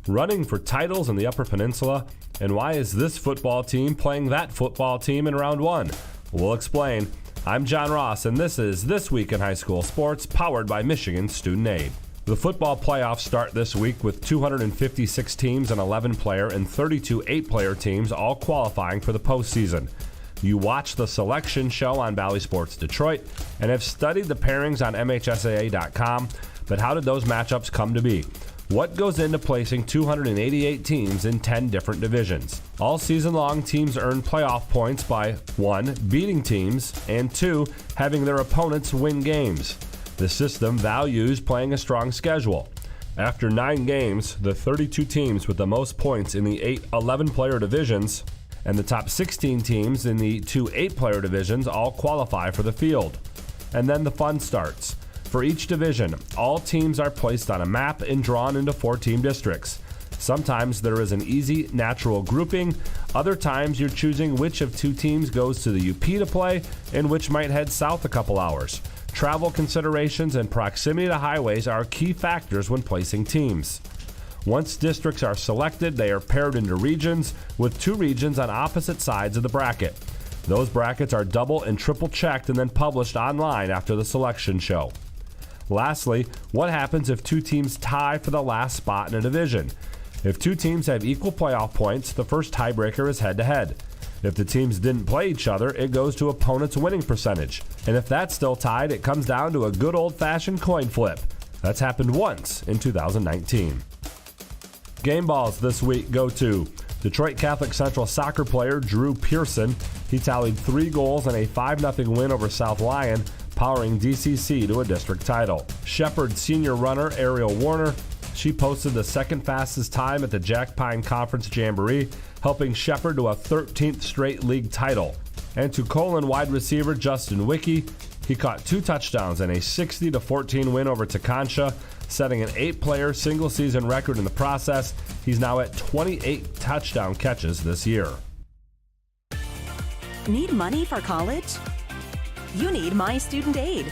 running for titles in the Upper Peninsula, and why is this football team playing that football team in round one? We'll explain. I'm John Ross, and this is This Week in High School Sports, powered by Michigan Student Aid. The football playoffs start this week with 256 teams and 11-player and 32 8-player teams all qualifying for the postseason. You watch the selection show on Bally Sports Detroit and have studied the pairings on MHSAA.com, but how did those matchups come to be? What goes into placing 288 teams in 10 different divisions? All season long, teams earn playoff points by 1. Beating teams, and 2. Having their opponents win games. The system values playing a strong schedule. After 9 games, the 32 teams with the most points in the 8 11-player divisions and the top 16 teams in the 2 8-player divisions all qualify for the field. And then the fun starts. For each division, all teams are placed on a map and drawn into 4-team districts. Sometimes there is an easy, natural grouping. Other times you're choosing which of 2 teams goes to the UP to play and which might head south a couple hours. Travel considerations and proximity to highways are key factors when placing teams. Once districts are selected, they are paired into regions, with 2 regions on opposite sides of the bracket. Those brackets are double and triple checked and then published online after the selection show. Lastly, what happens if 2 teams tie for the last spot in a division? If 2 teams have equal playoff points, the first tiebreaker is head-to-head. If the teams didn't play each other, it goes to opponent's winning percentage. And if that's still tied, it comes down to a good old-fashioned coin flip. That's happened once in 2019. Game balls this week go to Detroit Catholic Central soccer player Drew Pearson. He tallied 3 goals in a 5-0 win over South Lyon, powering DCC to a district title. Shepherd senior runner Ariel Warner. She posted the second fastest time at the Jack Pine Conference Jamboree, helping Shepherd to a 13th straight league title. And to Colon wide receiver Justin Wicke, he caught 2 touchdowns in a 60-14 win over Tekonsha, setting an 8-player single-season record in the process. He's now at 28 touchdown catches this year. Need money for college? You need My Student Aid.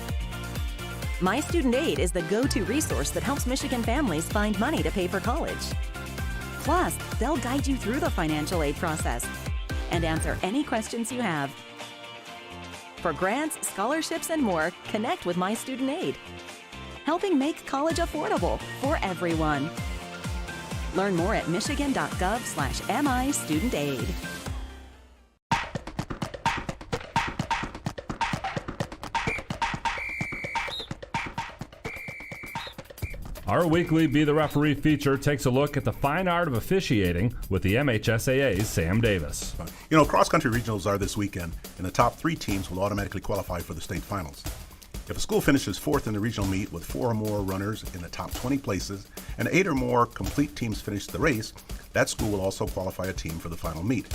My Student Aid is the go-to resource that helps Michigan families find money to pay for college. Plus, they'll guide you through the financial aid process and answer any questions you have. For grants, scholarships, and more, connect with My Student Aid, helping make college affordable for everyone. Learn more at michigan.gov/MIStudentAid. Our weekly Be the Referee feature takes a look at the fine art of officiating with the MHSAA's Sam Davis. You know, cross-country regionals are this weekend, and the top 3 teams will automatically qualify for the state finals. If a school finishes 4th in the regional meet with 4 or more runners in the top 20 places and 8 or more complete teams finish the race, that school will also qualify a team for the final meet.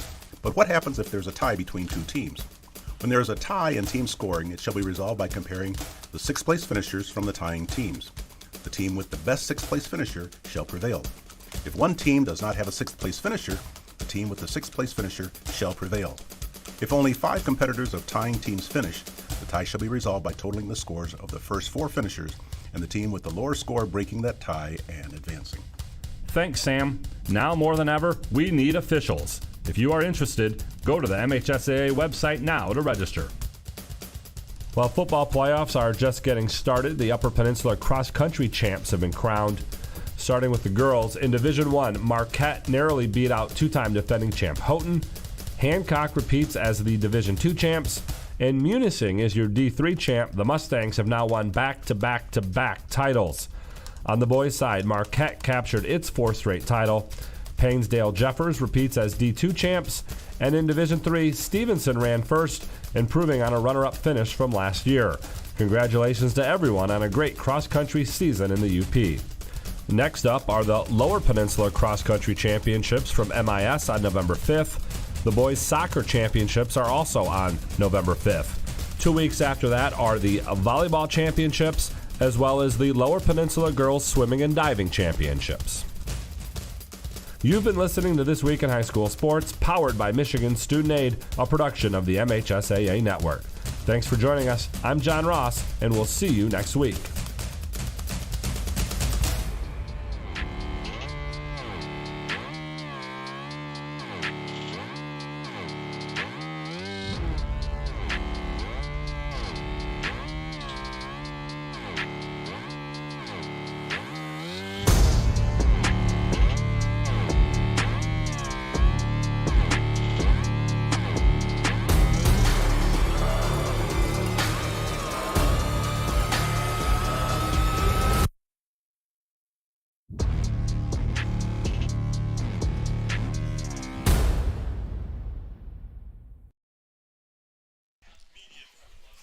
But what happens if there's a tie between 2 teams? When there is a tie in team scoring, it shall be resolved by comparing the 6th place finishers from the tying teams. The team with the best 6th place finisher shall prevail. If one team does not have a 6th place finisher, the team with the 6th place finisher shall prevail. If only 5 competitors of tying teams finish, the tie shall be resolved by totaling the scores of the first 4 finishers and the team with the lower score breaking that tie and advancing. Thanks, Sam. Now more than ever, we need officials. If you are interested, go to the MHSAA website now to register. While football playoffs are just getting started, the Upper Peninsula cross-country champs have been crowned. Starting with the girls, in Division I, Marquette narrowly beat out 2-time defending champ Houghton. Hancock repeats as the Division II champs. And Munising is your D3 champ. The Mustangs have now won back-to-back-to-back titles. On the boys' side, Marquette captured its 4th straight title. Painesdale Jeffers repeats as D2 champs. And in Division III, Stevenson ran first, improving on a runner-up finish from last year. Congratulations to everyone on a great cross-country season in the UP. Next up are the Lower Peninsula Cross Country Championships from MIS on November 5th. The boys' soccer championships are also on November 5th. 2 weeks after that are the volleyball championships, as well as the Lower Peninsula Girls Swimming and Diving Championships. You've been listening to This Week in High School Sports, powered by Michigan Student Aid, a production of the MHSAA Network. Thanks for joining us. I'm John Ross, and we'll see you next week.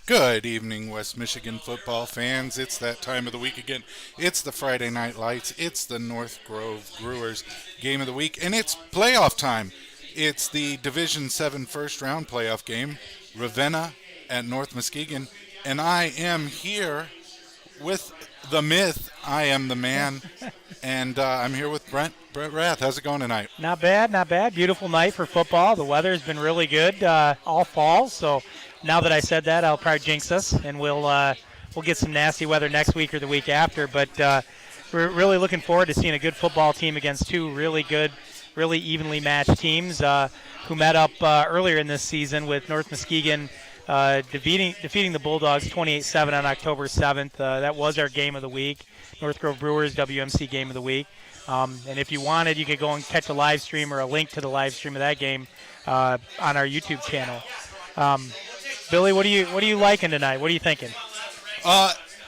Good evening, West Michigan football fans. It's that time of the week again. It's the Friday Night Lights. It's the North Grove Brewers game of the week, and it's playoff time. It's the Division 7 first round playoff game, Ravenna at North Muskegon, and I am here with the myth. I am the man, and I'm here with Brent Raeth. How's it going tonight? Not bad, not bad. Beautiful night for football. The weather's been really good all fall, so now that I said that, I'll probably jinx us, and we'll get some nasty weather next week or the week after. But we're really looking forward to seeing a good football team against two really good, really evenly matched teams who met up earlier in this season with North Muskegon defeating the Bulldogs 28-7 on October 7th. That was our game of the week, North Grove Brewers WMC game of the week. And if you wanted, you could go and catch a live stream or a link to the live stream of that game on our YouTube channel. Billy, what are you liking tonight? What are you thinking?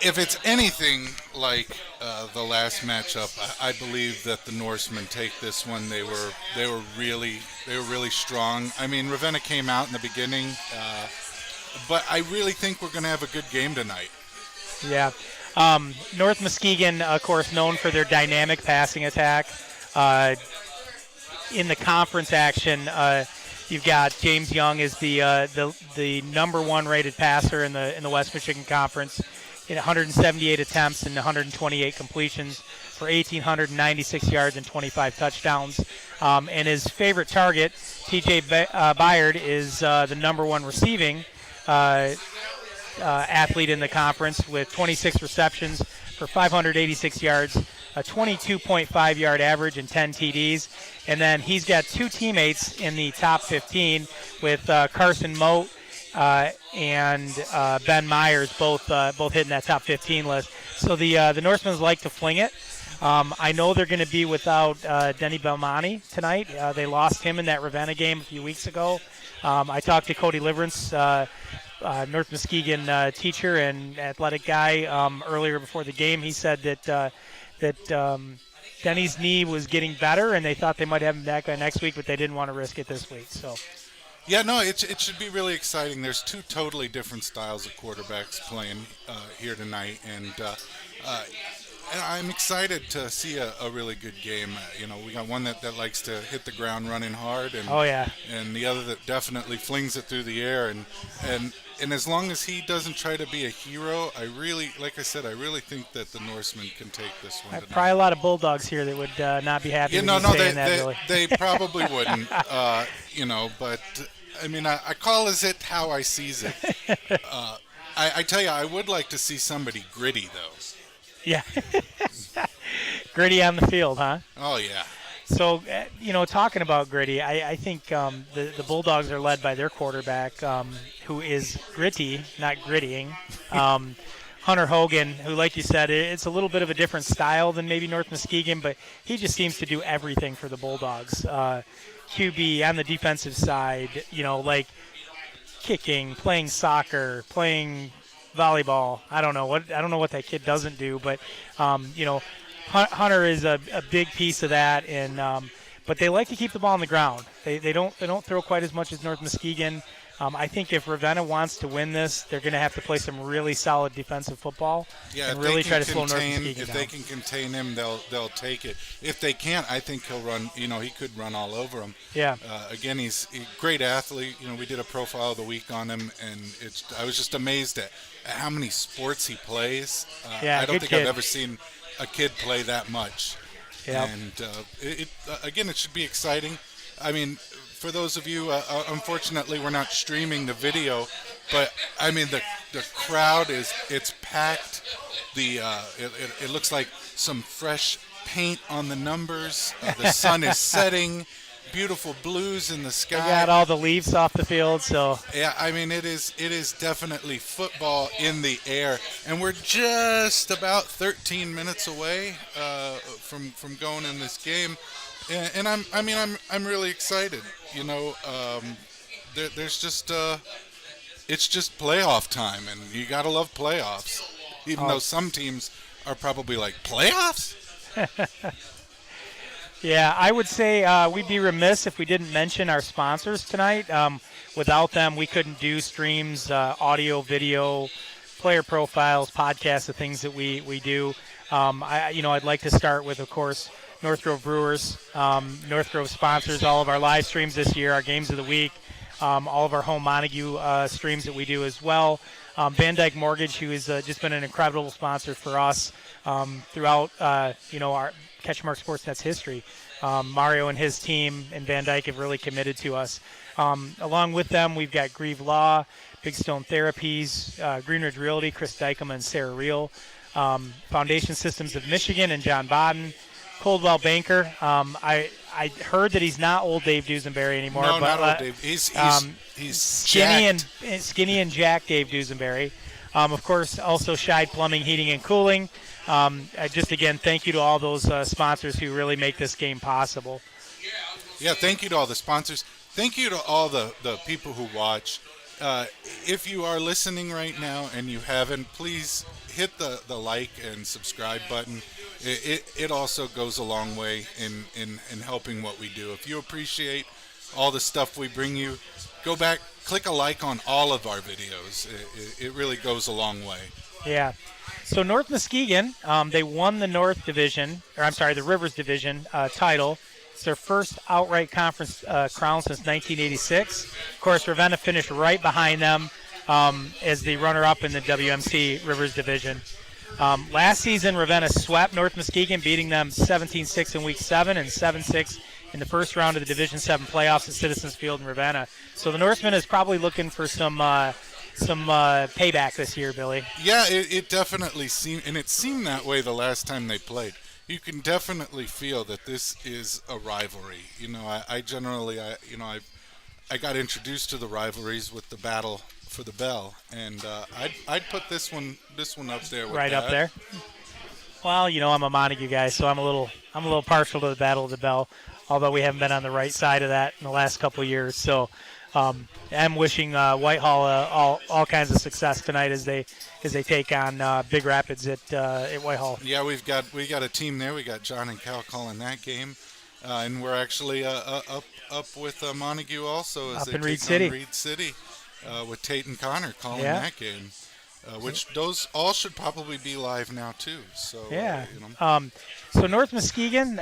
If it's anything like the last matchup, I believe that the Norsemen take this one. They were really strong. I mean, Ravenna came out in the beginning, but I really think we're going to have a good game tonight. Yeah. North Muskegon, of course, known for their dynamic passing attack. In the conference action, you've got James Young is the number one rated passer in the West Michigan Conference, in 178 attempts and 128 completions for 1,896 yards and 25 touchdowns. And his favorite target, T.J. Byard, is the number one receiving athlete in the conference with 26 receptions for 586 yards, a 22.5 yard average and 10 TDs. And then he's got two teammates in the top 15 with Carson Moat and Ben Myers, both hitting that top 15 list. So the Norsemen like to fling it. I know they're going to be without Denny Belmonte tonight. They lost him in that Ravenna game a few weeks ago. I talked to Cody Liverance, North Muskegon teacher and athletic guy, earlier before the game. He said that Denny's knee was getting better, and they thought they might have him back by next week, but they didn't want to risk it this week. So. Yeah, no, it should be really exciting. There's two totally different styles of quarterbacks playing here tonight, and I'm excited to see a really good game. We got one that likes to hit the ground running hard, and and the other that definitely flings it through the air. And as long as he doesn't try to be a hero, I really think that the Norsemen can take this one tonight. Probably a lot of Bulldogs here that would not be happy with saying that, Billy. They probably wouldn't, but I mean, I call it how I sees it. I tell you, I would like to see somebody gritty, though. Yeah. Gritty on the field, huh? Oh, yeah. So, talking about gritty, I think the Bulldogs are led by their quarterback, who is gritty, not grittying. Hunter Hogan, who, like you said, it's a little bit of a different style than maybe North Muskegon, but he just seems to do everything for the Bulldogs. QB on the defensive side, like kicking, playing soccer, playing volleyball. I don't know what that kid doesn't do, but Hunter is a big piece of that, and but they like to keep the ball on the ground. They don't throw quite as much as North Muskegon. I think if Ravenna wants to win this, they're going to have to play some really solid defensive football and really try to slow North Muskegon down. If they can contain him, they'll take it. If they can't, I think he'll run. He could run all over them. Yeah. Again, he's a great athlete. We did a profile of the week on him, and I was just amazed at how many sports he plays. I don't think I've ever seen a kid play that much. Yeah. And it should be exciting. I mean, for those of you, unfortunately, we're not streaming the video, but I mean the crowd it's packed. It looks like some fresh paint on the numbers. The sun is setting. Beautiful blues in the sky. They got all the leaves off the field, so yeah. I mean, it is definitely football in the air, and we're just about 13 minutes away from going in this game. And I'm really excited. There's just it's just playoff time, and you gotta love playoffs. Even though some teams are probably like, playoffs. Yeah, I would say we'd be remiss if we didn't mention our sponsors tonight. Without them, we couldn't do streams, audio, video, player profiles, podcasts, the things that we do. I'd like to start with, of course, North Grove Brewers. North Grove sponsors all of our live streams this year, our games of the week, all of our home Montague streams that we do as well. Van Dyke Mortgage, who has just been an incredible sponsor for us throughout, our CatchMark SportsNet's history. Mario and his team and Van Dyke have really committed to us. Along with them, we've got Grieve Law, Big Stone Therapies, Green Ridge Realty, Chris Dykema and Sarah Reel, Foundation Systems of Michigan and John Bodden, Coldwell Banker. I heard that he's not old Dave Dusenberry anymore. No, but, not old Dave. He's skinny and jacked Dave Dusenberry. Of course, also Scheid Plumbing, Heating, and Cooling. Just again, thank you to all those sponsors who really make this game possible. Yeah, thank you to all the sponsors. Thank you to all the people who watch. If you are listening right now and you haven't, please hit the like and subscribe button. It also goes a long way in helping what we do. If you appreciate all the stuff we bring you, go back, click a like on all of our videos. It really goes a long way. Yeah. So North Muskegon, they won the the Rivers Division title. It's their first outright conference crown since 1986. Of course, Ravenna finished right behind them as the runner-up in the WMC Rivers Division. Last season, Ravenna swept North Muskegon, beating them 17-6 in Week 7 and 7-6 in the first round of the Division 7 playoffs at Citizens Field in Ravenna. So the Norseman is probably looking for some payback this year, Billy. Yeah, it definitely seemed, and it seemed that way the last time they played. You can definitely feel that this is a rivalry. I got introduced to the rivalries with the battle for the bell, and I'd put this one up there. Right up there. Well, I'm a Montague guy, so I'm a little partial to the battle of the bell, although we haven't been on the right side of that in the last couple of years. So I'm wishing Whitehall all kinds of success tonight as they take on Big Rapids at Whitehall. Yeah, we got a team there. We got John and Cal calling that game, and we're actually up with Montague also as up they in Reed take City. on Reed City with Tate and Connor calling that game. Which those all should probably be live now too. So yeah. So North Muskegon,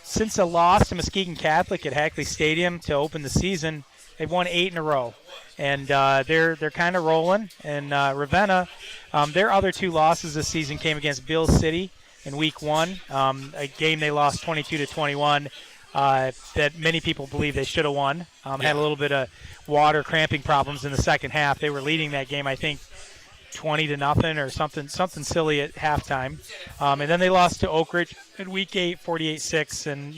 since a loss to Muskegon Catholic at Hackley Stadium to open the season, they've won 8 in a row, and they're kind of rolling. And Ravenna, their other 2 losses this season came against Bill City in Week 1, a game they lost 22-21. That many people believe they should have won. Had a little bit of water cramping problems in the second half. They were leading that game, I think, 20-0 or something silly at halftime. And then they lost to Oak Ridge in Week 8, 48-6, and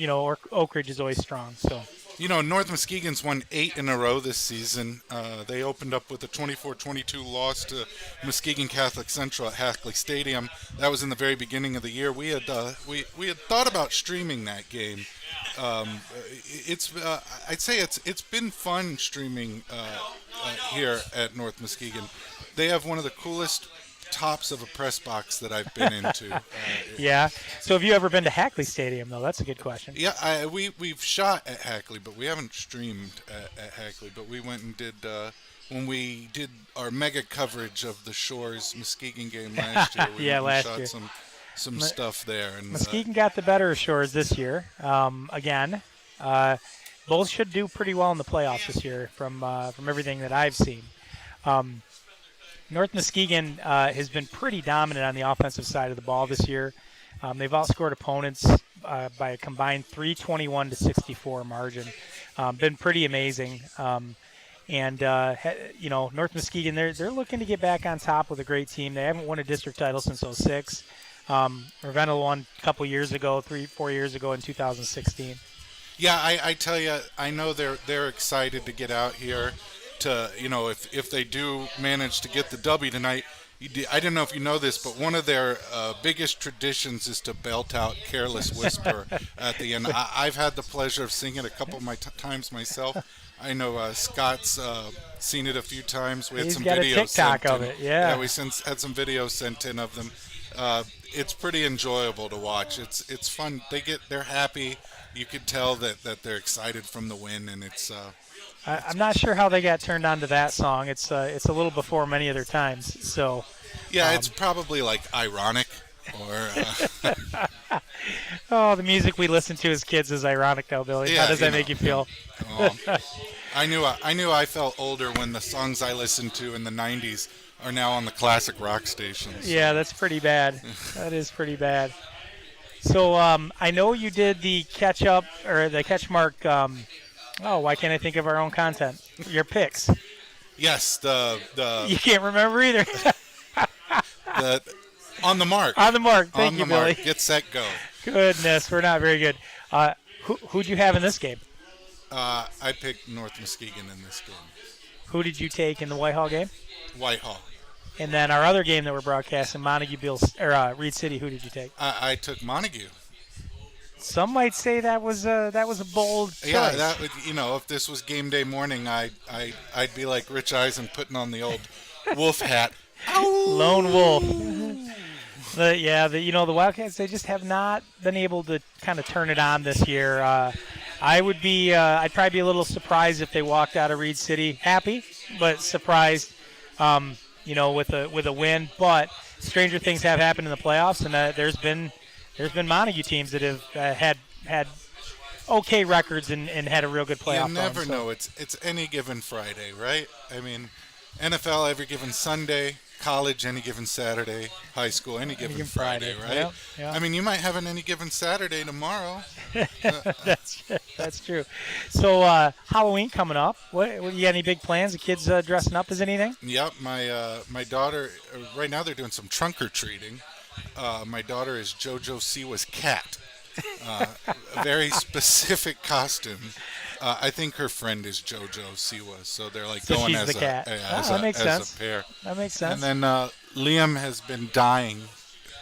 Oak Ridge is always strong. So. North Muskegon's won 8 in a row this season. They opened up with a 24-22 loss to Muskegon Catholic Central at Hackley Stadium. That was in the very beginning of the year. We had thought about streaming that game. I'd say it's been fun streaming here at North Muskegon. They have one of the coolest tops of a press box that I've been into. Yeah. So have you ever been to Hackley Stadium, though? That's a good question. Yeah, we've shot at Hackley, but we haven't streamed at Hackley. But we went and did when we did our mega coverage of the Shores Muskegon game last year. We shot some stuff there. And Muskegon got the better of Shores this year. Again, both should do pretty well in the playoffs this year from everything that I've seen. North Muskegon has been pretty dominant on the offensive side of the ball this year. They've outscored opponents by a combined 321-64 margin. Been pretty amazing. North Muskegon, they're looking to get back on top with a great team. They haven't won a district title since 2006. Ravenna won a couple years ago, 3-4 years ago in 2016. Yeah, I tell you, I know they're excited to get out here. To if they do manage to get the W tonight, I don't know if you know this, but one of their biggest traditions is to belt out "Careless Whisper" at the end. I've had the pleasure of singing it a couple of times myself. I know Scott's seen it a few times. We had He's some got videos a TikTok sent of in. it. Yeah, we had some videos sent in of them. it's pretty enjoyable to watch. It's fun. They're happy. You could tell that they're excited from the win, and I'm not sure how they got turned on to that song. It's a little before many other times. So yeah, it's probably like ironic or oh, the music we listen to as kids is ironic, though, Billy. Yeah, How does that make you feel? I knew I felt older when the songs I listened to in the 90s are now on the classic rock stations. Yeah, that's pretty bad. That is pretty bad. So I know you did the catch-up or the CatchMark. Why can't I think of our own content? Your picks. Yes, the You can't remember either. the on the mark. On the mark. Thank you, on the mark. Billy. Get set, go. Goodness, we're not very good. Who'd you have in this game? I picked North Muskegon in this game. Who did you take in the Whitehall game? Whitehall. And then our other game that we're broadcasting, Montague Bills or Reed City. Who did you take? I took Montague. Some might say that was a bold choice. Yeah, that would, if this was game day morning, I'd be like Rich Eisen putting on the old wolf hat. Lone wolf. The Wildcats, they just have not been able to kind of turn it on this year. I'd probably be a little surprised if they walked out of Reed City happy, but surprised, with a win. But stranger things have happened in the playoffs, and there's been Montague teams that have had okay records and had a real good playoff run. You never know. It's any given Friday, right? I mean, NFL every given Sunday. College any given Saturday, high school any given Friday, right? Yep. I mean, you might have an any given Saturday tomorrow. That's true. So Halloween coming up. What you got any big plans? The kids dressing up as anything? Yep, my daughter. Right now they're doing some trunk or treating. My daughter is JoJo Siwa's cat. A very specific costume. I think her friend is JoJo Siwa, so they're like so going she's as the cat. that makes sense. A pair. That makes sense. And then Liam has been dying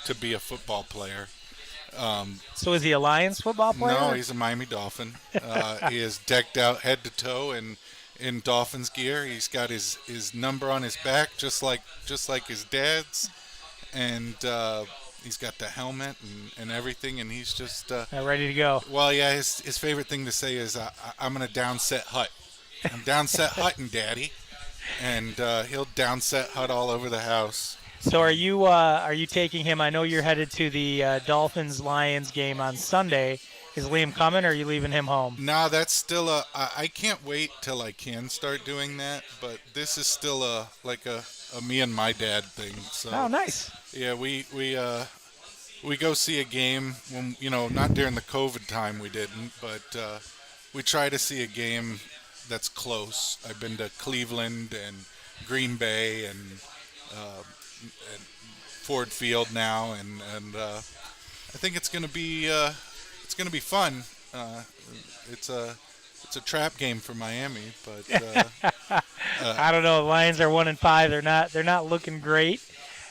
to be a football player. So is he a Lions football player? No, he's a Miami Dolphin. He is decked out head to toe in Dolphins gear. He's got his number on his back, just like his dad's, and he's got the helmet and everything, and he's just ready to go. Well, yeah, his favorite thing to say is, "I'm gonna downset Hut. I'm downset Hutting, Daddy," and he'll downset Hut all over the house. So are you taking him? I know you're headed to the Dolphins-Lions game on Sunday. Is Liam coming, or are you leaving him home? No, that's still I can't wait till I can start doing that, but this is still a me and my dad thing. So, oh, nice. Yeah, we go see a game when, not during the COVID time we didn't, but we try to see a game that's close. I've been to Cleveland and Green Bay and Ford Field now, and I think it's gonna be fun. It's a trap game for Miami, but I don't know. The Lions are 1-5. They're not looking great.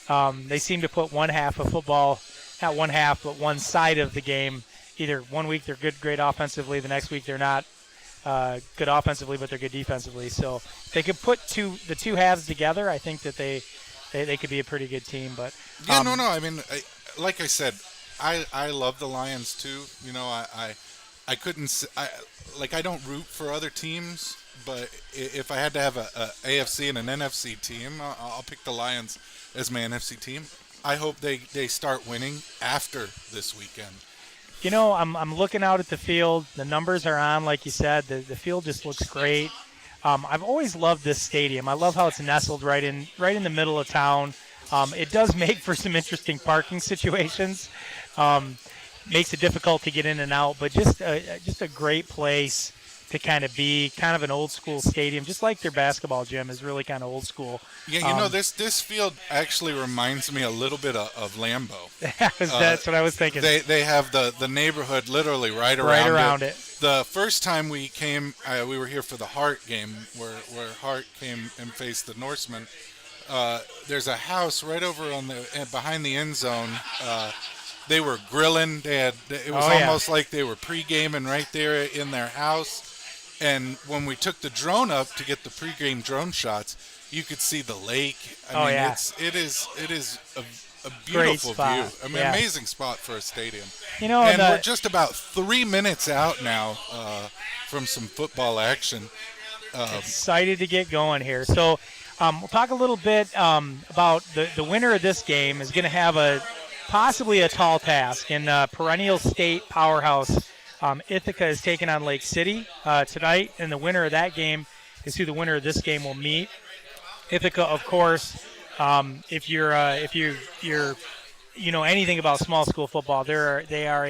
They seem to put one half of football, not one half, but one side of the game. Either one week they're great offensively, the next week they're not good offensively, but they're good defensively. So if they could put the two halves together, I think that they could be a pretty good team. But yeah, no. I mean, like I said, I love the Lions too. I couldn't. I don't root for other teams, but if I had to have a AFC and an NFC team, I'll pick the Lions as my NFC team. I hope they start winning after this weekend. I'm looking out at the field. The numbers are on, like you said. The field just looks great. I've always loved this stadium. I love how it's nestled right in the middle of town. It does make for some interesting parking situations. Makes it difficult to get in and out, but just a great place to kind of be, kind of an old school stadium, just like their basketball gym is really kind of old school. Yeah, this field actually reminds me a little bit of Lambeau. That's what I was thinking. They have the neighborhood literally right around it. The first time we came, we were here for the Hart game, where Hart came and faced the Norsemen. There's a house right over behind the end zone. They were grilling. It was almost like they were pre-gaming right there in their house. And when we took the drone up to get the pre-game drone shots, you could see the lake. I mean, it is a Great beautiful spot. view. I mean, Yeah. amazing spot for a stadium. You know, And we're just about 3 minutes out now from some football action. Excited to get going here. So we'll talk a little bit about the winner of this game is going to have possibly a tall task in perennial state powerhouse. Ithaca is taking on Lake City tonight, and the winner of that game is who the winner of this game will meet. Ithaca, of course, if you're anything about small school football, they are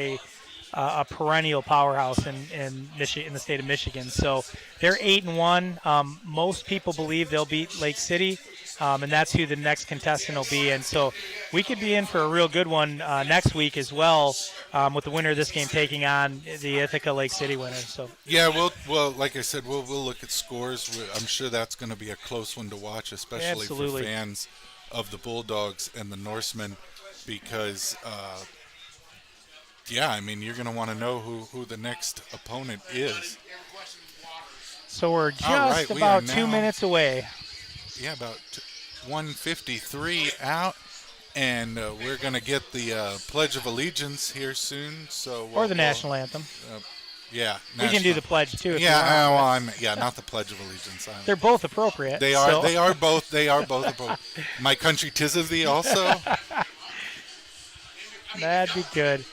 a perennial powerhouse in the state of Michigan. So they're 8-1. Most people believe they'll beat Lake City, and that's who the next contestant will be. And so we could be in for a real good one next week as well, with the winner of this game taking on the Ithaca Lake City winner. So Yeah, well, like I said, we'll look at scores. I'm sure that's going to be a close one to watch, especially Absolutely. for fans of the Bulldogs and the Norsemen, because I mean, you're going to want to know who the next opponent is. So we're All right, just we are about 2 now- minutes away. Yeah, about 1:53 out, and we're going to get the Pledge of Allegiance here soon. So Or the national anthem. Yeah, We can do the pledge too. If you Yeah, want. not the Pledge of Allegiance. They're both appropriate. They are. so- They are both. They are both appropriate. My country 'tis of thee. Also, That'd be good.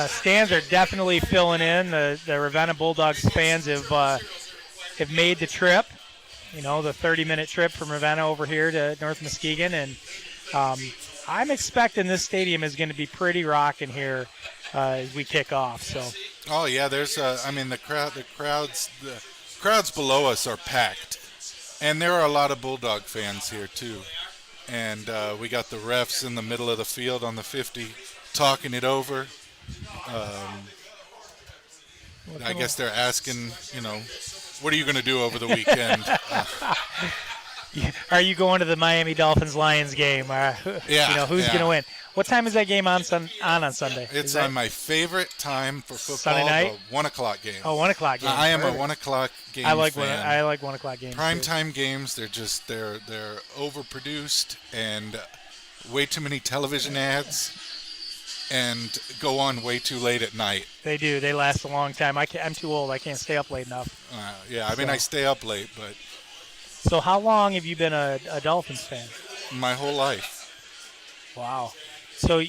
Stands are definitely filling in. The Ravenna Bulldogs fans have made the trip. You know, the 30-minute trip from Ravenna over here to North Muskegon, and I'm expecting this stadium is going to be pretty rocking here as we kick off. So. oh yeah, there's. I mean, the crowds below us are packed, and there are a lot of Bulldog fans here too. And we got the refs in the middle of the field on the 50 talking it over. I guess they're asking, what are you going to do over the weekend? Are you going to the Miami Dolphins-Lions game? Who's going to win? What time is that game on Sunday? It's on my favorite time for football, Sunday night? the 1 o'clock game. Oh, 1 o'clock game. I am a Perfect. 1 o'clock game I like fan. I like 1 o'clock games. Primetime games, they're overproduced and way too many television ads and go on way too late at night. They do. They last a long time. I'm too old. I can't stay up late enough. I stay up late, but So how long have you been a Dolphins fan? my whole life. Wow. So,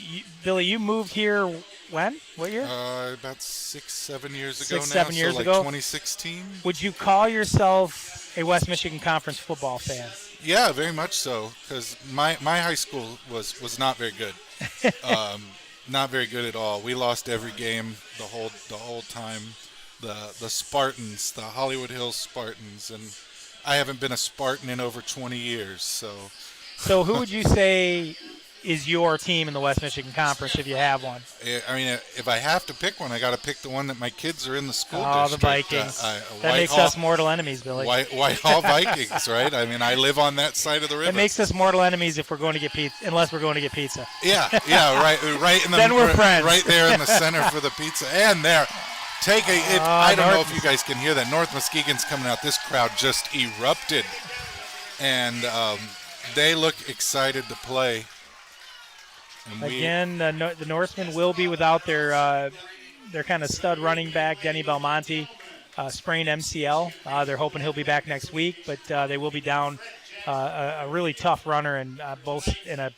Billy, you moved here when? What year? About 6-7 years ago 6-7 years so ago? 2016. Would you call yourself a West Michigan Conference football fan? Yeah, very much so, because my high school was not very good. Not very good at all. We lost every game the whole time. The Spartans, the Hollywood Hills Spartans, and I haven't been a Spartan in over 20 years. So who would you say is your team in the West Michigan Conference if you have one? I mean, if I have to pick one, I got to pick the one that my kids are in the school Oh, district. the Vikings. That makes us mortal enemies, Billy. Whitehall Vikings, right? I mean, I live on that side of the river. It makes us mortal enemies if we're going to get pizza, unless we're going to get pizza. Yeah, right in the Then we're friends. right there in the center for the pizza, and there. I don't know if you guys can hear that. North Muskegon's coming out. This crowd just erupted, and they look excited to play. And Again, the Norsemen will be without their kind of stud running back, Denny Belmonte, sprained MCL. They're hoping he'll be back next week, but they will be down a really tough runner and a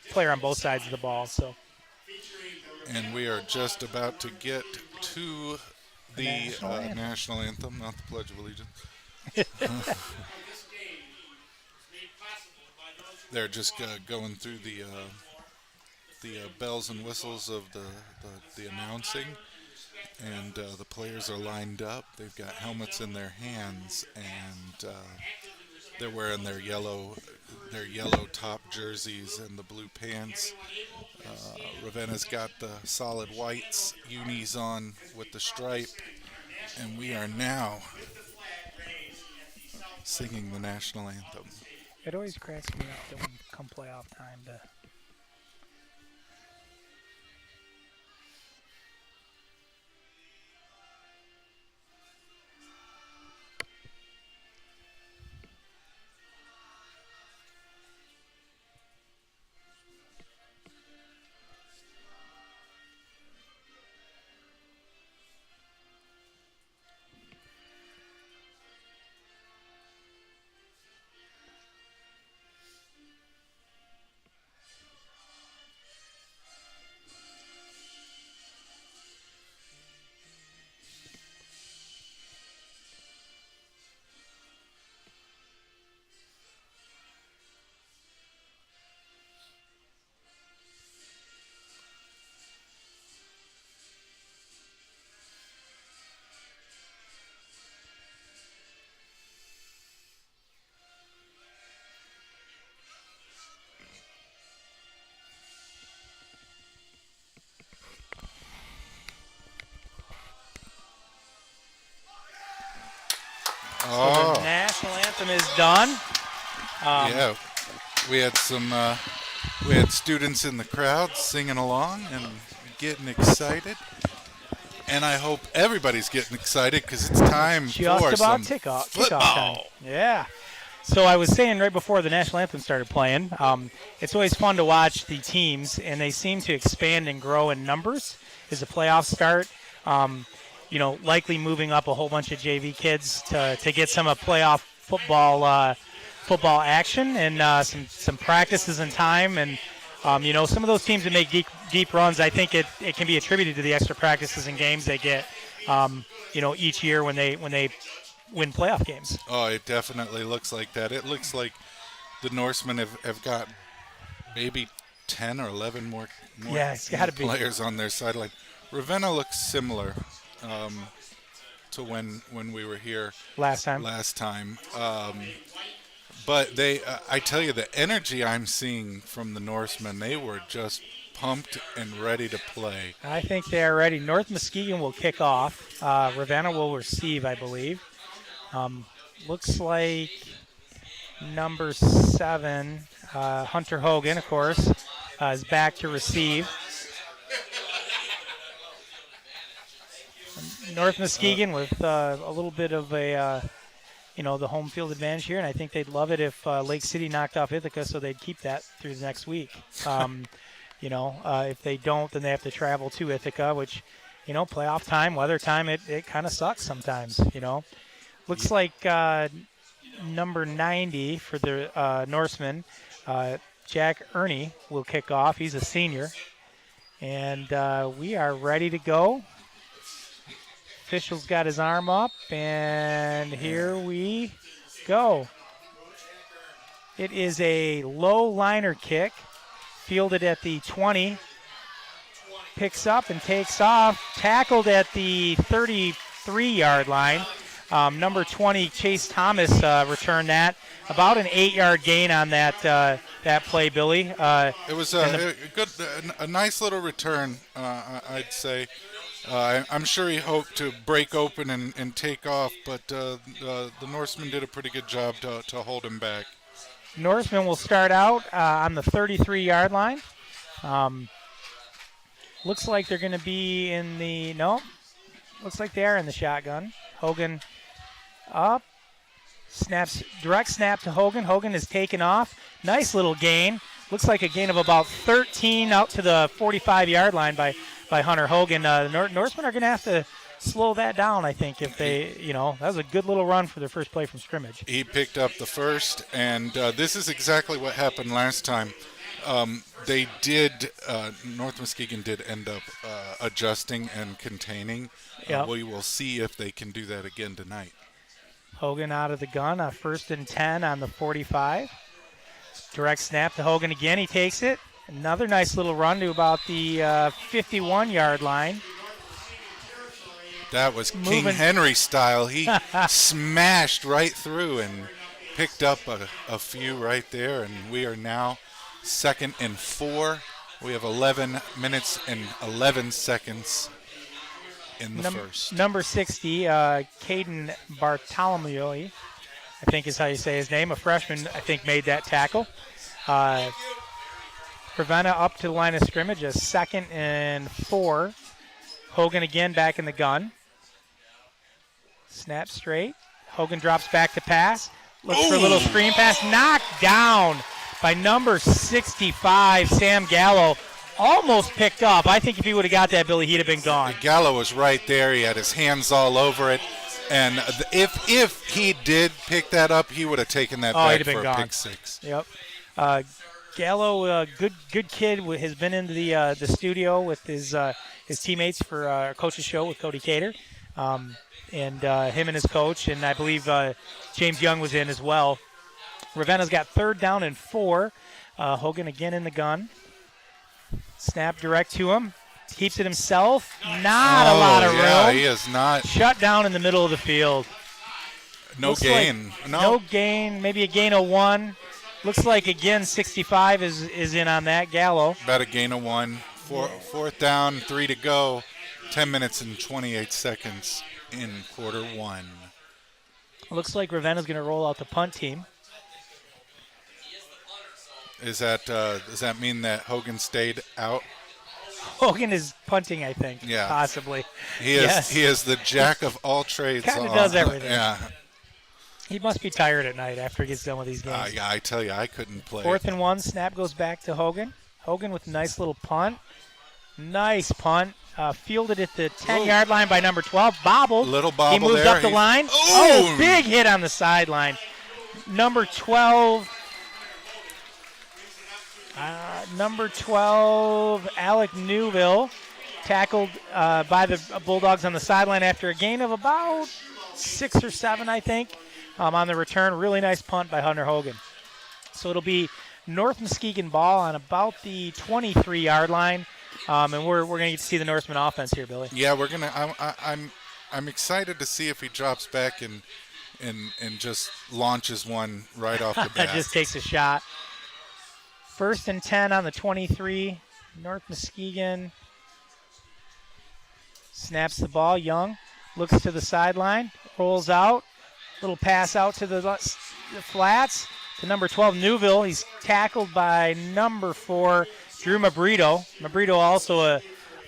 player on both sides of the ball. So. And we are just about to get to the national anthem, not the Pledge of Allegiance. They're just going through the bells and whistles of the announcing, and the players are lined up. They've got helmets in their hands, and they're wearing their yellow top jerseys and the blue pants. Ravenna's got the solid whites unis on with the stripe, and we are now singing the national anthem. It always cracks me up that when come playoff time to So the national anthem is done. Yeah, we had we had students in the crowd singing along and getting excited. And I hope everybody's getting excited because it's time for some kickoff football. time. Yeah. So I was saying right before the national anthem started playing, it's always fun to watch the teams, and they seem to expand and grow in numbers as the playoffs start. Likely moving up a whole bunch of JV kids to get some of playoff football action and some practices and time. And some of those teams that make deep runs, I think it can be attributed to the extra practices and games they get, each year when they win playoff games. Oh, it definitely looks like that. It looks like the Norsemen have got maybe 10 or 11 more it's gotta be players on their sideline. Ravenna looks similar to when we were here last time. But I tell you, the energy I'm seeing from the Norsemen, they were just pumped and ready to play. I think they are ready. North Muskegon will kick off. Ravenna will receive, I believe. Looks like number 7, Hunter Hogan, of course, is back to receive. North Muskegon with a little bit of the home field advantage here, and I think they'd love it if Lake City knocked off Ithaca, so they'd keep that through the next week. If they don't, then they have to travel to Ithaca, which, playoff time, weather time, it kind of sucks sometimes, Looks like number 90 for the Norsemen, Jack Ernie, will kick off. He's a senior. And we are ready to go. Official's got his arm up, and here we go. It is a low liner kick, fielded at the 20. Picks up and takes off, tackled at the 33-yard line. Number 20, Chase Thomas, returned that. About an 8-yard gain on that play, Billy. It was a nice little return, I'd say. I'm sure he hoped to break open and take off, but the Norsemen did a pretty good job to hold him back. Norsemen will start out on the 33-yard line. Looks like they're going to be in the – no. Looks like they are in the shotgun. Hogan up. Direct snap to Hogan. Hogan is taken off. Nice little gain. Looks like a gain of about 13 out to the 45-yard line by Hunter Hogan. The Norsemen are going to have to slow that down, I think, if they, that was a good little run for their first play from scrimmage. He picked up the first, and this is exactly what happened last time. North Muskegon did end up adjusting and containing. Yep. We will see if they can do that again tonight. Hogan out of the gun, 1st and 10 on the 45. Direct snap to Hogan again. He takes it. Another nice little run to about the 51-yard line. That was King Henry style. He smashed right through and picked up a few right there, and we are now 2nd and 4. We have 11 minutes and 11 seconds in the first. Number 60, Caden Bartolomeo, I think is how you say his name. A freshman, I think, made that tackle. Ravenna up to the line of scrimmage, a 2nd and 4. Hogan again back in the gun. Snap straight. Hogan drops back to pass. Looks for a little screen pass. Knocked down by number 65, Sam Gallo. Almost picked up. I think if he would have got that, Billy, he'd have been gone. Gallo was right there. He had his hands all over it. And if he did pick that up, he would have taken that back for a pick six. Yep. Gallo, good kid, has been into the studio with his teammates for our coach's show with Cody Cater, and him and his coach, and I believe James Young was in as well. Ravenna's got 3rd down and 4. Hogan again in the gun. Snap direct to him. Keeps it himself. Not a lot of room. Yeah, he is not. Shut down in the middle of the field. No gain. No gain. Maybe a gain of 1. Looks like, again, 65 is in on that. Gallo. About a gain of 1. 4th down, 3 to go. 10 minutes and 28 seconds in quarter 1. Looks like Ravenna's going to roll out the punt team. Does that mean that Hogan stayed out? Hogan is punting, I think. Yeah. Possibly. He is the jack of all trades. Kind of does everything. Yeah. He must be tired at night after he gets done with these games. Yeah, I tell you, I couldn't play. 4th and 1, snap goes back to Hogan. Hogan with a nice little punt. Nice punt. Fielded at the 10-yard line by number 12. Bobbled. Little bobble He moved there. up the line. Oh, big hit on the sideline. Number 12, Alec Newville, tackled by the Bulldogs on the sideline after a gain of about 6 or 7, I think, on the return. Really nice punt by Hunter Hogan. So it'll be North Muskegon ball on about the 23-yard line, and we're going to get to see the Norseman offense here, Billy. Yeah, we're gonna. I'm excited to see if he drops back and just launches one right off the bat. Just takes a shot. 1st and 10 on the 23. North Muskegon snaps the ball. Young looks to the sideline, rolls out. Little pass out to the flats to number 12, Newville. He's tackled by number 4, Drew Mabrito. Mabrito also a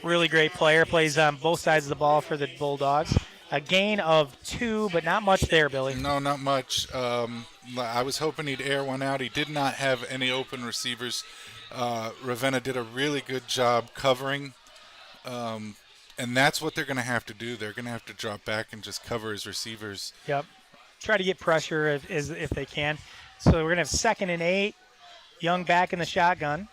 really great player, plays on both sides of the ball for the Bulldogs. A gain of 2, but not much there, Billy. No, not much. I was hoping he'd air one out. He did not have any open receivers. Ravenna did a really good job covering, and that's what they're going to have to do. They're going to have to drop back and just cover his receivers. Yep. Try to get pressure if they can. So we're going to have 2nd and 8. Young back in the shotgun.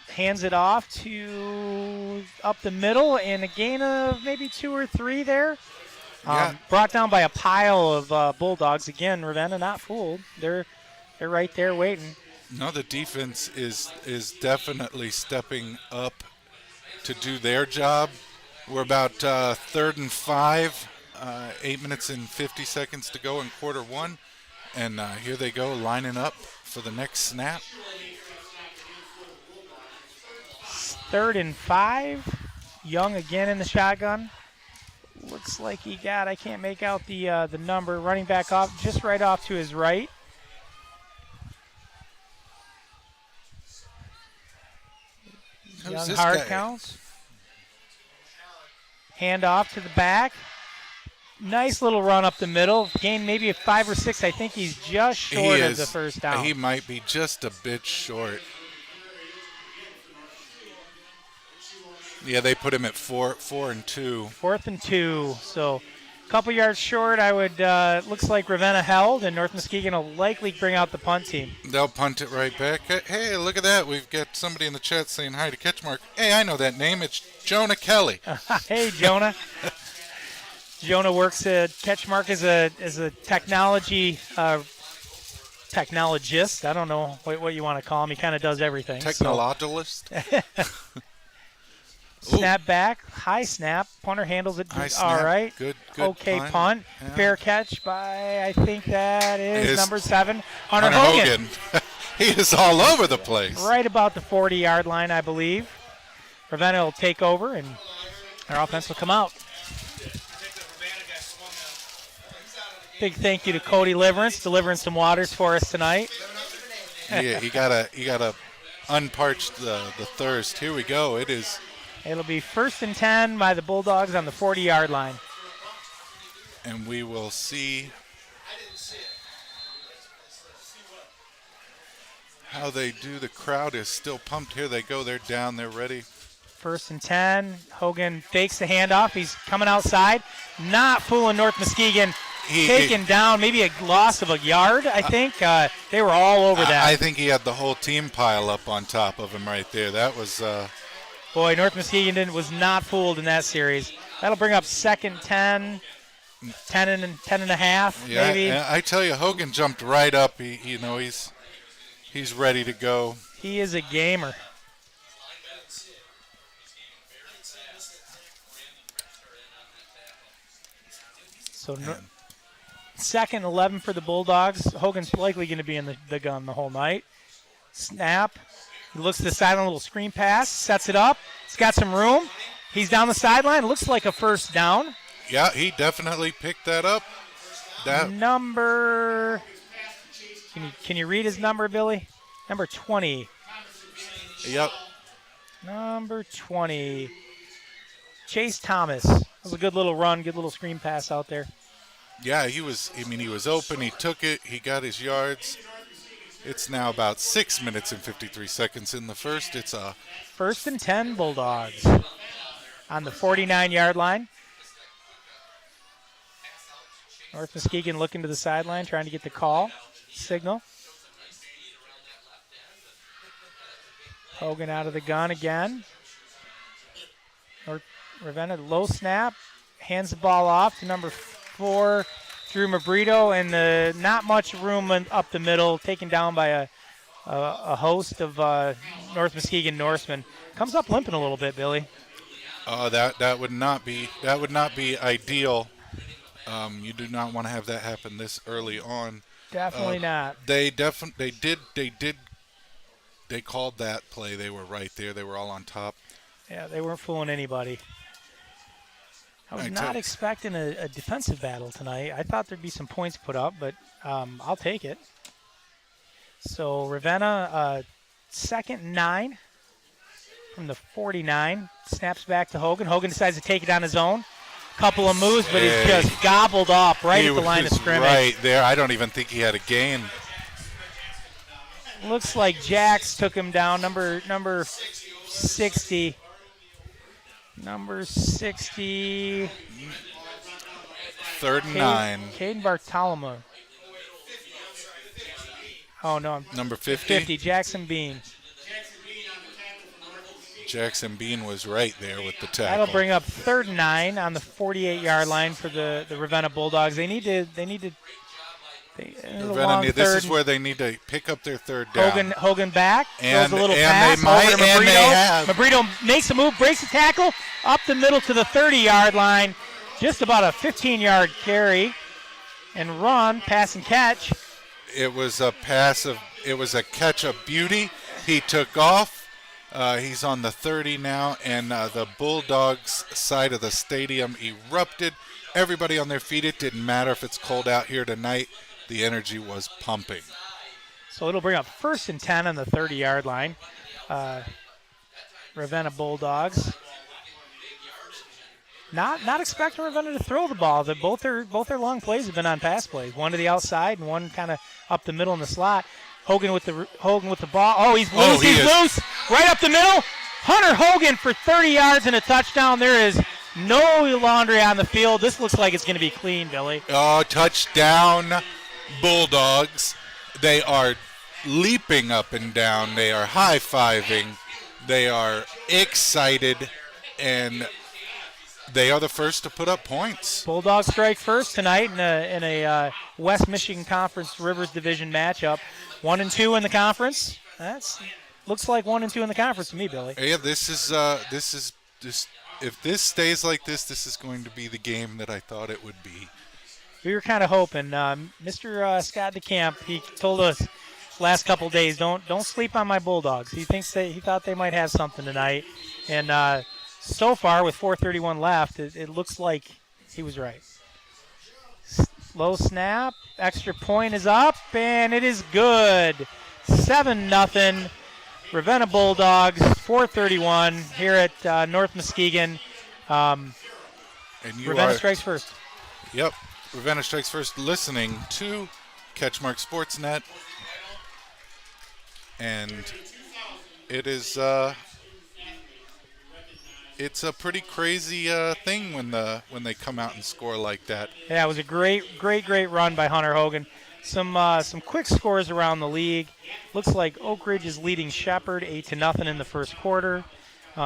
Hands it off to up the middle, and a gain of maybe 2 or 3 there. Yeah. Brought down by a pile of Bulldogs. Again, Ravenna not fooled. They're right there waiting. No, the defense is definitely stepping up to do their job. We're about 3rd and 5, 8 minutes and 50 seconds to go in quarter 1. And here they go, lining up for the next snap. 3rd and 5. Young again in the shotgun. Looks like he got, I can't make out the number. Running back off, just right off to his right. Young hard count. Hand off to the back. Nice little run up the middle. Gain maybe a 5 or 6. I think he's just short of the first down. He might be just a bit short. Yeah, they put him at 4 and 2. 4th and 2. So a couple yards short. I would. Looks like Ravenna held, and North Muskegon will likely bring out the punt team. They'll punt it right back. Hey, look at that. We've got somebody in the chat saying hi to CatchMark. Hey, I know that name. It's Jonah Kelly. Hey, Jonah. Jonah works at CatchMark as a technology technologist. I don't know what you want to call him. He kind of does everything. Technologist. Snap back, high snap. Punter handles it. High All snap. right. Good Okay, punt. Yeah. Fair catch by, I think that is number 7, Hunter Hogan. He is all over the place. Right about the 40-yard line, I believe. Ravenna will take over, and our offense will come out. Big thank you to Cody Liverance, delivering some waters for us tonight. Yeah, you gotta unparch the thirst. Here we go. It'll be 1st and 10 by the Bulldogs on the 40-yard line. And we will see how they do. The crowd is still pumped. Here they go. They're down. They're ready. 1st and 10. Hogan fakes the handoff. He's coming outside. Not fooling North Muskegon. Taken down, maybe a loss of a yard, I think. They were all over that. I think he had the whole team pile up on top of him right there. That was... Boy, North Muskegon was not fooled in that series. That'll bring up 2nd 10, 10 and a half, maybe. Yeah, I tell you, Hogan jumped right up. He's ready to go. He is a gamer. So 2nd 11 for the Bulldogs. Hogan's likely going to be in the gun the whole night. Snap. He looks to the sideline, a little screen pass, sets it up. He's got some room. He's down the sideline. Looks like a first down. Yeah, he definitely picked that up. number. Can you read his number, Billy? Number 20. Yep. Number 20. Chase Thomas. That was a good little run, good little screen pass out there. Yeah, he was open. He took it. He got his yards. It's now about 6 minutes and 53 seconds in the first. It's a 1st and 10 Bulldogs on the 49-yard line. North Muskegon looking to the sideline, trying to get the call, signal. Hogan out of the gun again. Ravenna, low snap, hands the ball off to number 4, Drew Mabrito, and not much room up the middle, taken down by a host of North Muskegon Norsemen. Comes up limping a little bit, Billy. That would not be ideal. You do not want to have that happen this early on. Definitely not. They called that play. They were right there. They were all on top. Yeah, they weren't fooling anybody. I was not expecting a defensive battle tonight. I thought there'd be some points put up, but I'll take it. So Ravenna, 2nd and 9 from the 49. Snaps back to Hogan. Hogan decides to take it on his own. Couple of moves, but he's just gobbled up right at the line of scrimmage. Right there. I don't even think he had a gain. Looks like Jax took him down. Number 60. Number 60. 3rd and 9. Caden Bartolomeo. Oh, no. Number 50. 50, Jackson Bean. Jackson Bean was right there with the tackle. That'll bring up 3rd and 9 on the 48-yard line for the Ravenna Bulldogs. They need to. Ravenna, this is where they need to pick up their 3rd down. Hogan back, and throws a little and pass they might, over to Mabrito. and they have. Mabrito makes a move, breaks the tackle, up the middle to the 30-yard line. Just about a 15-yard carry and run, pass and catch. It was a catch of beauty. He took off. He's on the 30 now, and the Bulldogs side of the stadium erupted. Everybody on their feet. It didn't matter if it's cold out here tonight. The energy was pumping. So it'll bring up 1st and 10 on the 30-yard line. Ravenna Bulldogs. Not expecting Ravenna to throw the ball. Both their long plays have been on pass plays. One to the outside and one kind of up the middle in the slot. Hogan with the ball. Oh, he's loose. He's loose. Right up the middle. Hunter Hogan for 30 yards and a touchdown. There is no laundry on the field. This looks like it's going to be clean, Billy. Oh, touchdown Bulldogs. They are leaping up and down. They are high-fiving. They are excited, and they are the first to put up points. Bulldogs strike first tonight in a West Michigan Conference Rivers Division matchup. 1-2 in the conference. Looks like 1-2 in the conference to me, Billy. Yeah, this is if this stays like this, this is going to be the game that I thought it would be. We were kind of hoping. Mr. Scott DeCamp, he told us last couple days, don't sleep on my Bulldogs. He thought they might have something tonight, and so far with 4:31 left, it looks like he was right. Low snap, extra point is up, and it is good. 7-0. Ravenna Bulldogs, 4:31 here at North Muskegon. Ravenna strikes first. Yep, Ravenna strikes first. Listening to CatchMark SportsNet, and it is it's a pretty crazy thing when they come out and score like that. Yeah, it was a great run by Hunter Hogan. Some quick scores around the league. Looks like Oak Ridge is leading Shepherd 8-0 in the first quarter.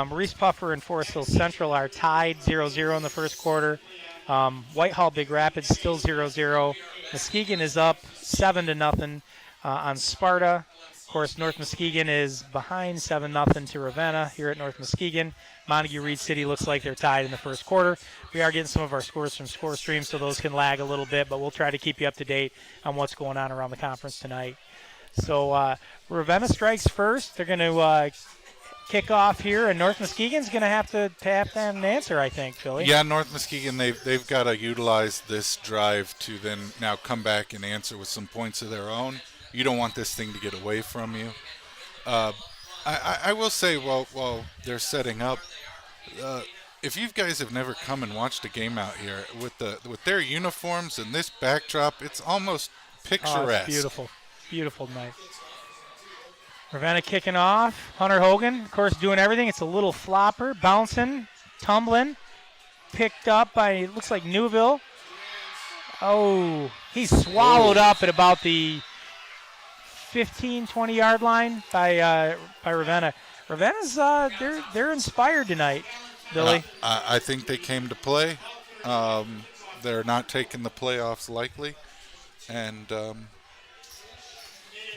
Reese Puffer and Forest Hill Central are tied 0-0 in the first quarter. Whitehall Big Rapids still 0-0. Muskegon is up 7-0 on Sparta. Of course, North Muskegon is behind 7-0 to Ravenna here at North Muskegon. Montague Reed City looks like they're tied in the first quarter. We are getting some of our scores from ScoreStream, so those can lag a little bit, but we'll try to keep you up to date on what's going on around the conference tonight. So Ravenna strikes first. They're going to kickoff here, and North Muskegon's going to have to have an answer, I think, Philly. Yeah, North Muskegon, they've got to utilize this drive to then now come back and answer with some points of their own. You don't want this thing to get away from you. I will say, while they're setting up, if you guys have never come and watched a game out here with their uniforms and this backdrop, it's almost picturesque. Oh, it's beautiful. Beautiful night. Ravenna kicking off. Hunter Hogan, of course, doing everything. It's a little flopper, bouncing, tumbling. Picked up by, looks like Newville. Oh, he's swallowed up at about the 15, 20-yard line by Ravenna. Ravenna's, they're inspired tonight, Billy. I think they came to play. They're not taking the playoffs lightly, and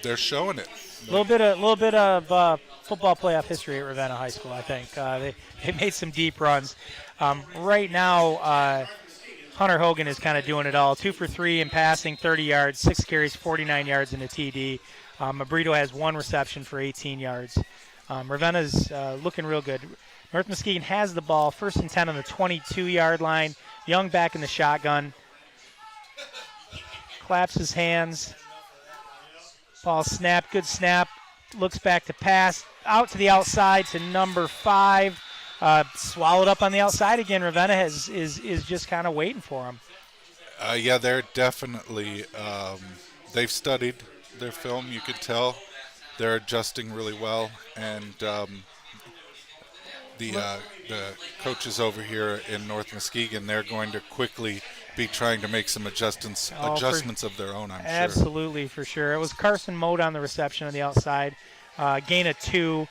they're showing it. A little bit of football playoff history at Ravenna High School, I think. They made some deep runs. Right now, Hunter Hogan is kind of doing it all. 2 for 3 in passing, 30 yards, 6 carries, 49 yards in a TD. Mabrito has 1 reception for 18 yards. Ravenna's looking real good. North Muskegon has the ball, 1st and 10 on the 22-yard line. Young back in the shotgun. Claps his hands. Ball snap, good snap. Looks back to pass. Out to the outside to number 5. Swallowed up on the outside again. Ravenna is just kind of waiting for him. Yeah, they're definitely they've studied their film. You could tell they're adjusting really well, and the coaches over here in North Muskegon, they're going to quickly be trying to make some adjustments of their own, I'm sure. Absolutely, for sure. It was Carson Mote on the reception on the outside. Gain of 2.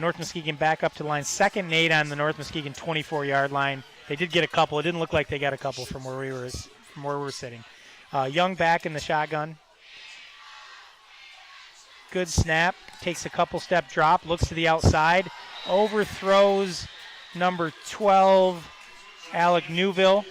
North Muskegon back up to the line. 2nd and 8 on the North Muskegon 24-yard line. They did get a couple. It didn't look like they got a couple from where we were sitting. Young back in the shotgun. Good snap. Takes a couple step drop. Looks to the outside. Overthrows number 12, Alec Newville.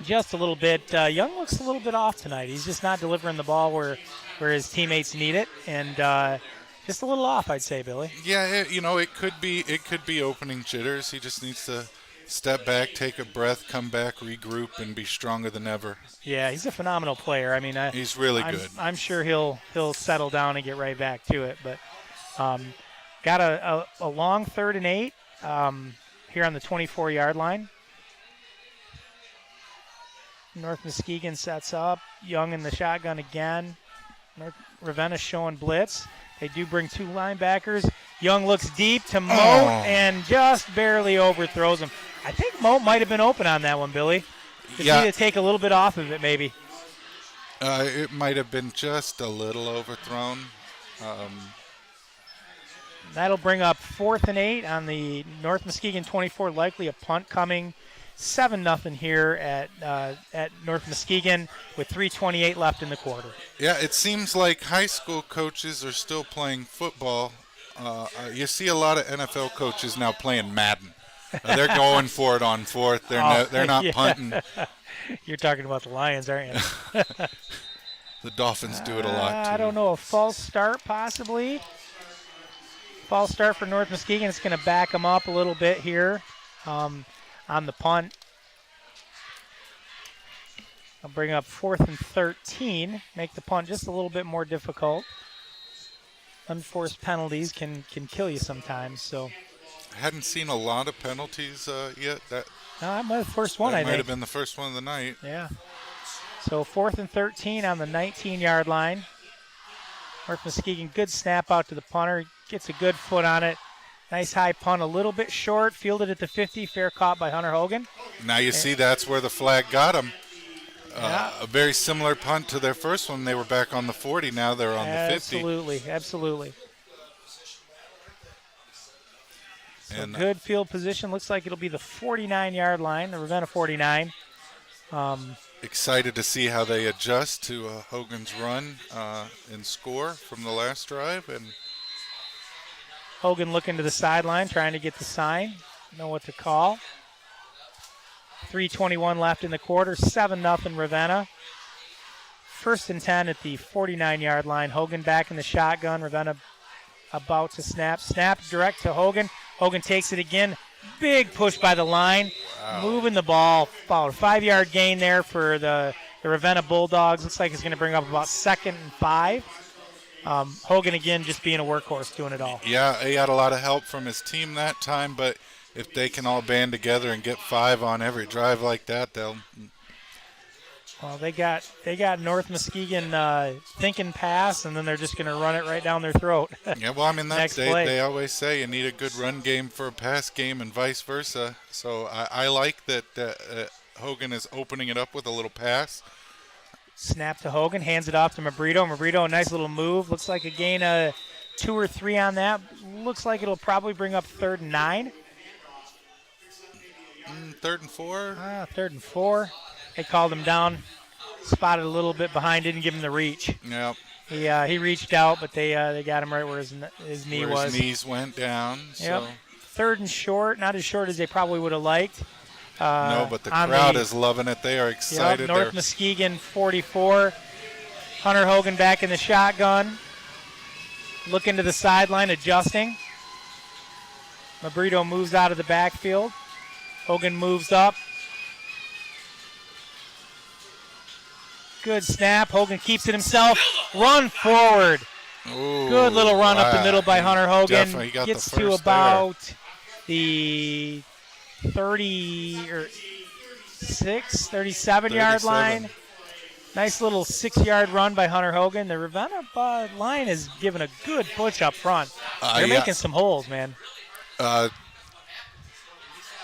Just a little bit. Young looks a little bit off tonight. He's just not delivering the ball where his teammates need it, and just a little off, I'd say, Billy. Yeah, it could be opening jitters. He just needs to step back, take a breath, come back, regroup, and be stronger than ever. Yeah, he's a phenomenal player. I mean, he's really good. I'm sure he'll settle down and get right back to it. But got a long 3rd and 8 here on the 24-yard line. North Muskegon sets up. Young in the shotgun again. Ravenna showing blitz. They do bring 2 linebackers. Young looks deep to Mote and just barely overthrows him. I think Mote might have been open on that one, Billy. Just need to take a little bit off of it, maybe. It might have been just a little overthrown. That'll bring up 4th and 8 on the North Muskegon 24. Likely a punt coming. 7-0 here at North Muskegon with 3:28 left in the quarter. Yeah, it seems like high school coaches are still playing football. You see a lot of NFL coaches now playing Madden. They're going for it on 4th. They're not punting. You're talking about the Lions, aren't you? The Dolphins do it a lot, too. I don't know. A false start, possibly. False start for North Muskegon. It's going to back them up a little bit here. On the punt. I'll bring up 4th and 13, make the punt just a little bit more difficult. Unforced penalties can kill you sometimes. So I hadn't seen a lot of penalties yet. That might be the first one, I think. Might have been the first one of the night. Yeah. So 4th and 13 on the 19-yard line. North Muskegon, good snap out to the punter. Gets a good foot on it. Nice high punt, a little bit short, fielded at the 50, fair caught by Hunter Hogan. Now you see that's where the flag got him. A very similar punt to their first one. They were back on the 40, now they're on the 50. Absolutely. So And good field position. Looks like it'll be the 49-yard line, the Ravenna 49. Excited to see how they adjust to Hogan's run and score from the last drive. And Hogan looking to the sideline, trying to get the sign. Know what to call. 3:21 left in the quarter. 7-0 Ravenna. 1st and 10 at the 49-yard line. Hogan back in the shotgun. Ravenna about to snap. Snap direct to Hogan. Hogan takes it again. Big push by the line. Wow. Moving the ball. About a 5-yard gain there for the Ravenna Bulldogs. Looks like it's going to bring up about 2nd and 5. Hogan, again, just being a workhorse, doing it all. Yeah, he had a lot of help from his team that time, but if they can all band together and get 5 on every drive like that, they'll... Well, they got North Muskegon thinking pass, and then they're just going to run it right down their throat. Yeah, well, I mean, Next they always say you need a good run game for a pass game and vice versa. So I like that Hogan is opening it up with a little pass. Snap to Hogan, hands it off to Mabrito. Mabrito, a nice little move. Looks like a gain of 2 or 3 on that. Looks like it'll probably bring up 3rd and 9. 3rd and 4? 3rd and 4. They called him down, spotted a little bit behind, didn't give him the reach. Yep. He reached out, but they got him right where his knee was. His knees went down. Yep. So. 3rd and short, not as short as they probably would have liked. No, but the crowd is loving it. They are excited. Yep, North Muskegon 44. Hunter Hogan back in the shotgun. Looking to the sideline, adjusting. Mabrito moves out of the backfield. Hogan moves up. Good snap. Hogan keeps it himself. Run forward. Ooh, good little run up the middle by Hunter Hogan. Definitely got Gets the to first about the 37-yard line. Nice little 6-yard run by Hunter Hogan. The Ravenna line is giving a good push up front. They're making some holes, man.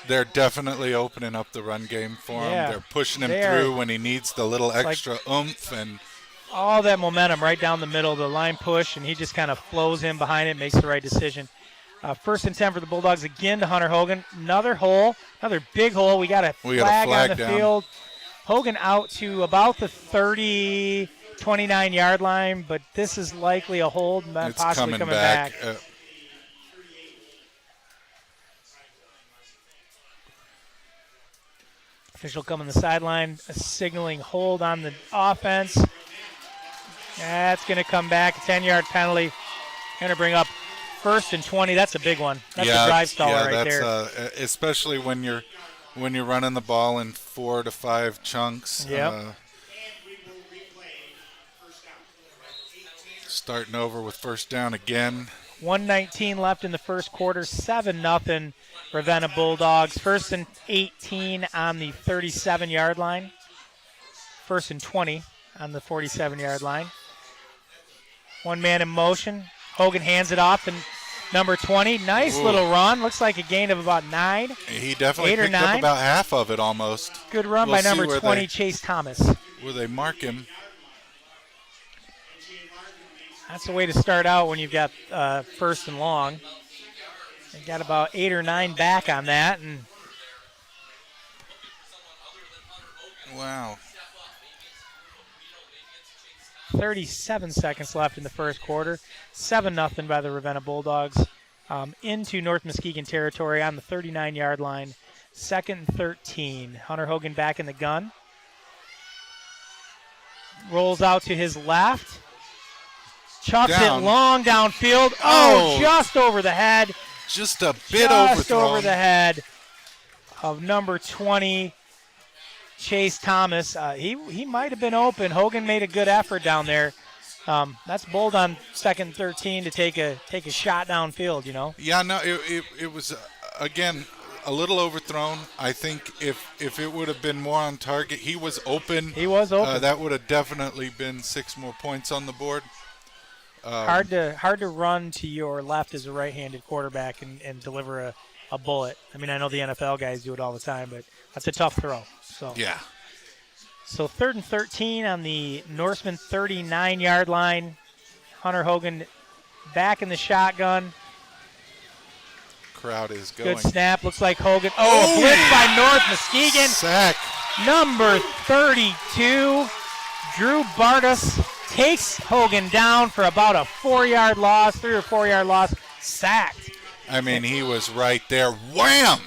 They're definitely opening up the run game for him. They're pushing him through when he needs the little extra oomph. And all that momentum right down the middle, the line push, and he just kind of flows in behind it, makes the right decision. 1st and 10 for the Bulldogs again to Hunter Hogan. Another hole, another big hole. We got a flag on the field. Hogan out to about the 29-yard line, but this is likely a hold, possibly coming back. Official coming to the sideline, signaling hold on the offense. That's going to come back. A 10-yard penalty. Going to bring up 1st and 20. That's a big one. That's a drive staller right there. Especially when you're running the ball in 4 to 5 chunks. Yep. Starting over with 1st down again. 1:19 left in the first quarter. 7-0 Ravenna Bulldogs. 1st and 18 on the 37-yard line. 1st and 20 on the 47-yard line. One man in motion. Hogan hands it off, and number 20, nice little run. Looks like a gain of about 9. He definitely picked up about half of it almost. Good run by number 20, Chase Thomas. Where they mark him. That's the way to start out when you've got 1st and long. They got about 8 or 9 back on that, and wow. 37 seconds left in the first quarter. 7-0 by the Ravenna Bulldogs into North Muskegon territory on the 39-yard line. 2nd and 13. Hunter Hogan back in the gun. Rolls out to his left. Chucks it long downfield. Oh, just over the head. Just a bit overthrown. Just over the head of number 20, Chase Thomas. He might have been open. Hogan made a good effort down there. That's bold on 2nd and 13 to take a shot downfield, you know. Yeah, no, it was again a little overthrown. I think if it would have been more on target, he was open. He was open. That would have definitely been 6 more points on the board. Hard to run to your left as a right-handed quarterback and deliver a bullet. I mean, I know the NFL guys do it all the time, but that's a tough throw. So yeah. So 3rd and 13 on the Norseman 39-yard line. Hunter Hogan back in the shotgun. Crowd is going. Good snap. Looks like Hogan. A blitz by North Muskegon. Sack. Number 32, Drew Bartas takes Hogan down for about a 4-yard loss, 3 or 4-yard loss. Sacked. I mean, he was right there. Wham!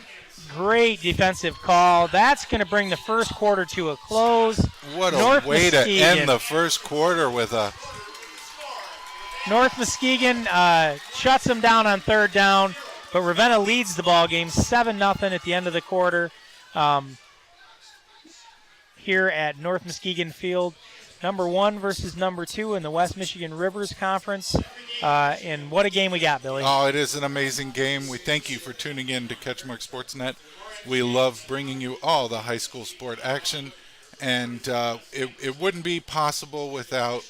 Great defensive call. That's going to bring the first quarter to a close. What a North way Muskegon to end the first quarter with a North Muskegon shuts them down on third down, but Ravenna leads the ball game 7-0 at the end of the quarter here at North Muskegon Field. Number 1 versus number 2 in the West Michigan Rivers Conference. And what a game we got, Billy. Oh, it is an amazing game. We thank you for tuning in to CatchMark SportsNet. We love bringing you all the high school sport action. And it wouldn't be possible without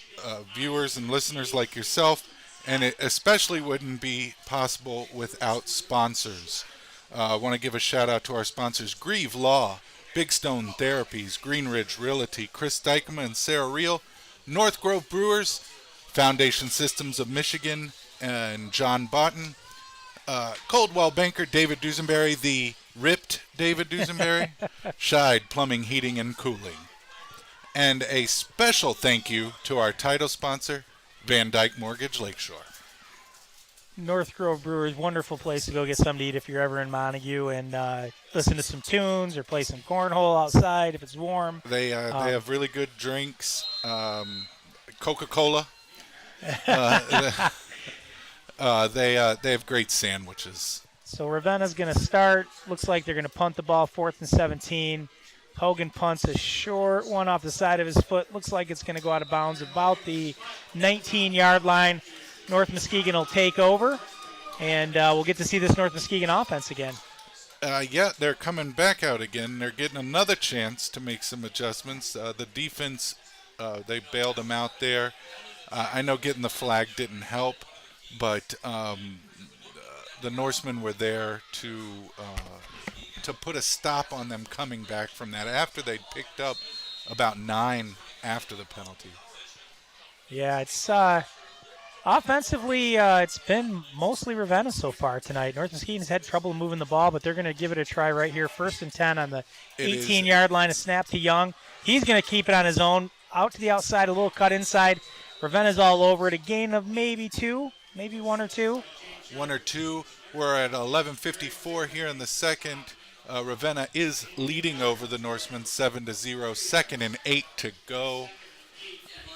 viewers and listeners like yourself. And it especially wouldn't be possible without sponsors. I want to give a shout out to our sponsors, Grieve Law, Big Stone Therapies, Green Ridge Realty, Chris Dykema and Sarah Reel, North Grove Brewers, Foundation Systems of Michigan and John Botten, Coldwell Banker, David Dusenberry, the ripped David Dusenberry, Scheid Plumbing, Heating, and Cooling. And a special thank you to our title sponsor, Van Dyke Mortgage Lakeshore. North Grove Brewers, wonderful place to go get something to eat if you're ever in Montague and listen to some tunes or play some cornhole outside if it's warm. They have really good drinks, Coca-Cola. They have great sandwiches. So Ravenna's going to start. Looks like they're going to punt the ball 4th and 17. Hogan punts a short one off the side of his foot. Looks like it's going to go out of bounds about the 19-yard line. North Muskegon will take over, and we'll get to see this North Muskegon offense again. Yeah, they're coming back out again. They're getting another chance to make some adjustments. The defense, they bailed them out there. I know getting the flag didn't help, but the Norsemen were there to put a stop on them coming back from that after they'd picked up about 9 after the penalty. Yeah, it's offensively, it's been mostly Ravenna so far tonight. North Muskegon's had trouble moving the ball, but they're going to give it a try right here. 1st and 10 on the 18-yard line. A snap to Young. He's going to keep it on his own. Out to the outside, a little cut inside. Ravenna's all over it. A gain of maybe 2, maybe 1 or 2. 1 or 2. We're at 11:54 here in the second. Ravenna is leading over the Norsemen 7-0. 2nd and 8 to go.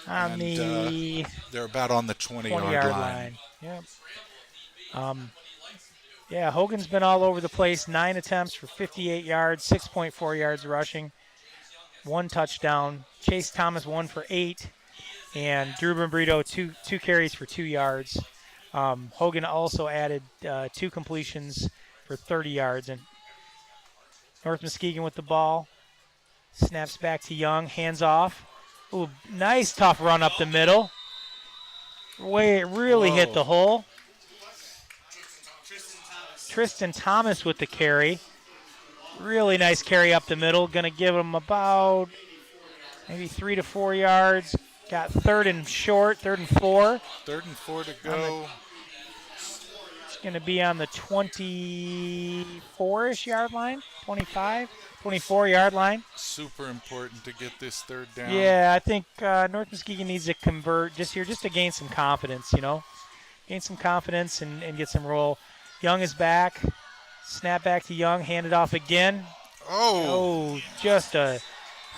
On the they're about on the 20-yard line. Yep. Yeah, Hogan's been all over the place. 9 attempts for 58 yards, 6.4 yards rushing, 1 touchdown. Chase Thomas 1 for 8, and Drew Brito 2 carries for 2 yards. Hogan also added 2 completions for 30 yards. And North Muskegon with the ball. Snaps back to Young, hands off. Ooh, nice tough run up the middle. Way it really hit the hole. Tristan Thomas with the carry. Really nice carry up the middle. Going to give him about maybe 3 to 4 yards. Got 3rd and short, 3rd and 4. 3rd and 4 to go. It's going to be on the 24-ish yard line, 25, 24-yard line. Super important to get this 3rd down. Yeah, I think North Muskegon needs to convert just to gain some confidence, Gain some confidence and get some roll. Young is back. Snap back to Young, hand it off again. Oh, just a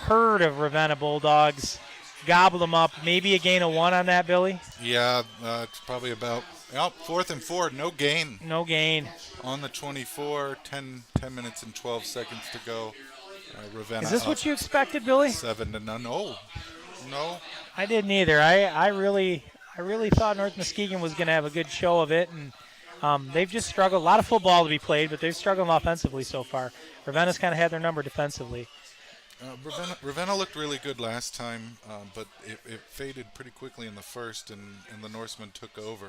herd of Ravenna Bulldogs. Gobbled them up. Maybe a gain of 1 on that, Billy? Yeah, it's probably about 4th and 4. No gain. No gain. On the 24, 10 minutes and 12 seconds to go. Ravenna. Is this what you expected, Billy? 7-0. No. I didn't either. I really thought North Muskegon was going to have a good show of it, and they've just struggled. A lot of football to be played, but they've struggled offensively so far. Ravenna's kind of had their number defensively. Ravenna looked really good last time, but it faded pretty quickly in the first, and the Norsemen took over.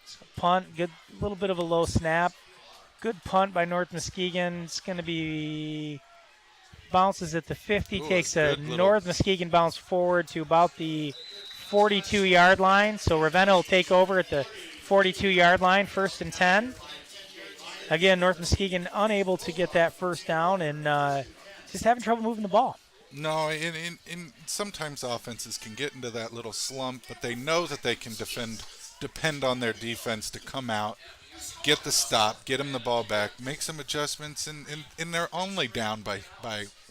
So punt, good, little bit of a low snap. Good punt by North Muskegon. It's going to be bounces at the 50, takes a North Muskegon bounce forward to about the 42-yard line. So Ravenna will take over at the 42-yard line, 1st and 10. Again, North Muskegon unable to get that 1st down and just having trouble moving the ball. No, in sometimes offenses can get into that little slump, but they know that they can depend on their defense to come out, get the stop, get them the ball back, make some adjustments, and they're only down by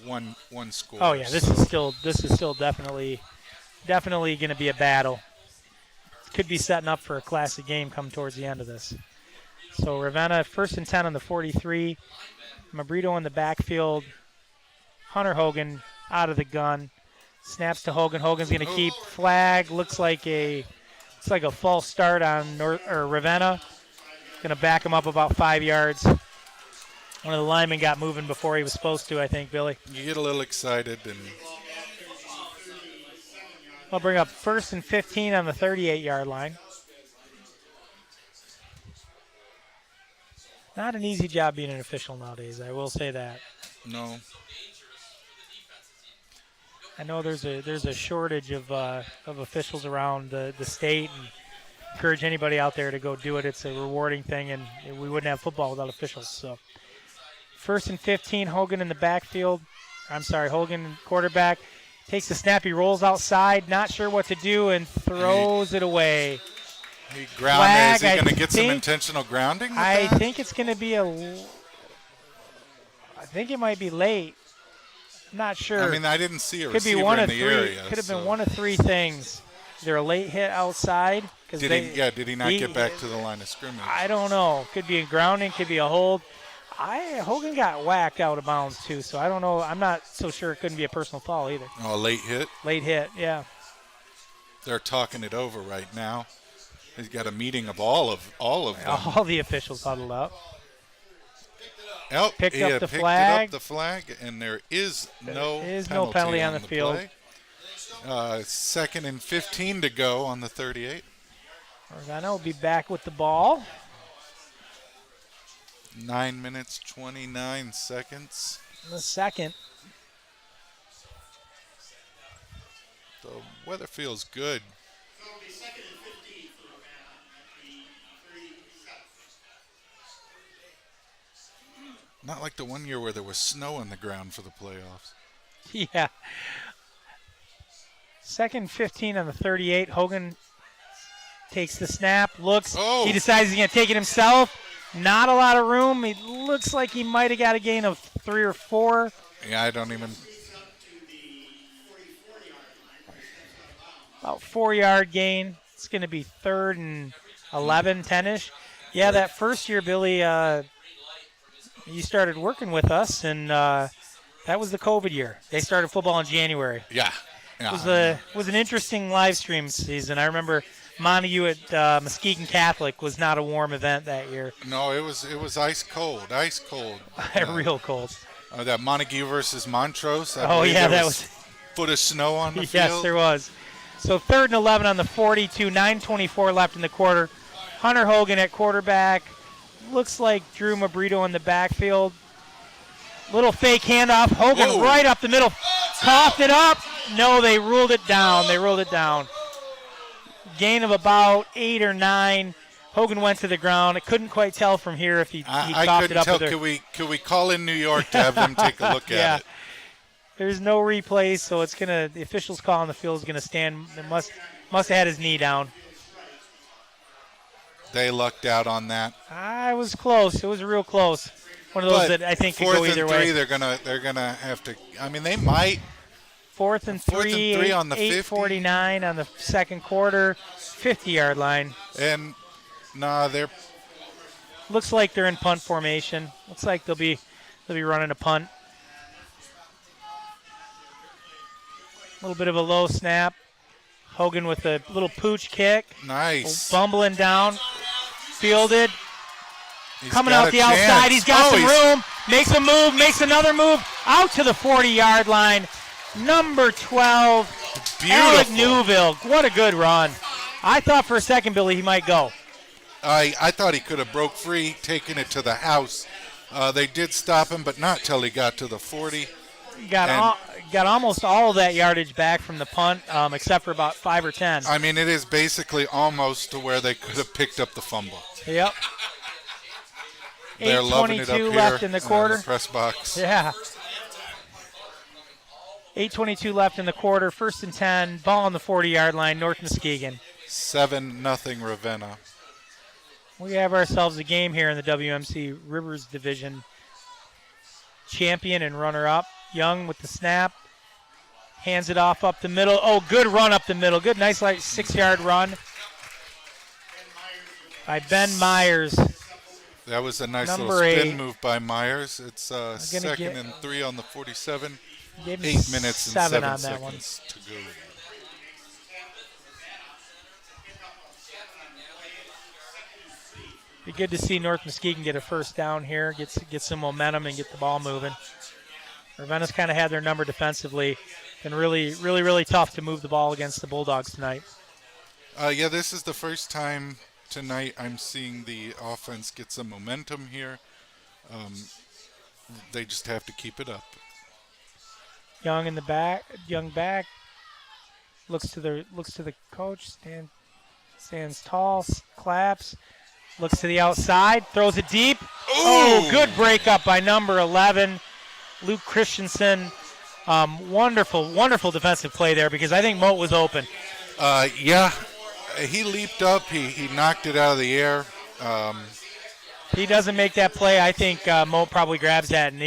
one score. Oh yeah, this is still definitely going to be a battle. could be setting up for a classic game come towards the end of this. So Ravenna, 1st and 10 on the 43. Mabrito in the backfield. Hunter Hogan out of the gun. Snaps to Hogan. Hogan's going to keep. Flag. Looks like a false start on Ravenna. Going to back him up about 5 yards. One of the linemen got moving before he was supposed to, I think, Billy. You get a little excited. And I'll bring up 1st and 15 on the 38-yard line. Not an easy job being an official nowadays, I will say that. No. I know there's a shortage of officials around the state, and encourage anybody out there to go do it. It's a rewarding thing, and we wouldn't have football without officials. So 1st and 15, Hogan in the backfield. Hogan quarterback. Takes the snap, he rolls outside, not sure what to do, and throws it away. Is he going to get some intentional grounding with I that? think it's going to be I think it might be late. I'm not sure. I mean, I didn't see a Could be receiver one in of the three. area. Could have been one of three things. Either a late hit outside. Did he not get back to the line of scrimmage? I don't know. Could be a grounding, could be a hold. Hogan got whacked out of bounds, too, so I don't know. I'm not so sure it couldn't be a personal foul either. Oh, a late hit? Late hit, yeah. They're talking it over right now. He's got a meeting of all of them. All the officials huddled up. Picked up the flag, and there is no penalty on the field. Play. 2nd and 15 to go on the 38. Ravenna will be back with the ball. 9 minutes, 29 seconds. In the second. The weather feels good. Not like the one year where there was snow on the ground for the playoffs. Yeah. 2nd 15 on the 38. Hogan takes the snap, looks. Oh. He decides he's going to take it himself. Not a lot of room. It looks like he might have got a gain of 3 or 4. Yeah, I don't even. About 4-yard gain. It's going to be 3rd and 11, 10-ish. Yeah, that first year, Billy, you started working with us, and that was the COVID year. They started football in January. Yeah. It was an interesting live stream season. I remember Montague at Muskegon Catholic was not a warm event that year. No, it was ice cold. Real cold. That Montague versus Montrose. That was foot of snow on the field. Yes, there was. So 3rd and 11 on the 42, 9:24 left in the quarter. Hunter Hogan at quarterback. Looks like Drew Mabrito in the backfield. Little fake handoff. Hogan right up the middle. Coughed it up. No, they ruled it down. Gain of about 8 or 9. Hogan went to the ground. I couldn't quite tell from here if he coughed it up. I couldn't tell. Could we call in New York to have them take a look at it? There's no replay, so the official's call on the field is gonna stand. It must have had his knee down. They lucked out on that. It was close. It was real close. One of those that I think could go either way. 4th and 3, they're gonna have to. I mean, they might. 4th and 3 on the 8:49 on the second quarter, 50-yard line. And they're. Looks like they're in punt formation. Looks like they'll be running a punt. A little bit of a low snap. Hogan with a little pooch kick. Nice. Bumbling down. Fielded. Coming out the chance. outside. He's got some room. Makes a move. Makes another move. Out to the 40-yard line. Number 12. Beautiful. Alec Newville. What a good run. I thought for a second, Billy, he might go. I thought he could have broke free, taken it to the house. They did stop him, but not till he got to the 40. Got almost all of that yardage back from the punt, except for about 5 or 10. I mean, it is basically almost to where they could have picked up the fumble. Yep. They're loving it up here left in the quarter. In the press box. Yeah. 8:22 left in the quarter. 1st and 10. Ball on the 40-yard line. North Muskegon. 7-0 Ravenna. We have ourselves a game here in the WMC Rivers Division. Champion and runner-up. Young with the snap. Hands it off up the middle. Oh, good run up the middle. Good, nice, 6-yard run. by Ben Myers. That was a nice little Number spin 8. move by Myers. It's second get- and 3 on the 47. Gave him 8 minutes and 7 7 on that one. seconds to go. Be good to see North Muskegon get a first down here, get some momentum and get the ball moving. Ravenna's kind of had their number defensively. Been really tough to move the ball against the Bulldogs tonight. Yeah, this is the first time tonight I'm seeing the offense get some momentum here. They just have to keep it up. Young in the back, looks to the coach, stands tall, claps, looks to the outside, throws it deep. Oh, good breakup by number 11, Luke Christensen. Wonderful defensive play there because I think Moat was open. Yeah, he leaped up, he knocked it out of the air. He doesn't make that play. I think Moat probably grabs that, and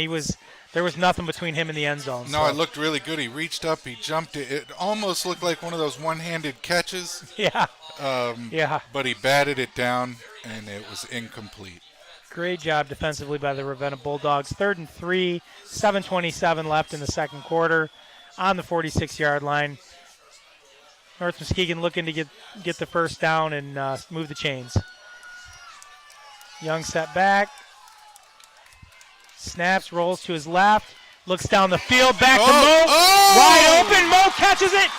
there was nothing between him and the end zone. No, it looked really good. He reached up, he jumped it. It almost looked like one of those one-handed catches. Yeah. But he batted it down, and it was incomplete. Great job defensively by the Ravenna Bulldogs. 3rd and 3, 7:27 left in the second quarter on the 46-yard line. North Muskegon looking to get the first down and move the chains. Young set back. Snaps, rolls to his left. Looks down the field, back to Moat. Wide open, Moat catches it.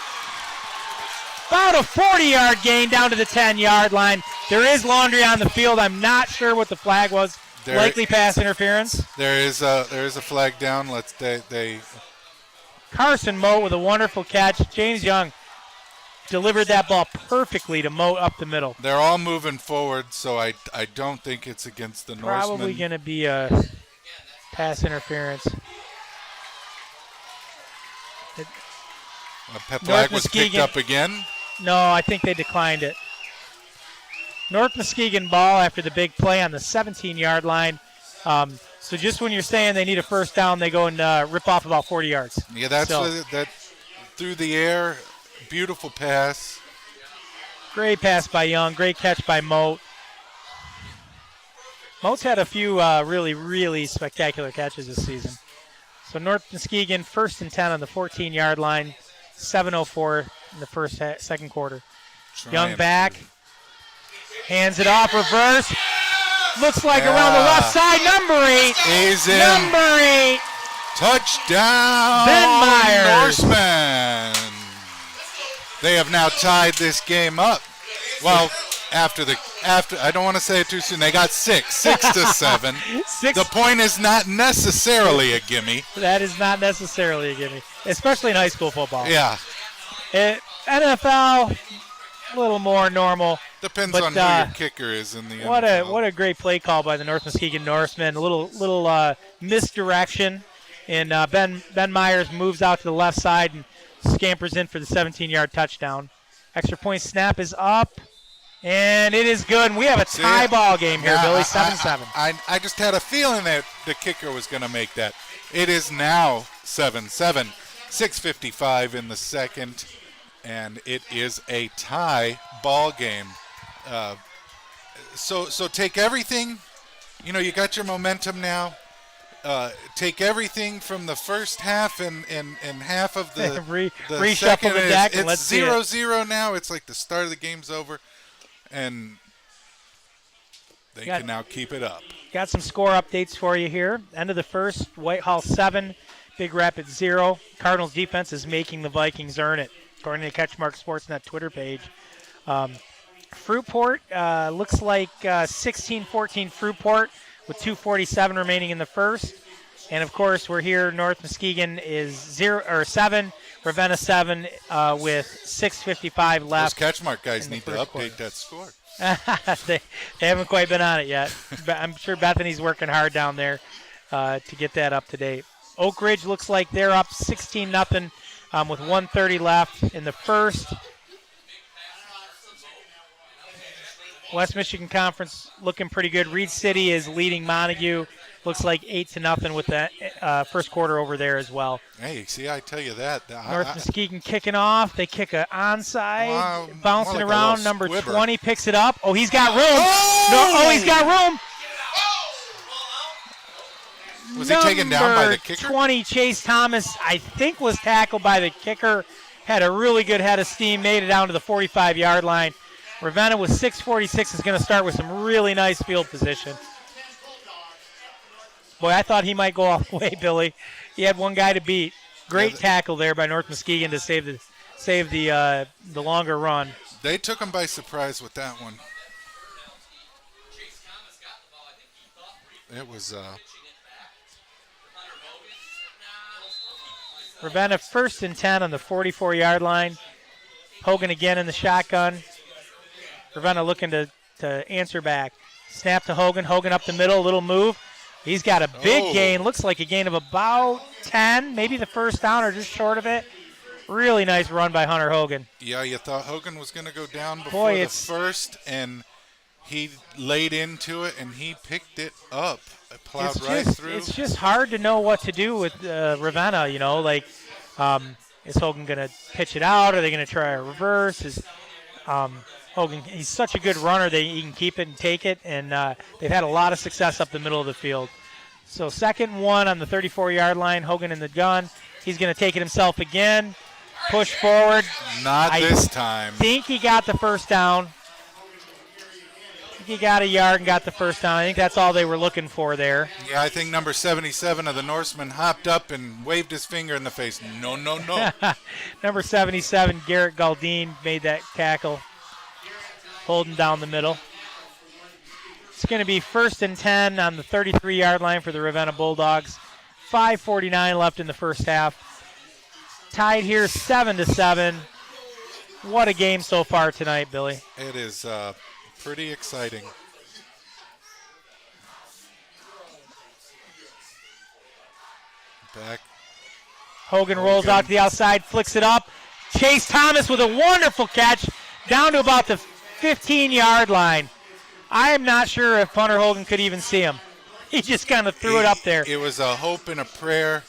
About a 40-yard gain down to the 10-yard line. There is laundry on the field. I'm not sure what the flag was. Likely pass interference. There is a flag down. Carson Moat with a wonderful catch. James Young delivered that ball perfectly to Moat up the middle. They're all moving forward, so I don't think it's against the Norsemen. Probably going to be a pass interference. Flag was picked up again. No, I think they declined it. North Muskegon ball after the big play on the 17-yard line. So just when you're saying they need a first down, they go and rip off about 40 yards. Yeah, that through the air, beautiful pass. Great pass by Young, great catch by Moat. Moat's had a few really spectacular catches this season. So North Muskegon 1st and 10 on the 14-yard line, 7:04 in the second quarter. Young back, hands it off, reverse. Looks like around the left side, number 8. He's in. Number 8. Touchdown, Ben Myers. Norsemen. They have now tied this game up. Well, after I don't want to say it too soon. They got 6-7. The point is not necessarily a gimme. That is not necessarily a gimme, especially in high school football. Yeah. NFL, a little more normal. Depends on who your kicker is in the NFL. What a great play call by the North Muskegon Norsemen. A little misdirection, and Ben Myers moves out to the left side and scampers in for the 17-yard touchdown. Extra point snap is up, and it is good. And we have a tie ball game here, Billy, 7-7. I just had a feeling that the kicker was going to make that. It is now 7-7. 6:55 in the second, and it is a tie ball game. So take everything. You got your momentum now. Take everything from the first half and half of the second. The deck and it's 0-0 now. It's like the start of the game's over, and they can now keep it up. Got some score updates for you here. End of the first, Whitehall 7, Big Rapids 0. Cardinals defense is making the Vikings earn it, according to the CatchMark SportsNet Twitter page. Fruitport looks like 16-14 Fruitport with 2:47 remaining in the first. And, of course, we're here. North Muskegon is 7, Ravenna 7 with 6:55 left. Those CatchMark guys need to update that score. they haven't quite been on it yet. I'm sure Bethany's working hard down there to get that up to date. Oak Ridge looks like they're up 16-0 with 1:30 left in the first. West Michigan Conference looking pretty good. Reed City is leading Montague Looks like 8-0 with that first quarter over there as well. Hey, see, I tell you that. North Muskegon kicking off. They kick an onside, bouncing like around. Number squibber. 20 picks it up. Oh, he's got room. He's got room. Was he taken down by the kicker? 20, Chase Thomas, I think was tackled by the kicker. Had a really good head of steam, made it down to the 45-yard line. Ravenna with 6:46 is going to start with some really nice field position. Boy, I thought he might go all the way, Billy. He had one guy to beat. Great tackle there by North Muskegon to save the longer run. They took him by surprise with that one. It was Ravenna 1st and 10 on the 44-yard line. Hogan again in the shotgun. Ravenna looking to answer back. Snap to Hogan. Hogan up the middle, a little move. He's got a big gain. Looks like a gain of about 10, maybe the first down or just short of it. Really nice run by Hunter Hogan. Yeah, you thought Hogan was going to go down before the first, and he laid into it, and he picked it up. It plowed through. It's just hard to know what to do with Ravenna, you know. Like, is Hogan going to pitch it out? Are they going to try a reverse? Is Hogan, he's such a good runner that he can keep it and take it, and they've had a lot of success up the middle of the field. So 2nd and 1 on the 34-yard line. Hogan in the gun. He's going to take it himself again. Push forward. Not this time. I think he got the first down. He got a yard and got the first down. I think that's all they were looking for there. Yeah, I think number 77 of the Norseman hopped up and waved his finger in the face. No, no, no. Number 77, Garrett Galdine, made that tackle, holding down the middle. It's going to be 1st and 10 on the 33-yard line for the Ravenna Bulldogs. 5:49 left in the first half. Tied here 7-7. What a game so far tonight, Billy. It is pretty exciting. Back. Hogan rolls out to the outside, flicks it up. Chase Thomas with a wonderful catch down to about the 15-yard line. I am not sure if Hunter Hogan could even see him. He just kind of threw it up there. It was a hope and a prayer.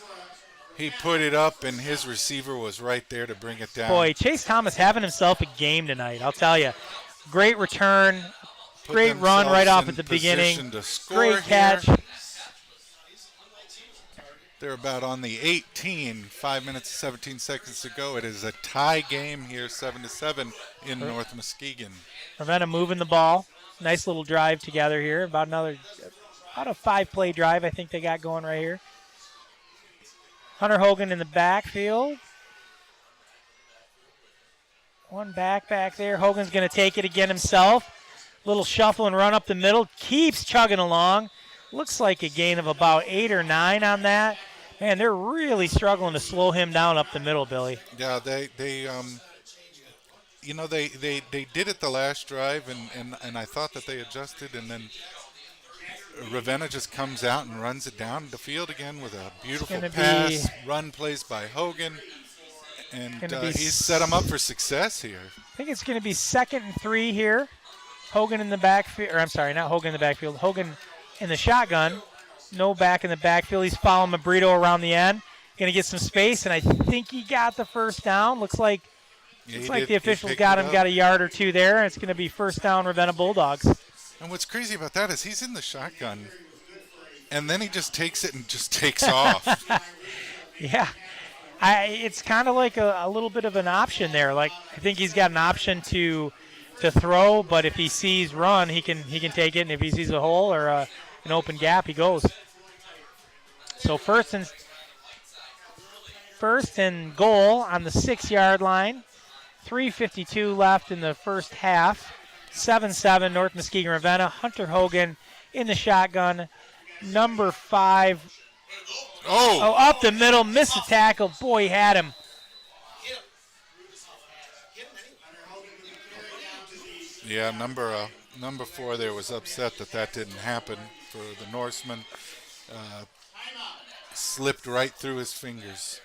He put it up, and his receiver was right there to bring it down. Boy, Chase Thomas having himself a game tonight, I'll tell you. Great return, great run right off at the beginning. Great catch. Here. They're about on the 18, 5 minutes and 17 seconds to go. It is a tie game here, 7-7 in North Muskegon. Ravenna moving the ball. Nice little drive together here. About a 5-play drive I think they got going right here. Hunter Hogan in the backfield. One back there. Hogan's going to take it again himself. Little shuffle and run up the middle. Keeps chugging along. Looks like a gain of about 8 or 9 on that. Man, they're really struggling to slow him down up the middle, Billy. Yeah, they did it the last drive, and I thought that they adjusted, and then Ravenna just comes out and runs it down the field again with a beautiful pass. Run plays by Hogan, and he's set him up for success here. I think it's going to be 2nd and 3 here. Hogan in the backfield, or I'm sorry, not Hogan in the backfield. Hogan in the shotgun. No back in the backfield. He's following Mabrito around the end. Going to get some space, and I think he got the first down. Looks like the officials got a yard or two there, and it's going to be 1st down Ravenna Bulldogs. And what's crazy about that is he's in the shotgun, and then he just takes it and just takes off. Yeah. It's kind of like a little bit of an option there. Like, I think he's got an option to throw, but if he sees run, he can take it, and if he sees a hole or an open gap, he goes. So first and goal on the 6-yard line. 3:52 left in the first half. 7-7 North Muskegon Ravenna. Hunter Hogan in the shotgun. Number 5. Oh, up the middle, missed the tackle. Boy, he had him. Yeah, number 4 there was upset that didn't happen for the Norseman. Slipped right through his fingers.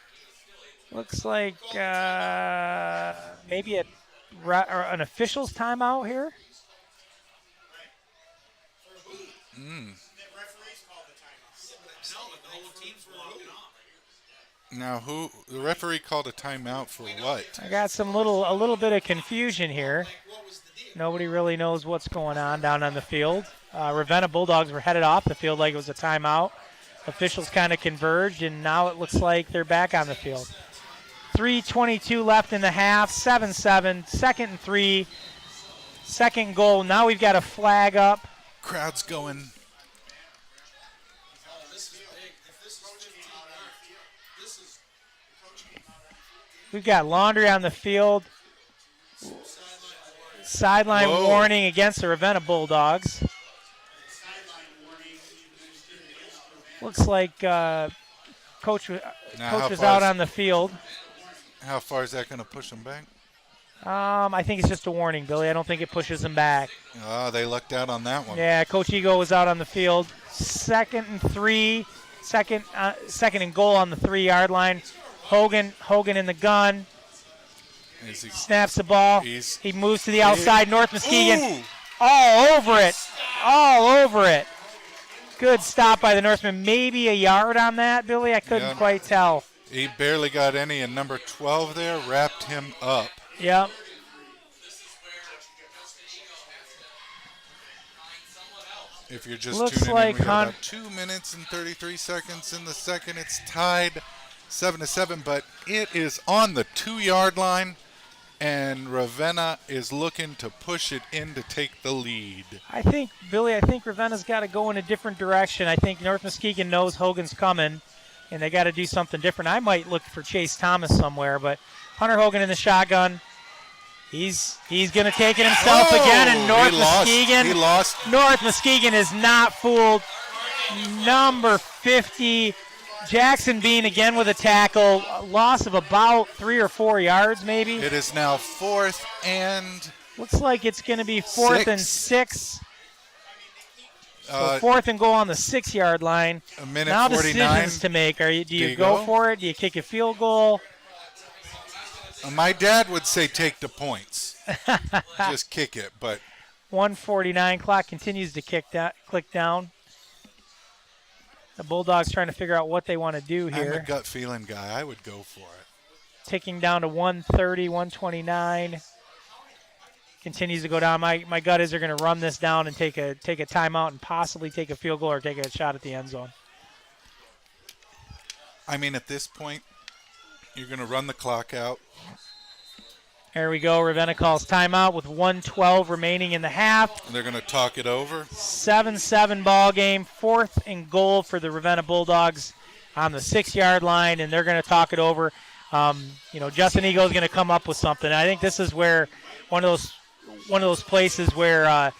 Looks like maybe an official's timeout here. Now, the referee called a timeout for what? I got a little bit of confusion here. Nobody really knows what's going on down on the field. Ravenna Bulldogs were headed off the field like it was a timeout. Officials kind of converged, and now it looks like they're back on the field. 3:22 left in the half, 7-7, 2nd and 3, second goal. Now we've got a flag up. Crowd's going. We've got Laundry on the field. Sideline Whoa. warning against the Ravenna Bulldogs. Looks like coach was out on the field. How far is that going to push them back? I think it's just a warning, Billy. I don't think it pushes them back. Oh, they lucked out on that one. Yeah, Coach Ego was out on the field. 2nd and 3, second and goal on the 3-yard line. Hogan in the gun. Snaps the ball. He moves to the outside. North Muskegon. Ooh. All over it. Good stop by the Norseman. Maybe a yard on that, Billy. I couldn't quite tell. He barely got any, and number 12 there wrapped him up. Yep. If you're just Looks tuning like in, we got about 2 minutes and 33 seconds in the second. It's tied 7-7, but it is on the 2-yard line, and Ravenna is looking to push it in to take the lead. I think Ravenna's got to go in a different direction. I think North Muskegon knows Hogan's coming, and they got to do something different. I might look for Chase Thomas somewhere, but Hunter Hogan in the shotgun. He's going to take it himself again, and North Muskegon is not fooled. Number 50, Jackson Bean again with a tackle. A loss of about 3 or 4 yards, maybe. It is now 4th and... Looks like it's going to be 4th and 6. So 4th and goal on the 6-yard line. A minute now 49. Decisions to make. Do you go for it? Do you kick a field goal? My dad would say take the points. Just kick it, but... 1:49. Clock continues to click down. The Bulldogs trying to figure out what they want to do here. I'm a gut feeling guy. I would go for it. Ticking down to 1:30, 1:29. Continues to go down. My gut is they're going to run this down and take a timeout and possibly take a field goal or take a shot at the end zone. I mean, at this point, you're going to run the clock out. There we go. Ravenna calls timeout with 1:12 remaining in the half. They're going to talk it over. 7-7 ball game. 4th and goal for the Ravenna Bulldogs on the 6-yard line, and they're going to talk it over. Justin Eagle is going to come up with something. I think this is where one of those places where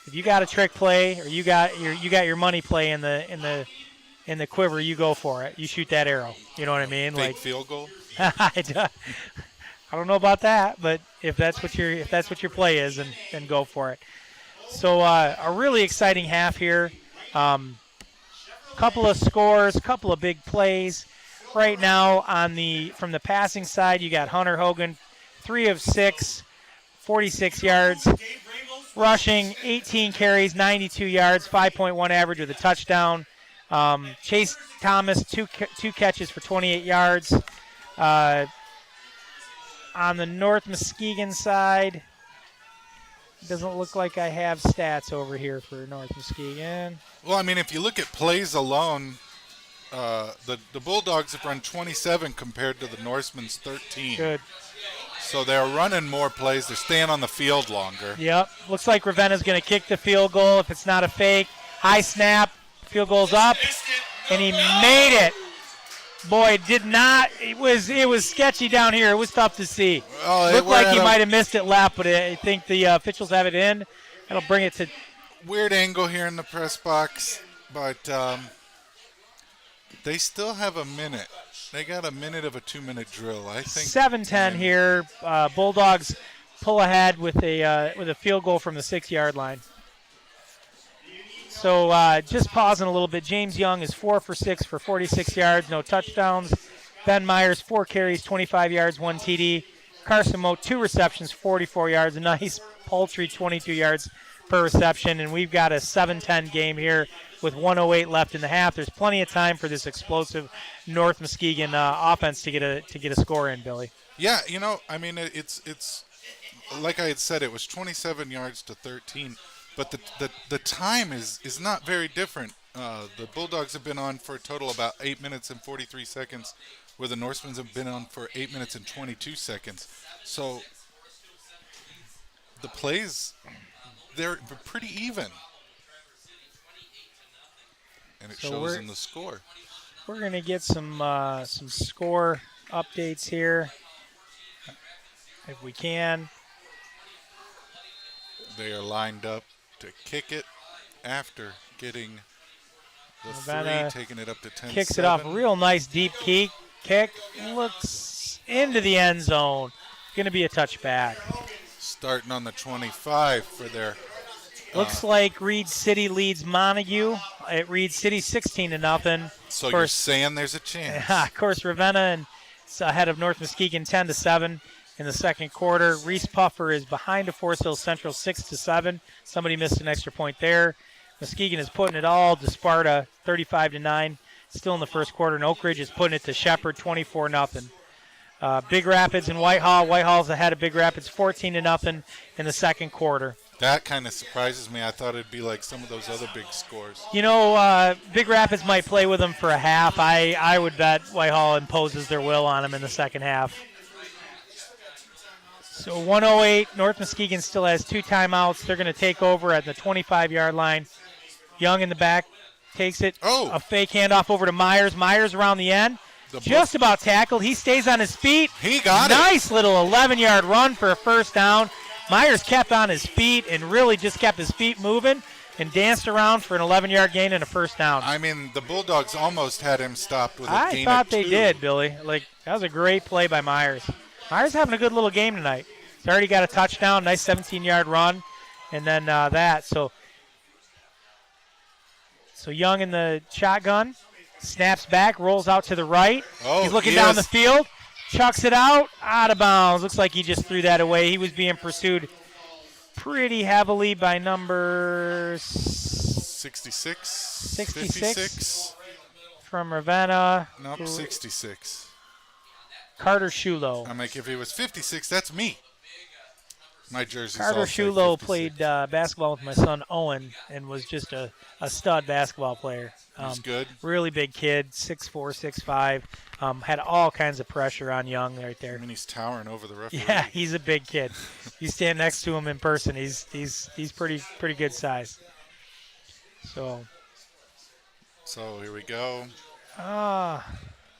if you got a trick play or you got your money play in the quiver, you go for it. You shoot that arrow. You know what I mean? Fake field goal. I don't know about that, but if that's what your play is, then go for it. So a really exciting half here. Couple of scores, couple of big plays. Right now from the passing side, you got Hunter Hogan, 3 of 6, 46 yards. Rushing, 18 carries, 92 yards, 5.1 average with a touchdown. Chase Thomas, two catches for 28 yards. On the North Muskegon side, it doesn't look like I have stats over here for North Muskegon. Well, I mean, if you look at plays alone, the Bulldogs have run 27 compared to the Norsemen's 13. Good. So they're running more plays. They're staying on the field longer. Yep. Looks like Ravenna's going to kick the field goal if it's not a fake. High snap. Field goal's up. And he made it. Boy, it was sketchy down here. It was tough to see. Looked like he might have missed it left, but I think the officials have it in. That'll bring it to... Weird angle here in the press box, but they still have a minute. They got a minute of a 2-minute drill, I think. 7-10 here. Bulldogs pull ahead with a field goal from the 6-yard line. So just pausing a little bit. James Young is 4 for 6 for 46 yards, no touchdowns. Ben Myers, 4 carries, 25 yards, 1 TD. Carson Moe, 2 receptions, 44 yards, a nice paltry 22 yards per reception, and we've got a 7-10 game here with 1:08 left in the half. There's plenty of time for this explosive North Muskegon offense to get a score in, Billy. Yeah, I mean, it's like I had said, it was 27 yards to 13, but the time is not very different. The Bulldogs have been on for a total about 8 minutes and 43 seconds, where the Norsemen have been on for 8 minutes and 22 seconds. So the plays, they're pretty even. And it shows in the score. We're going to get some score updates here, if we can. They are lined up to kick it after getting the Ravenna 3, taking it up to 10-7. Kicks it off. Real nice deep kick. Looks into the end zone. Going to be a touchback. Starting on the 25 for their... Looks like Reed City leads Montague at Reed City 16-0. So you're saying there's a chance. Of course, Ravenna is ahead of North Muskegon 10-7 in the second quarter. Reese Puffer is behind to Forest Hill Central 6-7. Somebody missed an extra point there. Muskegon is putting it all to Sparta 35-9. Still in the first quarter, and Oak Ridge is putting it to Shepherd 24-0. Big Rapids and Whitehall. Whitehall's ahead of Big Rapids 14-0 in the second quarter. That kind of surprises me. I thought it'd be like some of those other big scores. Big Rapids might play with them for a half. I would bet Whitehall imposes their will on them in the second half. So 1:08, North Muskegon still has 2 timeouts. They're going to take over at the 25-yard line. Young in the back takes it. A fake handoff over to Myers. Myers around the end. Just about tackled. He stays on his feet. He got it. Nice little 11-yard run for a first down. Myers kept on his feet and really just kept his feet moving and danced around for an 11-yard gain and a first down. I mean, the Bulldogs almost had him stopped with a gain of 2. I thought they did, Billy. That was a great play by Myers. Myers having a good little game tonight. He's already got a touchdown, nice 17-yard run, and then that. So Young in the shotgun, snaps back, rolls out to the right. He's looking down the field, chucks it out of bounds. Looks like he just threw that away. He was being pursued pretty heavily by number 66. 56. From Ravenna. Nope, 66. Carter Shulo. I'm like, if he was 56, that's me. My jersey's Carter all Shulo played basketball with my son Owen and was just a stud basketball player. He's good. Really big kid, 6'4", 6'5". Had all kinds of pressure on Young right there. I mean, he's towering over the referee. Yeah, he's a big kid. You stand next to him in person, he's pretty good size. So here we go.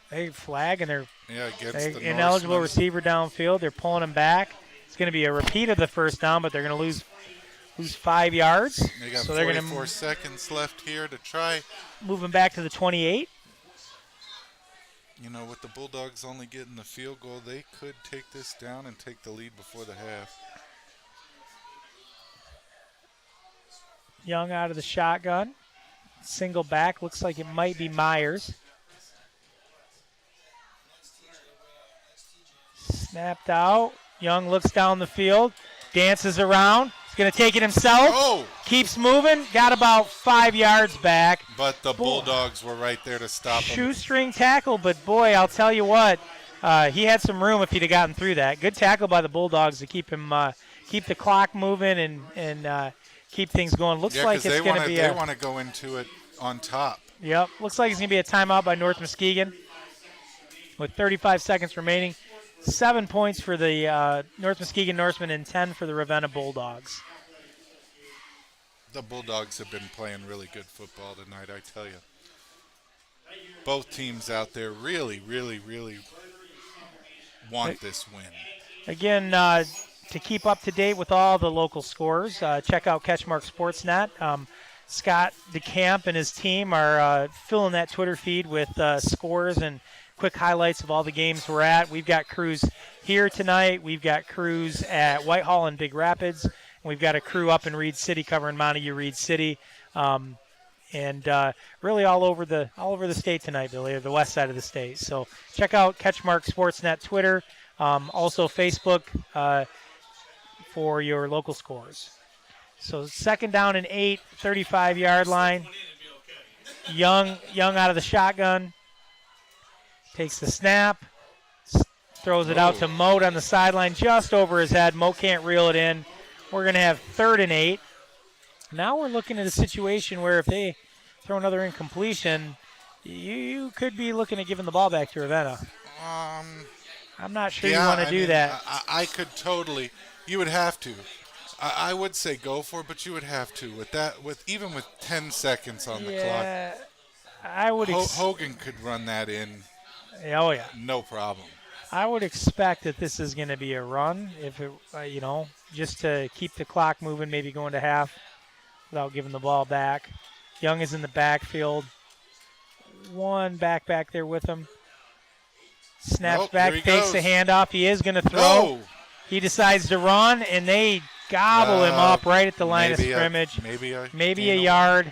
They flag and they're against the ineligible Norsemen. receiver downfield. They're pulling him back. It's going to be a repeat of the first down, but they're going to lose 5 yards. They got so 44 seconds left here to try. Moving back to the 28. With the Bulldogs only getting the field goal, they could take this down and take the lead before the half. Young out of the shotgun. Single back. Looks like it might be Myers. Snapped out. Young looks down the field, dances around. He's going to take it himself. Keeps moving. Got about 5 yards back. But the Bulldogs were right there to stop him. Shoestring tackle, but boy, I'll tell you what, he had some room if he'd have gotten through that. Good tackle by the Bulldogs to keep him, keep the clock moving and keep things going. Looks like it's going to be they want to go into it on top. Yep. Looks like it's going to be a timeout by North Muskegon with 35 seconds remaining. 7 points for the North Muskegon Norsemen and 10 for the Ravenna Bulldogs. The Bulldogs have been playing really good football tonight, I tell you. Both teams out there really, really, really want this win. Again, to keep up to date with all the local scores, check out CatchMark SportsNet. Scott DeCamp and his team are filling that Twitter feed with scores and quick highlights of all the games we're at. We've got crews here tonight. We've got crews at Whitehall and Big Rapids. And we've got a crew up in Reed City covering Montague Reed City. And really all over the state tonight, Billy, or the west side of the state. So check out CatchMark SportsNet Twitter, also Facebook for your local scores. So 2nd down and 8, 35-yard line. Young out of the shotgun. Takes the snap. Throws it out to Moat on the sideline just over his head. Moat can't reel it in. We're going to have 3rd and 8. Now we're looking at a situation where if they throw another incompletion, you could be looking at giving the ball back to Ravenna. I'm not sure you want to do that. I could totally. You would have to. I would say go for it, but you would have to even with 10 seconds on the clock. I would. Hogan could run that in. Oh yeah. No problem. I would expect that this is going to be a run, if it, just to keep the clock moving, maybe going to half without giving the ball back. Young is in the backfield. One back there with him. Snaps back, takes the handoff. He is going to throw. No. He decides to run, and they gobble him up right at the line of scrimmage. Maybe a yard.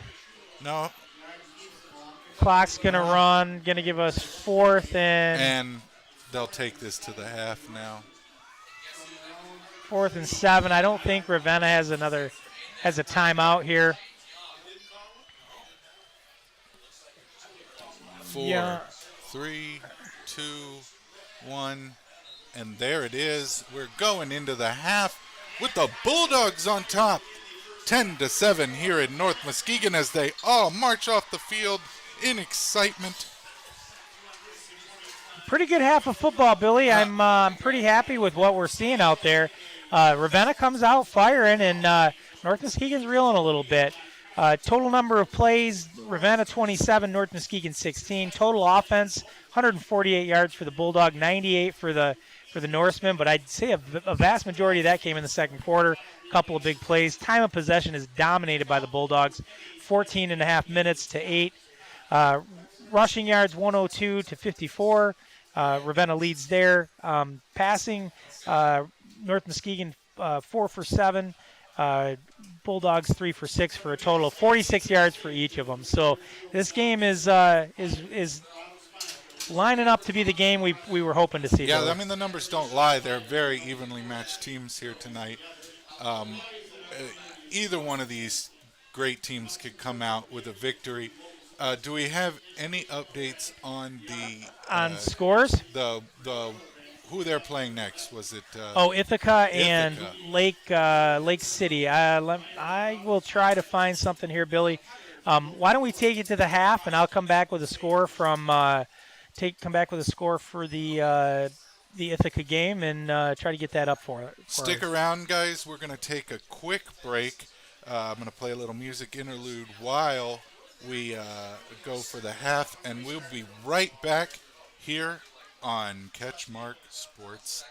No. Clock's going to run, going to give us 4th and they'll take this to the half now. 4th and 7. I don't think Ravenna has a timeout here. 4, 3, 2, 1, and there it is. We're going into the half with the Bulldogs on top. 10-7 here in North Muskegon as they all march off the field in excitement. Pretty good half of football, Billy. I'm pretty happy with what we're seeing out there. Ravenna comes out firing, and North Muskegon's reeling a little bit. Total number of plays, Ravenna 27, North Muskegon 16. Total offense, 148 yards for the Bulldog, 98 for the Norsemen, but I'd say a vast majority of that came in the second quarter. A couple of big plays. Time of possession is dominated by the Bulldogs, 14 and a half minutes to 8. Rushing yards, 102 to 54. Ravenna leads there. Passing, North Muskegon 4 for 7. Bulldogs 3 for 6 for a total of 46 yards for each of them. So this game is lining up to be the game we were hoping to see. Yeah, I mean, the numbers don't lie. They're very evenly matched teams here tonight. Either one of these great teams could come out with a victory. Do we have any updates on the scores? The who they're playing next? Was it? Ithaca and Lake City. I will try to find something here, Billy. Why don't we take it to the half, and I'll come back with a score from come back with a score for the Ithaca game and try to get that up for it. Stick around, guys. We're going to take a quick break. I'm going to play a little music interlude while we go for the half, and we'll be right back here on CatchMark SportsNet.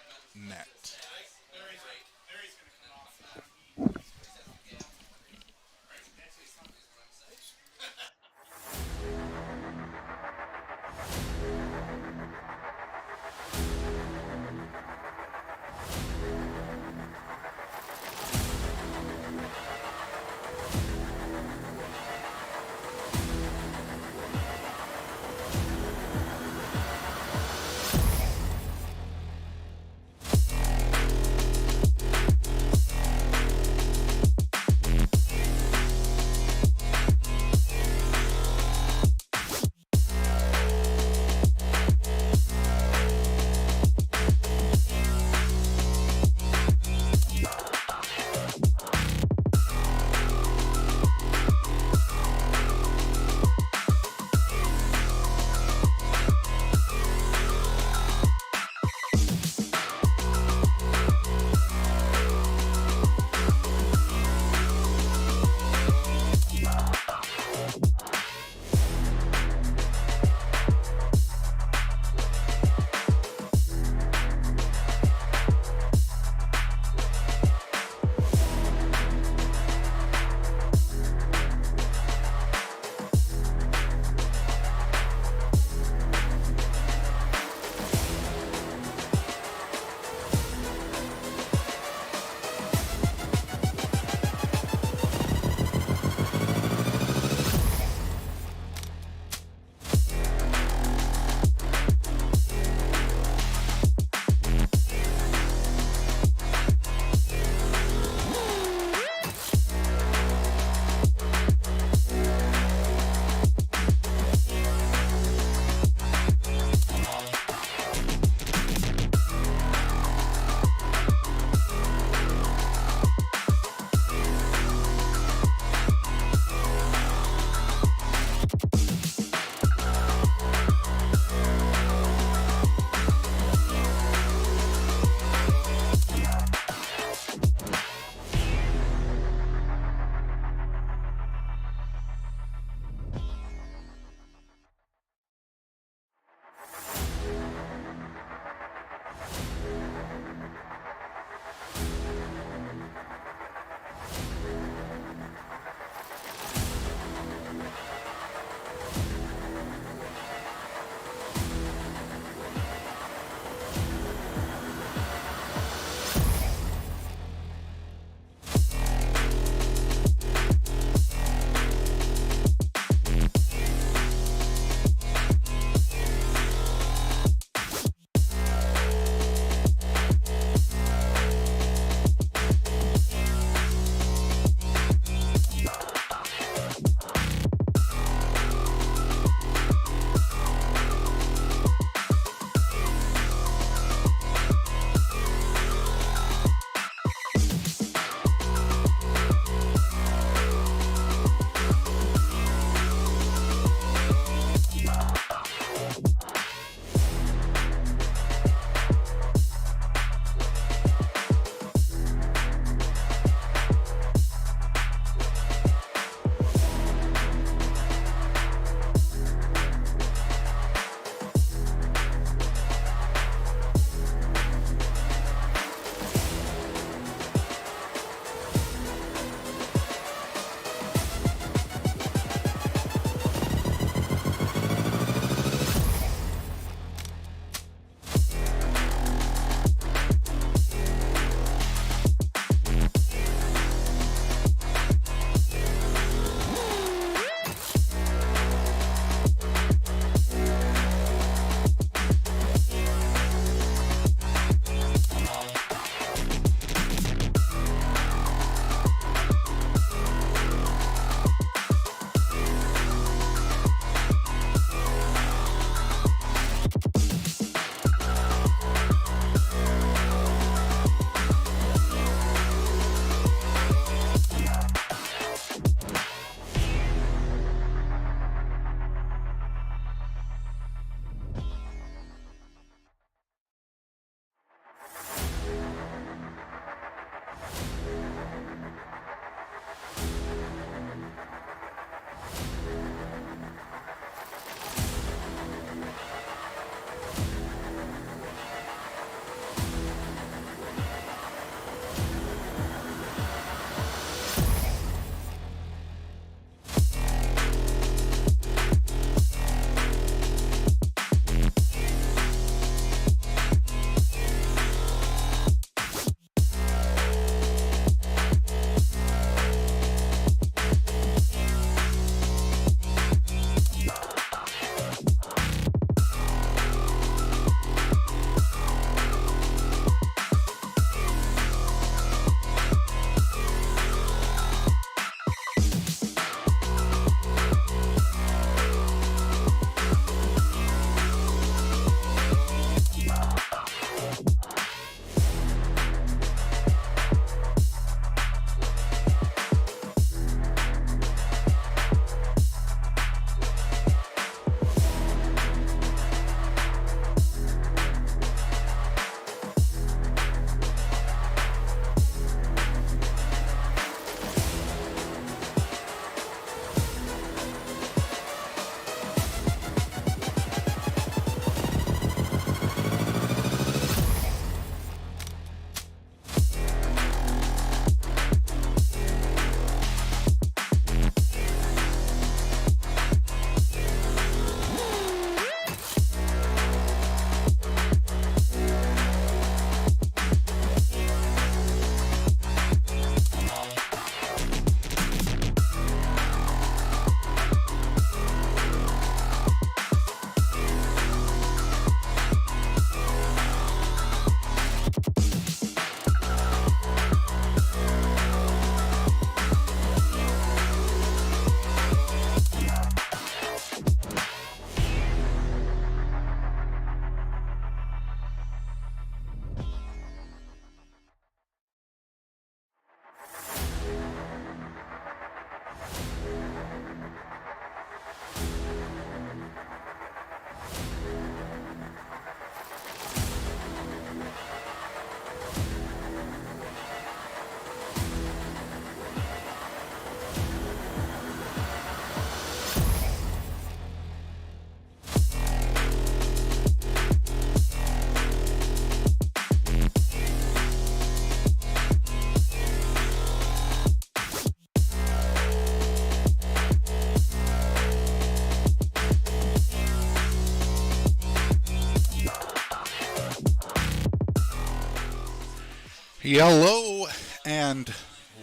Hello and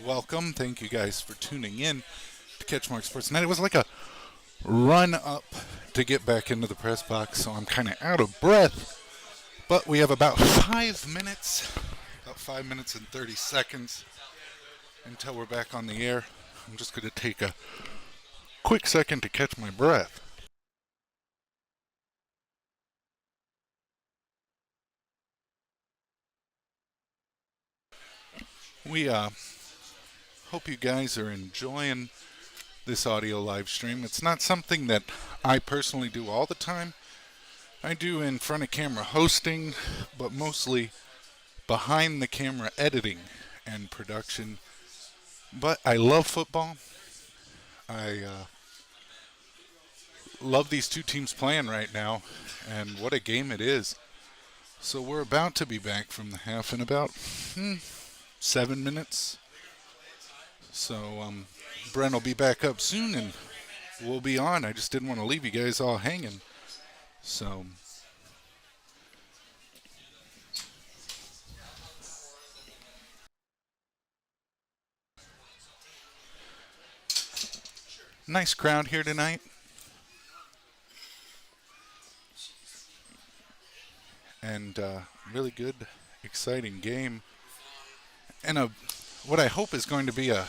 welcome. Thank you guys for tuning in to CatchMark SportsNet. It was like a run up to get back into the press box, so I'm kind of out of breath. But we have about 5 minutes, about 5 minutes and 30 seconds until we're back on the air. I'm just going to take a quick second to catch my breath. We hope you guys are enjoying this audio live stream. It's not something that I personally do all the time. I do in front of camera hosting, but mostly behind the camera editing and production. But I love football. I love these two teams playing right now, and what a game it is. So we're about to be back from the half in about 7 minutes. So Brent will be back up soon, and we'll be on. I just didn't want to leave you guys all hanging. So nice crowd here tonight. And really good, exciting game. And what I hope is going to be a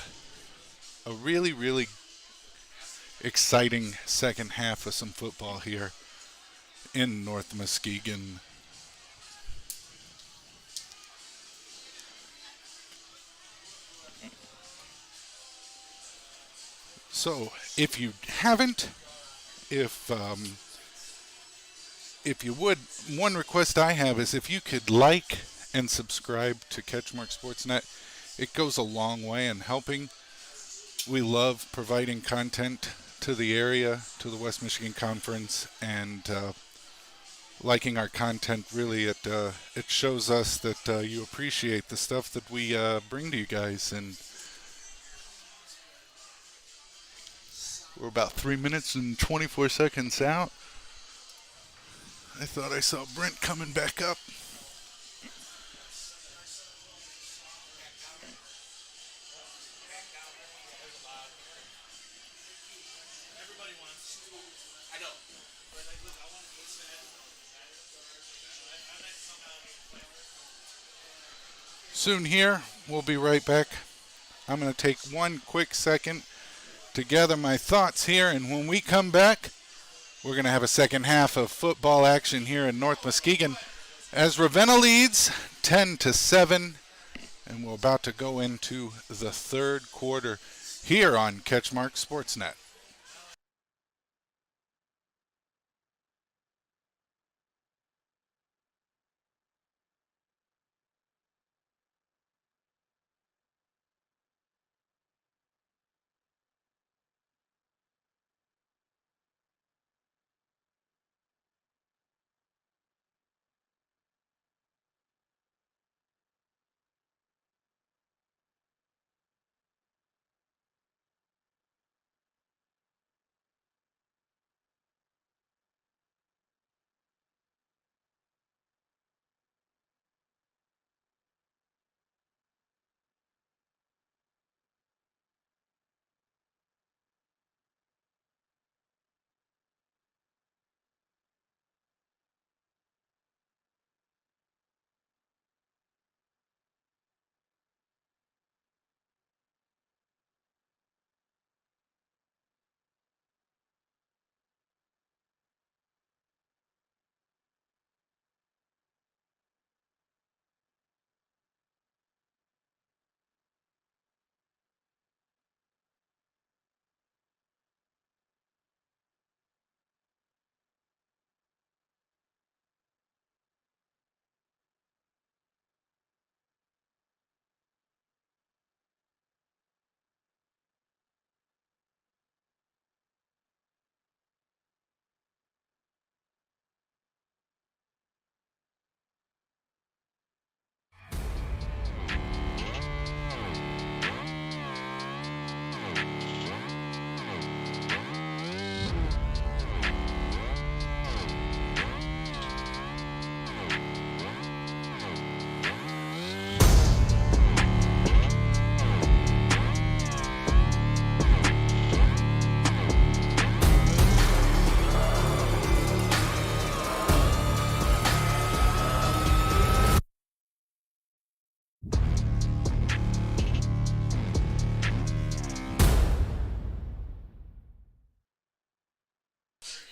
really, really exciting second half of some football here in North Muskegon. So, if you haven't, if you would, one request I have is if you could like and subscribe to CatchMark SportsNet. It goes a long way in helping. We love providing content to the area, to the West Michigan Conference, and liking our content. Really, it shows us that you appreciate the stuff that we bring to you guys. And we're about 3 minutes and 24 seconds out. I thought I saw Brent coming back up. Soon here, we'll be right back. I'm going to take one quick second to gather my thoughts here, and when we come back, we're going to have a second half of football action here in North Muskegon as Ravenna leads 10-7, and we're about to go into the third quarter here on CatchMark SportsNet.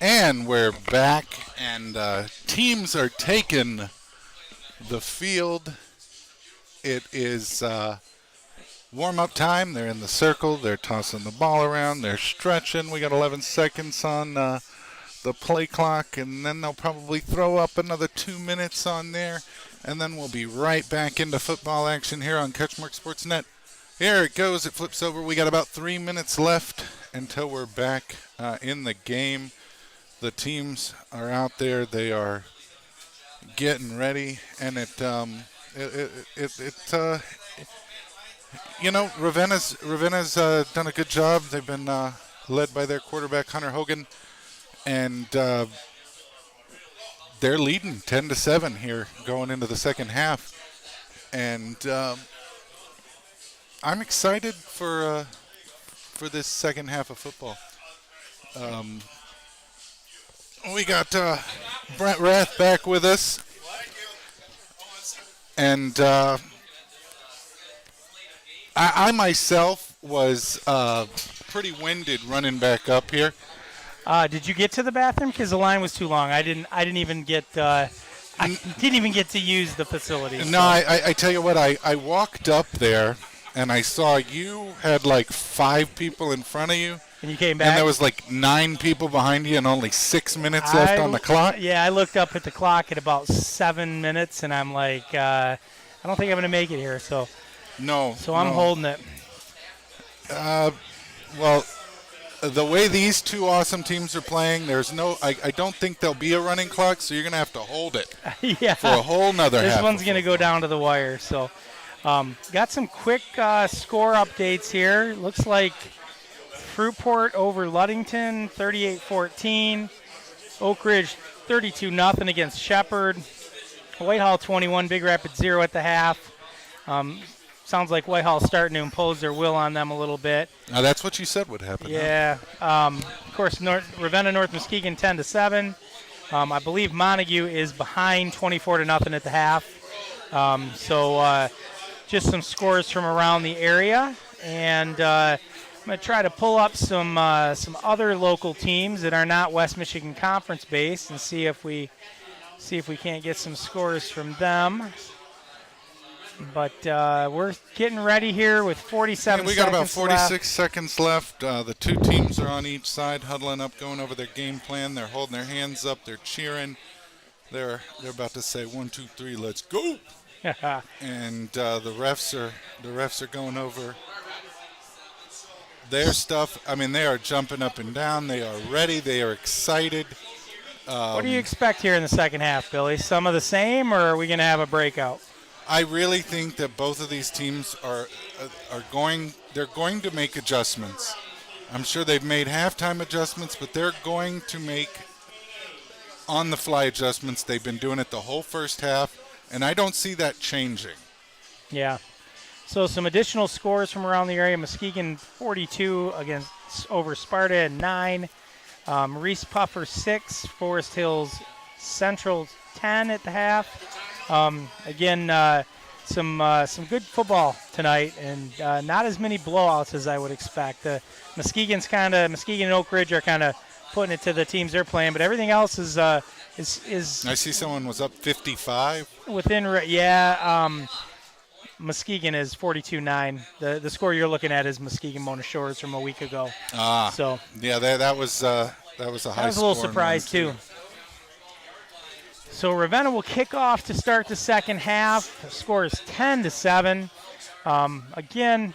And we're back, and teams are taking the field. It is warm-up time. They're in the circle. They're tossing the ball around. They're stretching. We got 11 seconds on the play clock, and then they'll probably throw up another 2 minutes on there, and then we'll be right back into football action here on CatchMark SportsNet. Here it goes. It flips over. We got about 3 minutes left until we're back in the game. The teams are out there. They are getting ready, and Ravenna's done a good job. They've been led by their quarterback Hunter Hogan, and they're leading 10-7 here going into the second half, and I'm excited for this second half of football. We got Brent Raeth back with us, and I myself was pretty winded running back up here. Did you get to the bathroom? Because the line was too long. I didn't even get. I didn't even get to use the facility. No, I tell you what. I walked up there, and I saw you had like 5 people in front of you. And you came back? And there was like 9 people behind you and only 6 minutes left on the clock? Yeah, I looked up at the clock at about 7 minutes, and I'm like, I don't think I'm going to make it here. So I'm holding it. Well, the way these two awesome teams are playing, I don't think there'll be a running clock, so you're going to have to hold it for a whole nother half. This one's going to go down to the wire. So got some quick score updates here. Looks like Fruitport over Ludington, 38-14. Oak Ridge, 32-0 against Shepherd. Whitehall, 21. Big Rapids, 0 at the half. Sounds like Whitehall's starting to impose their will on them a little bit. Now that's what you said would happen. Yeah. Of course, Ravenna, North Muskegon, 10-7. I believe Montague is behind 24-0 at the half. So just some scores from around the area, and I'm going to try to pull up some other local teams that are not West Michigan Conference based and see if we can't get some scores from them. But we're getting ready here with 47 seconds left. We got about 46 seconds left. The two teams are on each side, huddling up, going over their game plan. They're holding their hands up. They're cheering. They're about to say 1, 2, 3, let's go. And the refs are going over their stuff. I mean, they are jumping up and down. They are ready. They are excited. What do you expect here in the second half, Billy? Some of the same, or are we going to have a breakout? I really think that both of these teams are going to make adjustments. I'm sure they've made halftime adjustments, but they're going to make on-the-fly adjustments. They've been doing it the whole first half, and I don't see that changing. Yeah. So some additional scores from around the area. Muskegon 42 over Sparta at 9. Reese Puffer 6. Forest Hills Central 10 at the half. Again, some good football tonight, and not as many blowouts as I would expect. Muskegon and Oak Ridge are kind of putting it to the teams they're playing, but everything else is. I see someone was up 55. Muskegon is 42-9. The score you're looking at is Muskegon Mona Shores from a week ago. So yeah, that was a high. That was a little surprise too. So Ravenna will kick off to start the second half. The score is 10-7. Again,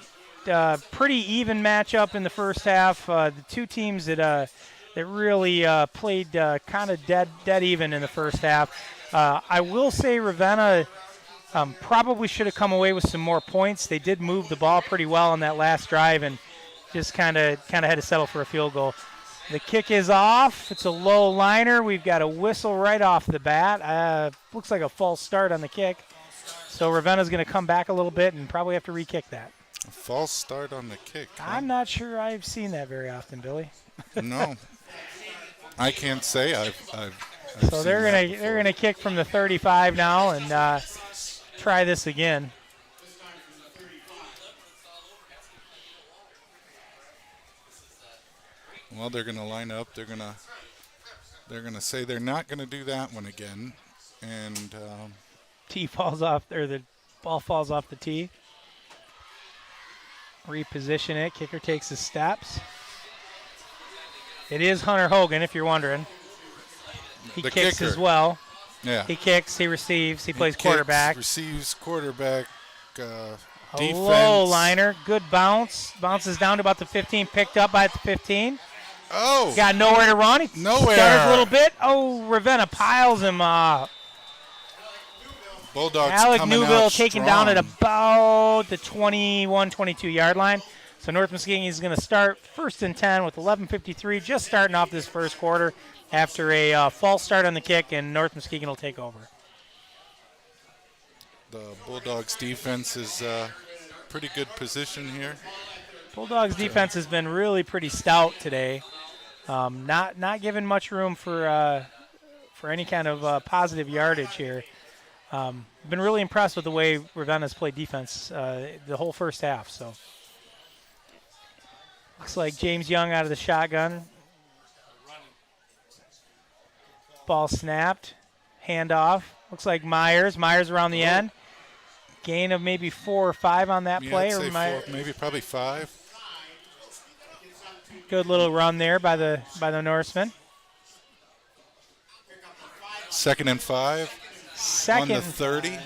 pretty even matchup in the first half. The two teams that really played kind of dead even in the first half. I will say Ravenna probably should have come away with some more points. They did move the ball pretty well on that last drive and just kind of had to settle for a field goal. The kick is off. It's a low liner. We've got a whistle right off the bat. Looks like a false start on the kick. So Ravenna's going to come back a little bit and probably have to re-kick that. A false start on the kick. Huh? I'm not sure I've seen that very often, Billy. No, I can't say I've so they're gonna kick from the 35 now and try this again. Well, they're going to line up. They're going to They're going to say they're not going to do that one again. And Tee falls off, or the ball falls off the tee. Reposition it. Kicker takes his steps. It is Hunter Hogan, if you're wondering. He the kicks kicker. as well. Yeah. He kicks, he receives, he plays kicks, quarterback. Receives quarterback. A Defense. low liner. Good bounce. Bounces down to about the 15. Picked up by the 15. Oh. Got nowhere to run. He Nowhere. stutters a little bit. Oh, Ravenna piles him up. Bulldogs Alec coming Newville out taken strong. down at about the 21, 22-yard line. So North Muskegon is going to start 1st and 10 with 11:53, just starting off this first quarter after a false start on the kick, and North Muskegon will take over. The Bulldogs defense is pretty good position here. Bulldogs defense has been really pretty stout today. Not giving much room for any kind of positive yardage here. Been really impressed with the way Ravenna's played defense the whole first half. So looks like James Young out of the shotgun. Ball snapped. Handoff. Looks like Myers. Myers around the end. Gain of maybe 4 or 5 on that play. I'd Or say 4, maybe probably 5. Good little run there by the Norseman. 2nd and 5. On the 30.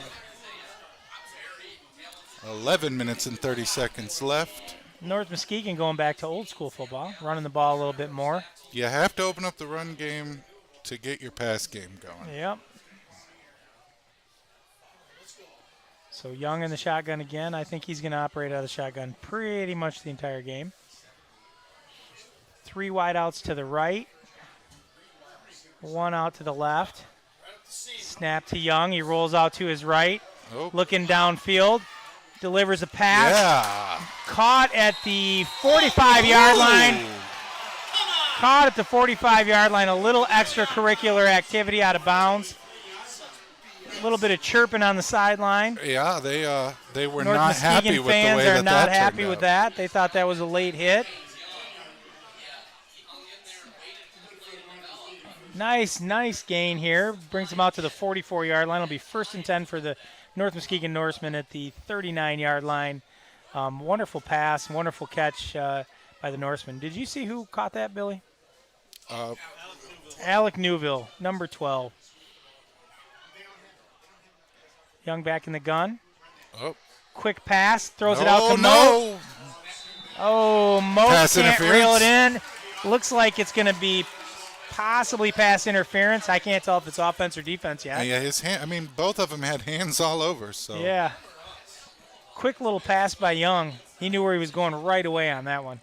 11 minutes and 30 seconds left. North Muskegon going back to old school football, running the ball a little bit more. You have to open up the run game to get your pass game going. Yep. So Young in the shotgun again. I think he's going to operate out of the shotgun pretty much the entire game. 3 wideouts to the right. 1 out to the left. Snap to Young. He rolls out to his right. Oh. Looking downfield. Delivers a pass. Yeah. Caught at the 45-yard line. Caught at the 45-yard line. A little extracurricular activity out of bounds. A little bit of chirping on the sideline. Yeah, they were North not Muskegon happy with the fans way are that not that happy turned with out. that. They thought that was a late hit. Nice gain here. Brings them out to the 44-yard line. It'll be 1st and 10 for the North Muskegon Norsemen at the 39-yard line. Wonderful pass, wonderful catch by the Norsemen. Did you see who caught that, Billy? Alec Newville, number 12. Young back in the gun. Oh. Quick pass, throws it out to Mo. No. Oh, Mo Pass can't reel it interference. in. Looks like it's going to be possibly pass interference. I can't tell if it's offense or defense yet. Yeah, his hand. I mean, both of them had hands all over. So Yeah. Quick little pass by Young. He knew where he was going right away on that one.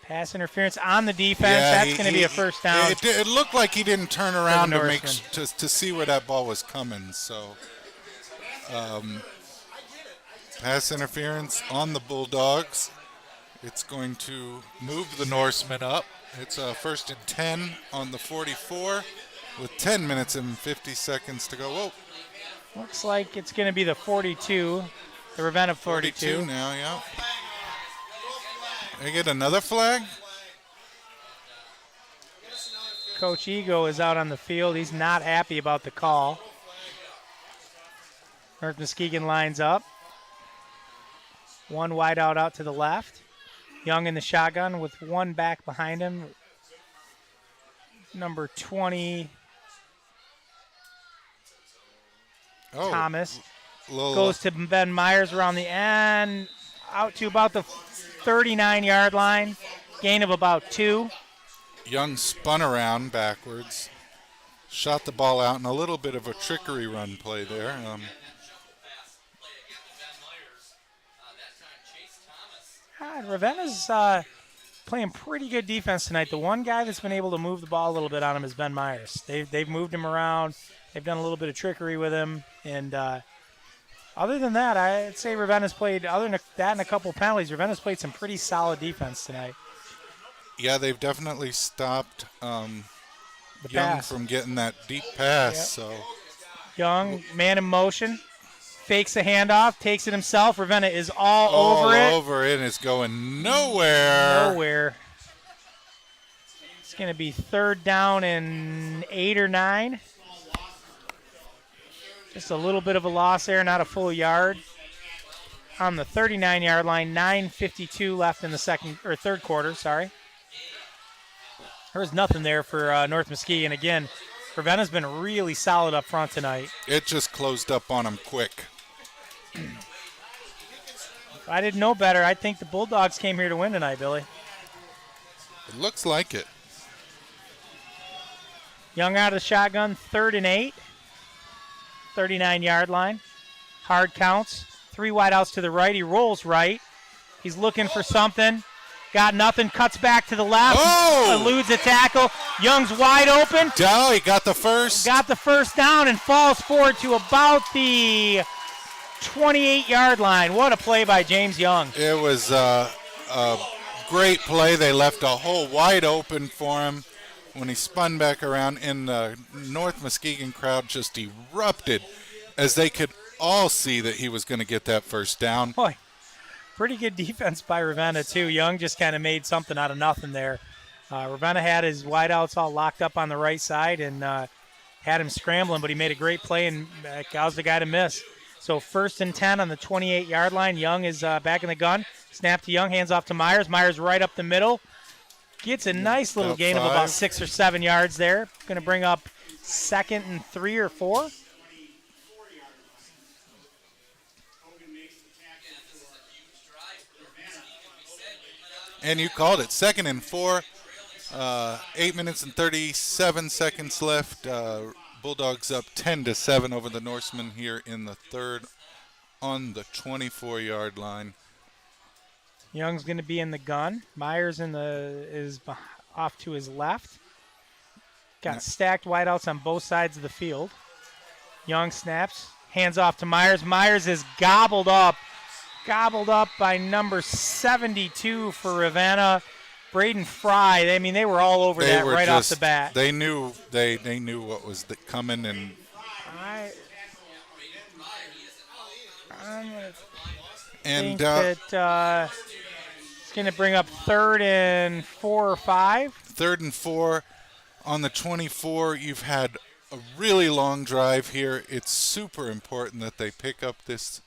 Pass interference on the defense. Yeah, That's going to be a first down. It looked like he didn't turn around to make Norsemen. to see where that ball was coming. So, pass interference on the Bulldogs. It's going to move the Norsemen up. It's 1st and 10 on the 44 with 10 minutes and 50 seconds to go. Whoa, Looks like it's going to be the 42, the Ravenna 42. now, yeah. They get another flag? Coach Ego is out on the field. He's not happy about the call. North Muskegon lines up. 1 wide out to the left. Young in the shotgun with 1 back behind him. Number 20, Thomas. Goes to Ben Myers around the end. Out to about the 39-yard line. Gain of about 2. Young spun around backwards, shot the ball out in a little bit of a trickery run play there. Ravenna's playing pretty good defense tonight. The one guy that's been able to move the ball a little bit on him is Ben Myers. They've moved him around. They've done a little bit of trickery with him. And other than that, I'd say Ravenna's played, other than that and a couple penalties, Ravenna's played some pretty solid defense tonight. Yeah, they've definitely stopped Young pass. from getting that deep pass. Yep. So Young, man in motion, fakes the handoff, takes it himself. Ravenna is all over it. Over it. It's going nowhere. Nowhere. It's going to be 3rd down and 8 or 9. Just a little bit of a loss there, not a full yard. On the 39-yard line, 9:52 left in the third quarter, sorry. There was nothing there for North Muskegon. Again, Ravenna's been really solid up front tonight. It just closed up on them quick. If I didn't know better, I think the Bulldogs came here to win tonight, Billy. It looks like it. Young out of the shotgun, 3rd and 8. 39-yard line. Hard counts. 3 wideouts to the right. He rolls right. He's looking for something. Got nothing. Cuts back to the left. Oh! Eludes a tackle. Young's wide open. Oh, he got the first. Got the first down and falls forward to about the 28-yard line. What a play by James Young. It was a great play. They left a hole wide open for him. When he spun back around, and the North Muskegon crowd just erupted as they could all see that he was going to get that first down. Boy, pretty good defense by Ravenna, too. Young just kind of made something out of nothing there. Ravenna had his wideouts all locked up on the right side and had him scrambling, but he made a great play, and Gal's the guy to miss. So 1st and 10 on the 28-yard line. Young is back in the gun. Snap to Young, hands off to Myers. Myers right up the middle. Gets a nice little gain of about 6 or 7 yards there. Going to bring up 2nd and 3 or 4. And you called it. 2nd and 4. 8 minutes and 37 seconds left. Bulldogs up 10-7 over the Norsemen here in the 3rd on the 24-yard line. Young's going to be in the gun. Myers is off to his left. Got stacked wideouts on both sides of the field. Young snaps, hands off to Myers. Myers is gobbled up by number 72 for Ravenna, Braden Fry. I mean, they were all over that right off the bat. They knew what was coming, and think that it's going to bring up 3rd and 4 or 5. 3rd and 4 on the 24. You've had a really long drive here. It's super important that they pick up this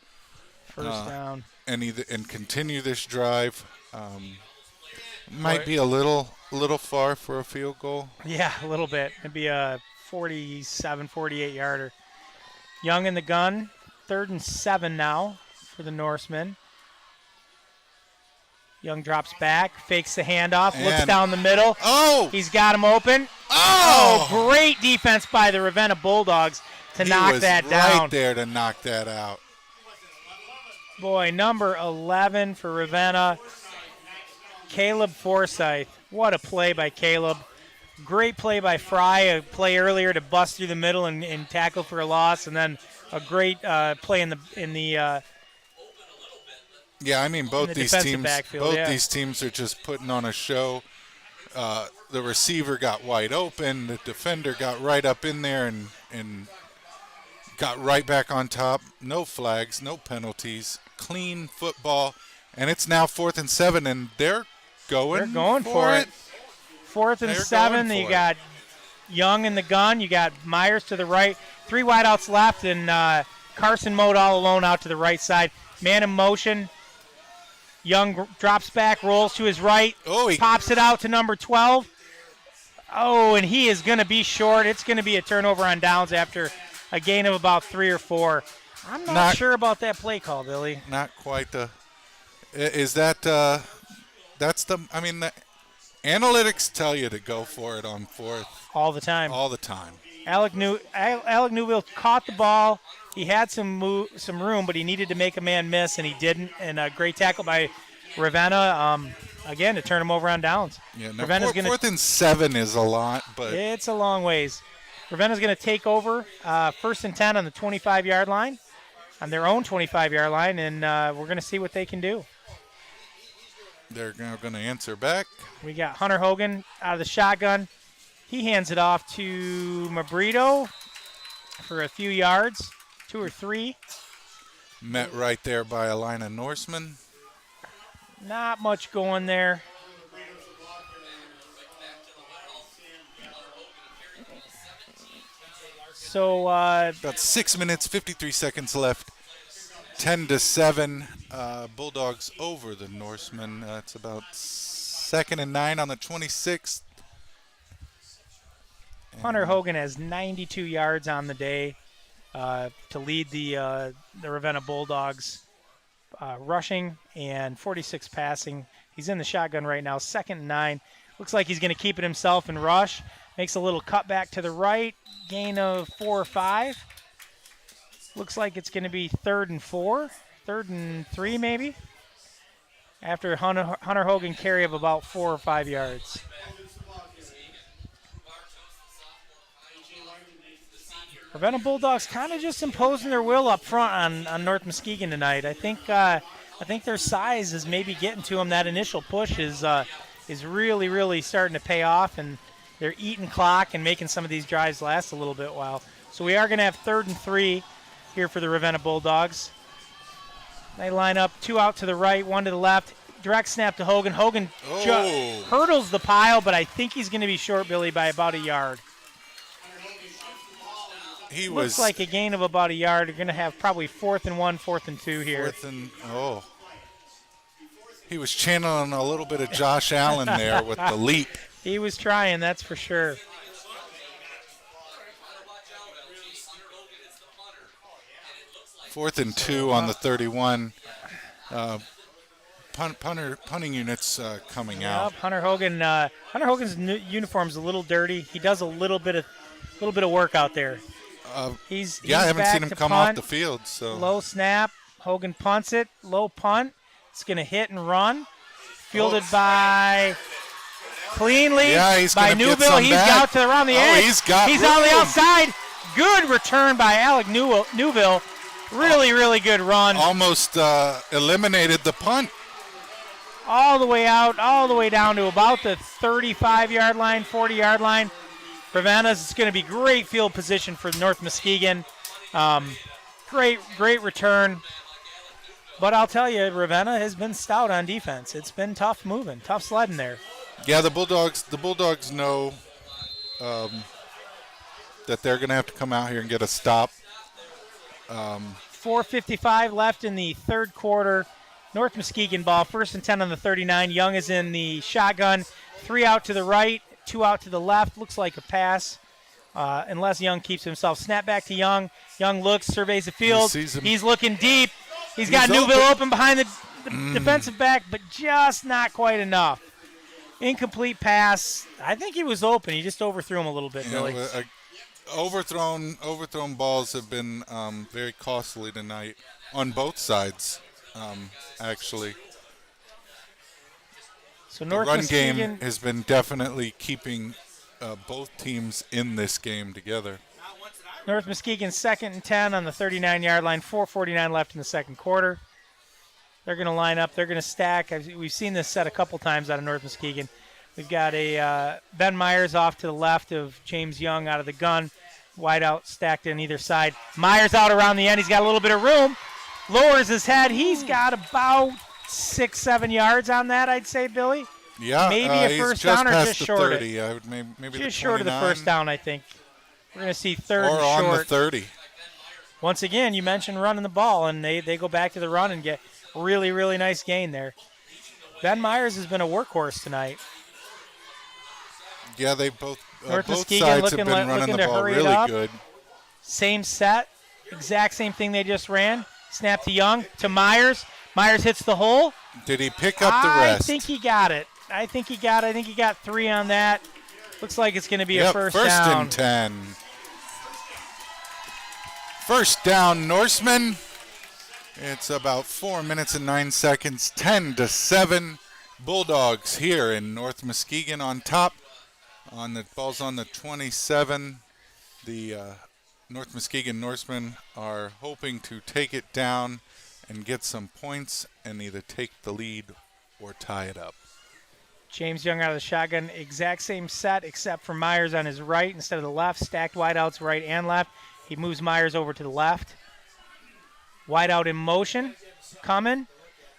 first down and continue this drive. Might be a little far for a field goal. Yeah, a little bit. It'd be a 47, 48-yarder. Young in the gun. 3rd and 7 now for the Norsemen. Young drops back, fakes the handoff, looks down the middle. Oh! He's got him open. Oh! Great defense by the Ravenna Bulldogs to knock that down. He was right there to knock that out. Boy, number 11 for Ravenna, Caleb Forsyth. What a play by Caleb. Great play by Fry, a play earlier to bust through the middle and tackle for a loss, and then a great play in the yeah, I mean both these teams. These teams are just putting on a show. The receiver got wide open. The defender got right up in there and got right back on top. No flags, no penalties. Clean football, and it's now 4th and 7, and they're going for it. 4th and 7. You got Young in the gun. You got Myers to the right. 3 wideouts left, and Carson Mode all alone out to the right side. Man in motion. Young drops back, rolls to his right, pops it out to number 12. Oh, and he is going to be short. It's going to be a turnover on downs after a gain of about 3 or 4. I'm not sure about that play call, Billy. Not quite the – is that that's the – I mean, the analytics tell you to go for it on 4th. All the time. All the time. Alec Newville caught the ball. He had some room, but he needed to make a man miss, and he didn't. And a great tackle by Ravenna, again, to turn him over on downs. Yeah, no, 4th and 7 is a lot, but it's a long ways. Ravenna's going to take over 1st and 10 on the 25-yard line, on their own 25-yard line, and we're going to see what they can do. They're now going to answer back. We got Hunter Hogan out of the shotgun. He hands it off to Mabrito for a few yards. 2 or 3. Met right there by a line of Norsemen. Not much going there. So about 6 minutes, 53 seconds left. 10-7, Bulldogs over the Norsemen. It's about 2nd and 9 on the 26th. Hunter Hogan has 92 yards on the day to lead the Ravenna Bulldogs rushing and 46 passing. He's in the shotgun right now, 2nd and 9. Looks like he's going to keep it himself and rush. Makes a little cut back to the right, gain of 4 or 5. Looks like it's going to be 3rd and 4, 3rd and 3 maybe, after Hunter Hogan carry of about 4 or 5 yards. Ravenna Bulldogs kind of just imposing their will up front on North Muskegon tonight. I think their size is maybe getting to them. That initial push is really, really starting to pay off, and they're eating clock and making some of these drives last a little bit while. So we are going to have 3rd and 3 here for the Ravenna Bulldogs. They line up 2 out to the right, 1 to the left. Direct snap to Hogan. Hogan hurdles the pile, but I think he's going to be short, Billy, by about a yard. Looks like a gain of about a yard. You're going to have probably 4th and 1, 4th and 2 here. He was channeling a little bit of Josh Allen there with the leap. He was trying, that's for sure. Fourth and 2 on the 31. Punting units coming out. Hunter Hogan's uniform's a little dirty. He does a little bit of work out there. I haven't seen him come off the field. So low snap, Hogan punts it, low punt. It's going to hit and run. Fielded by cleanly by Newville. He's out to around the edge. He's on the outside. Good return by Alec Newville. Really, really good run. Almost eliminated the punt. All the way out, all the way down to about the 35-yard line, 40-yard line. Ravenna's going to be great field position for North Muskegon. Great return. But I'll tell you, Ravenna has been stout on defense. It's been tough moving, tough sledding there. Yeah, the Bulldogs know that they're going to have to come out here and get a stop. 4:55 left in the third quarter. North Muskegon ball, 1st and 10 on the 39. Young is in the shotgun. 3 out to the right, 2 out to the left. Looks like a pass, unless Young keeps himself. Snap back to Young. Young looks, surveys the field. He's looking deep. He's got Newville open behind the defensive back, but just not quite enough. Incomplete pass. I think he was open. He just overthrew him a little bit, Billy. Overthrown balls have been very costly tonight on both sides, actually. So North the run Muskegon game has been definitely keeping both teams in this game together. North Muskegon 2nd and 10 on the 39-yard line, 4:49 left in the second quarter. They're going to line up. They're going to stack. We've seen this set a couple times out of North Muskegon. We've got a Ben Myers off to the left of James Young out of the gun. Wide out stacked on either side. Myers out around the end. He's got a little bit of room. Lowers his head. He's got about 6-7 yards on that, I'd say, Billy. Yeah. Maybe a first down or just short 30. I would maybe just short of the first down, I think. We're going to see 3rd or and short. on the 30. Once again, you mentioned running the ball, and they go back to the run and get really, really nice gain there. Ben Myers has been a workhorse tonight. Yeah, they both Muskegon sides have been running the ball really good. Same set, exact same thing they just ran. Snap to Young, to Myers. Myers hits the hole. Did he pick up the rest? I think he got it. I think he got 3 on that. Looks like it's going to be a first down. First and 10. First down, Norsemen. It's about 4 minutes and 9 seconds, 10-7. Bulldogs here in North Muskegon on top. On the ball's on the 27. The North Muskegon Norsemen are hoping to take it down and get some points and either take the lead or tie it up. James Young out of the shotgun, exact same set except for Myers on his right instead of the left. Stacked wideouts right and left. He moves Myers over to the left. Wideout in motion, coming.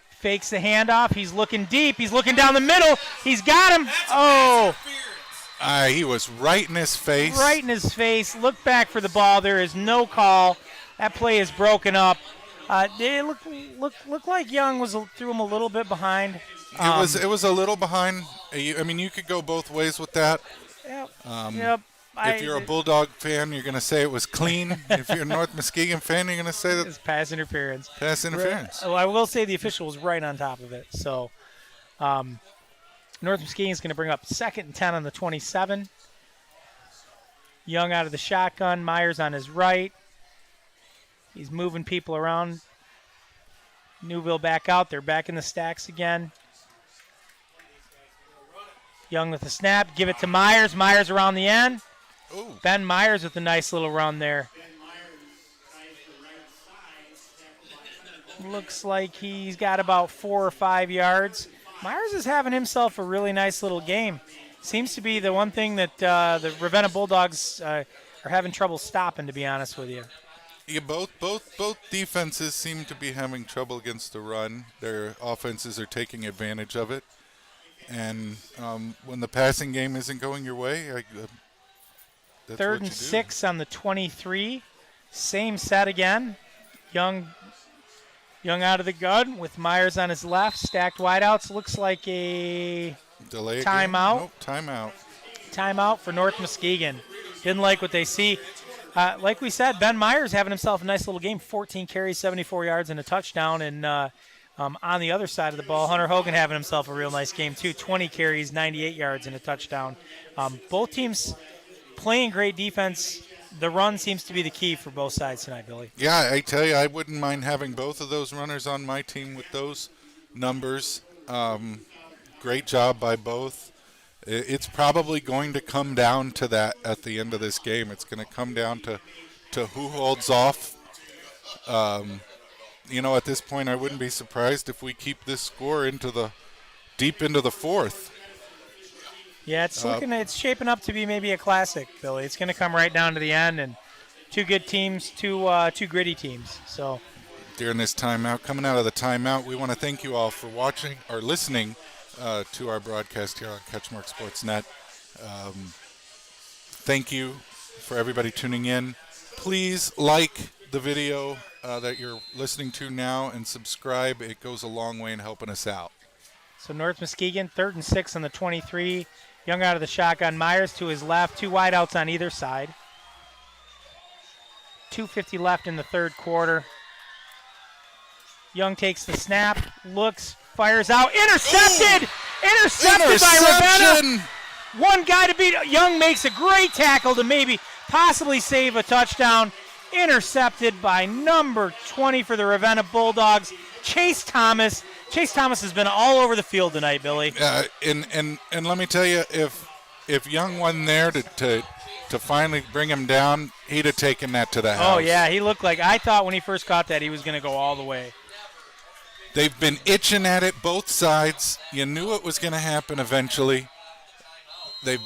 Fakes the handoff. He's looking deep. He's looking down the middle. He's got him. Oh, He was right in his face. Right in his face. Look back for the ball. There is no call. That play is broken up. It looked like Young threw him a little bit behind. It was a little behind. I mean, you could go both ways with that. Yep. If you're a Bulldog fan, you're going to say it was clean. If you're a North Muskegon fan, you're going to say that it's pass interference. Pass interference. Well, I will say the official was right on top of it. So, North Muskegon is going to bring up 2nd and 10 on the 27. Young out of the shotgun. Myers on his right. He's moving people around. Newville back out. They're back in the stacks again. Young with the snap. Give it to Myers. Myers around the end. Ooh. Ben Myers with a nice little run there. Looks like he's got about 4 or 5 yards. Myers is having himself a really nice little game. Seems to be the one thing that the Ravenna Bulldogs are having trouble stopping, to be honest with you. Yeah, both defenses seem to be having trouble against the run. Their offenses are taking advantage of it. And when the passing game isn't going your way, that's 3rd what and you do. 6 on the 23. Same set again. Young out of the gun with Myers on his left. Stacked wideouts. Looks like a Delay timeout. Nope, timeout. Timeout for North Muskegon. Didn't like what they see. Like we said, Ben Myers having himself a nice little game. 14 carries, 74 yards, and a touchdown. And on the other side of the ball, Hunter Hogan having himself a real nice game too. 20 carries, 98 yards, and a touchdown. Both teams playing great defense. The run seems to be the key for both sides tonight, Billy. Yeah, I tell you, I wouldn't mind having both of those runners on my team with those numbers. Great job by both. It's probably going to come down to that at the end of this game. It's going to come down to who holds off. At this point, I wouldn't be surprised if we keep this score deep into the 4th. Yeah, it's shaping up to be maybe a classic, Billy. It's going to come right down to the end, and 2 good teams, two gritty teams. So during this timeout, coming out of the timeout, we want to thank you all for watching or listening to our broadcast here on CatchMark SportsNet. Thank you for everybody tuning in. Please like the video that you're listening to now and subscribe. It goes a long way in helping us out. So North Muskegon, 3rd and 6 on the 23. Young out of the shotgun. Myers to his left. 2 wideouts on either side. 2:50 left in the 3rd quarter. Young takes the snap, looks, fires out. Intercepted! Intercepted by Ravenna. One guy to beat. Young makes a great tackle to maybe possibly save a touchdown. Intercepted by number 20 for the Ravenna Bulldogs, Chase Thomas. Chase Thomas has been all over the field tonight, Billy. And let me tell you, if Young wasn't there to finally bring him down, he'd have taken that to the house. Oh, yeah, he looked like, I thought when he first caught that he was going to go all the way. They've been itching at it, both sides. You knew it was going to happen eventually. They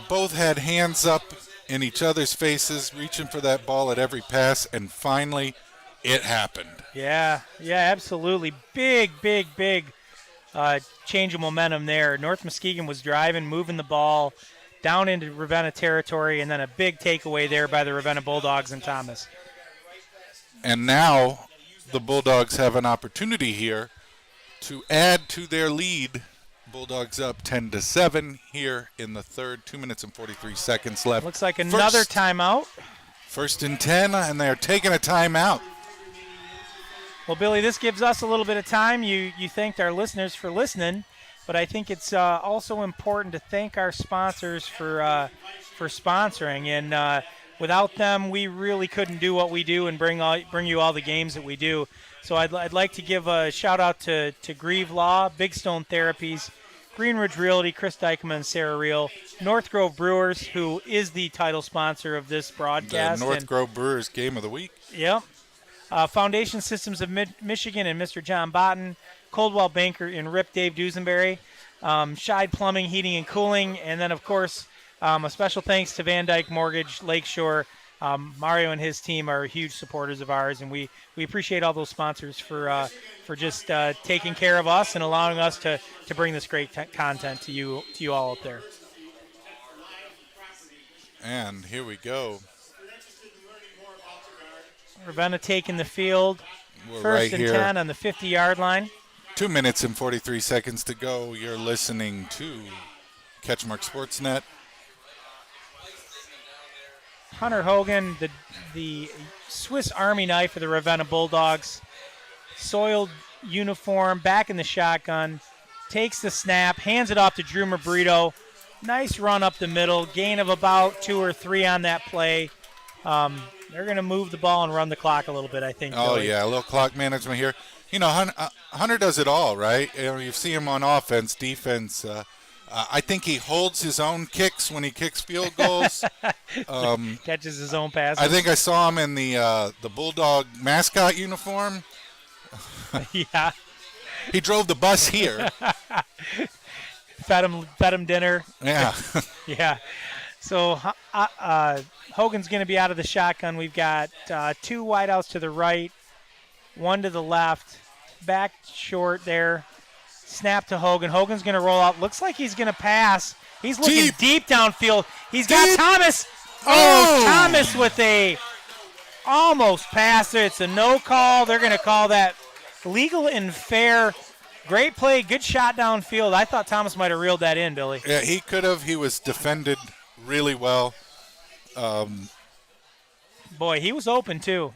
both had hands up in each other's faces, reaching for that ball at every pass, and finally it happened. Yeah, absolutely. Big change of momentum there. North Muskegon was driving, moving the ball down into Ravenna territory, and then a big takeaway there by the Ravenna Bulldogs and Thomas. And now the Bulldogs have an opportunity here to add to their lead. Bulldogs up 10-7 here in the 3rd. 2 minutes and 43 seconds left. Looks like another timeout. 1st and 10, and they're taking a timeout. Well, Billy, this gives us a little bit of time. You thanked our listeners for listening, but I think it's also important to thank our sponsors for sponsoring. And without them, we really couldn't do what we do and bring you all the games that we do. So I'd like to give a shout-out to Grieve Law, Big Stone Therapies, Greenridge Realty, Chris Dykman and Sarah Reel, North Grove Brewers, who is the title sponsor of this broadcast. The North Grove Brewers Game of the Week. Yep. Foundation Systems of Michigan and Mr. John Botten, Coldwell Banker and Rip Dave Duesenberry, Scheid Plumbing, Heating and Cooling, and then, of course, a special thanks to Van Dyke Mortgage, Lakeshore. Mario and his team are huge supporters of ours, and we appreciate all those sponsors for just taking care of us and allowing us to bring this great content to you all out there. And here we go. Ravenna taking the field. We're First right and here. 10 on the 50-yard line. 2 minutes and 43 seconds to go. You're listening to CatchMark SportsNet. Hunter Hogan, the Swiss Army knife of the Ravenna Bulldogs. Soiled uniform, back in the shotgun. Takes the snap, hands it off to Drew Mabrito. Nice run up the middle. Gain of about 2 or 3 on that play. They're going to move the ball and run the clock a little bit, I think. Oh, Billy. yeah, a little clock management here. You know, Hunter does it all, right? You see him on offense, defense. I think he holds his own kicks when he kicks field goals. Catches his own passes. I think I saw him in the Bulldog mascot uniform. Yeah. He drove the bus here. Fed him dinner. Yeah. Yeah. So Hogan's going to be out of the shotgun. We've got 2 wideouts to the right, 1 to the left. Back short there. Snap to Hogan. Hogan's going to roll out. Looks like he's going to pass. He's looking deep downfield. He's got Thomas. Oh, Thomas with a almost pass. It's a no call. They're going to call that legal and fair. Great play. Good shot downfield. I thought Thomas might have reeled that in, Billy. Yeah, he could have. He was defended really well. Boy, he was open, too.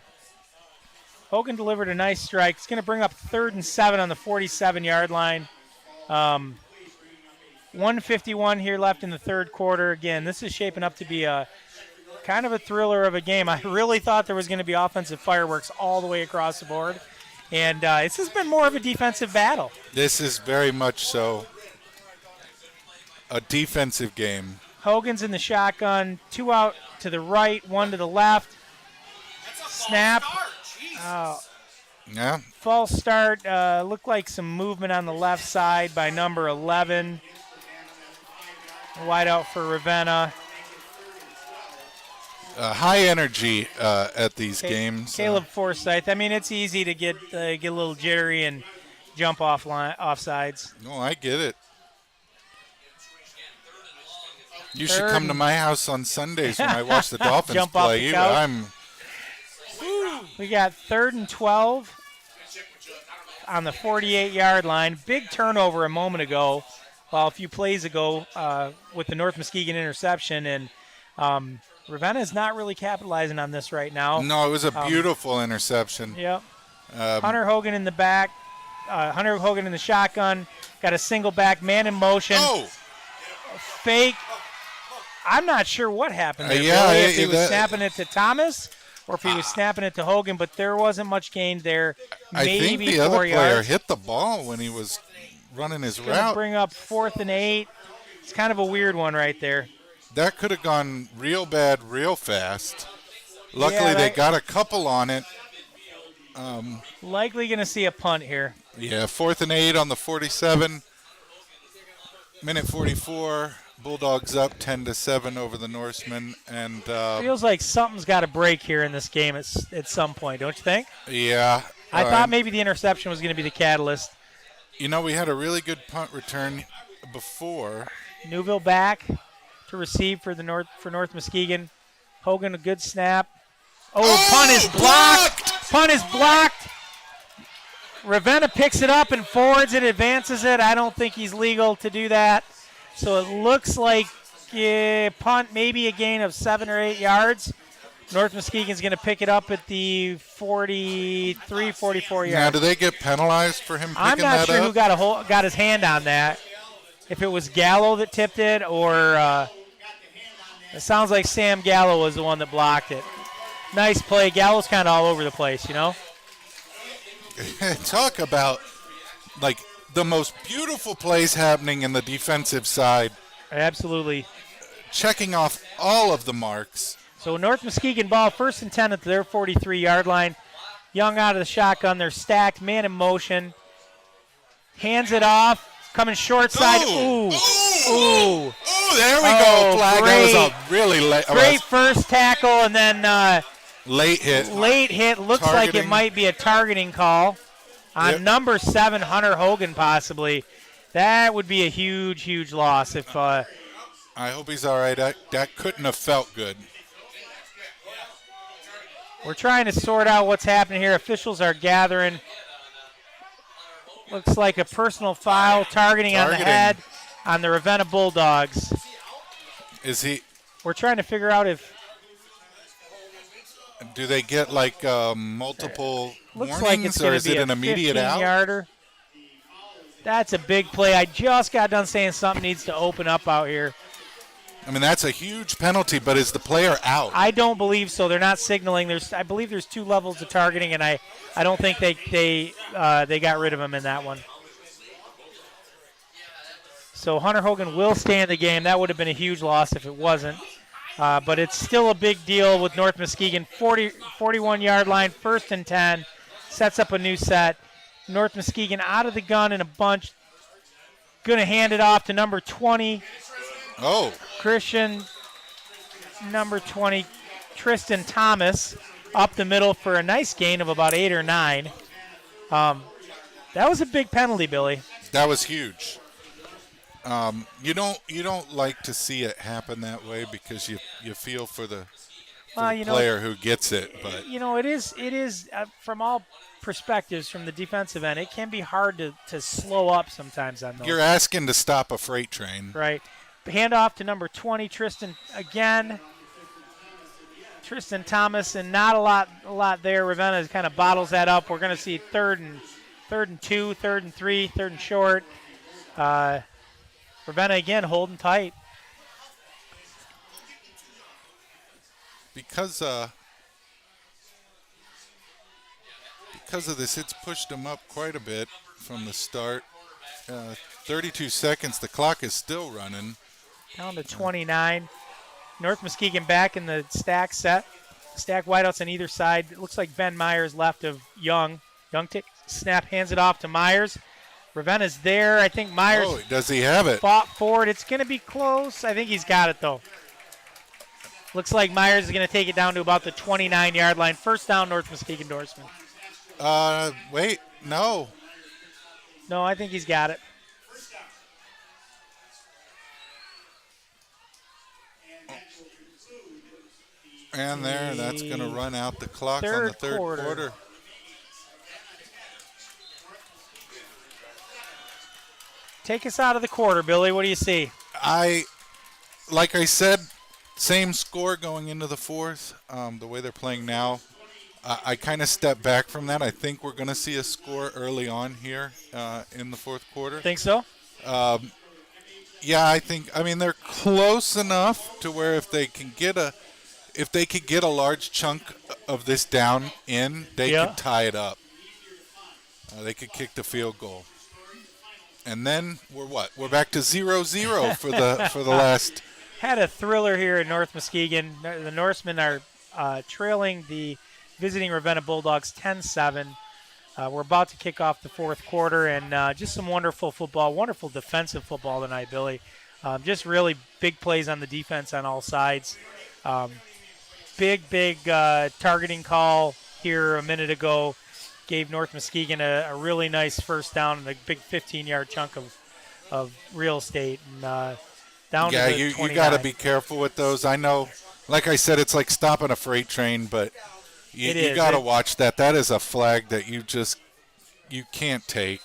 Hogan delivered a nice strike. It's going to bring up 3rd and 7 on the 47-yard line. 1:51 here left in the third quarter. Again, this is shaping up to be a kind of a thriller of a game. I really thought there was going to be offensive fireworks all the way across the board. And this has been more of a defensive battle. This is very much so a defensive game. Hogan's in the shotgun. 2 out to the right, 1 to the left. Snap. Yeah. False start. Looked like some movement on the left side by number 11. Wide out for Ravenna. High energy at these games. Caleb Forsyth. I mean, it's easy to get a little jittery and jump off sides. No, I get it. You should come to my house on Sundays when I watch the Dolphins Jump play. Off the couch. We got 3rd and 12 on the 48-yard line. Big turnover a moment ago, well, a few plays ago with the North Muskegon interception, and Ravenna is not really capitalizing on this right now. No, it was a beautiful interception. Yep. Hunter Hogan in the back. Hunter Hogan in the shotgun. Got a single back, man in motion. Oh! Fake. I'm not sure what happened there. Yeah, if he was snapping it to Thomas or if he was snapping it to Hogan, but there wasn't much gain there. Maybe I think the 4 other player yards. hit the ball when he was running his Gonna route. bring up 4th and 8. It's kind of a weird one right there. That could have gone real bad real fast. Luckily, they got a couple on it. Likely going to see a punt here. Yeah, 4th and 8 on the 47. Minute 44. Bulldogs up 10-7 over the Norsemen, and feels like something's got to break here in this game at some point, don't you think? Yeah. I thought maybe the interception was going to be the catalyst. You know, we had a really good punt return before. Newville back to receive for North Muskegon. Hogan, a good snap. Punt is blocked. Punt is blocked. Ravenna picks it up and forwards it, advances it. I don't think he's legal to do that. So it looks like punt, maybe a gain of 7 or 8 yards. North Muskegon's going to pick it up at the 43, 44 yards. Now, do they get penalized for him picking that up? I'm not sure who got his hand on that. If it was Gallo that tipped it, or it sounds like Sam Gallo was the one that blocked it. Nice play. Gallo's kind of all over the place, you know? Talk about, like, the most beautiful plays happening in the defensive side. Absolutely. Checking off all of the marks. So North Muskegon ball, 1st and 10 at their 43-yard line. Young out of the shotgun. They're stacked, man in motion. Hands it off. Coming short side. Ooh. There we go. Flag. Great, That was a really late. Great first tackle, and then late hit. Late hit. Looks like it might be a targeting call on number 7, Hunter Hogan, possibly. That would be a huge, huge loss if I hope he's all right. That couldn't have felt good. We're trying to sort out what's happening here. Officials are gathering. Looks like a personal foul targeting on the head on the Ravenna Bulldogs. Is he? We're trying to figure out if. Do they get like multiple Looks warnings, like it's or going is to be it an immediate out? 15-yarder. That's a big play. I just got done saying something needs to open up out here. I mean, that's a huge penalty, but is the player out? I don't believe so. They're not signaling. I believe there's 2 levels of targeting, and I don't think they got rid of him in that one. So Hunter Hogan will stay in the game. That would have been a huge loss if it wasn't. But it's still a big deal with North Muskegon. 41-yard line, 1st and 10. Sets up a new set. North Muskegon out of the gun in a bunch. Going to hand it off to number 20. Oh. Christian, number 20, Tristan Thomas, up the middle for a nice gain of about 8 or 9. That was a big penalty, Billy. That was huge. You don't like to see it happen that way because you feel for the player who gets it. But it is from all perspectives from the defensive end. It can be hard to slow up sometimes on those. You're asking to stop a freight train, right? Hand off to number 20, Tristan again. Tristan Thomas, and not a lot there. Ravenna kind of bottles that up. We're going to see 3rd and 2, 3rd and 3, 3rd and short. Ravenna again holding tight. Because of this, it's pushed them up quite a bit from the start. 32 seconds. The clock is still running. Down to 29. North Muskegon back in the stack set. Stack wideouts on either side. It looks like Ben Myers left of Young. Young snap, hands it off to Myers. Ravenna's there. I think Myers. Oh, does he have it? Fought forward. It's going to be close. I think he's got it, though. Looks like Myers is going to take it down to about the 29-yard line. 1st down, North Muskegon Dorseman. Wait, no. No, I think he's got it. And that's going to run out the clock on the third quarter. Take us out of the quarter, Billy. What do you see? Like I said, same score going into the 4th. The way they're playing now, I kind of step back from that. I think we're going to see a score early on here in the 4th quarter. Think so? Yeah, I mean, they're close enough to where if they could get a large chunk of this down in, they could tie it up. They could kick the field goal. And then we're back to 0-0 for the last. Had a thriller here in North Muskegon. The Norsemen are trailing the visiting Ravenna Bulldogs 10-7. We're about to kick off the 4th quarter, and just some wonderful football, wonderful defensive football tonight, Billy. Just really big plays on the defense on all sides. Big targeting call here a minute ago gave North Muskegon a really nice 1st down and a big 15-yard chunk of real estate. And down to the 29. You got to be careful with those. I know, like I said, it's like stopping a freight train, but you got to watch that. That is a flag that you can't take.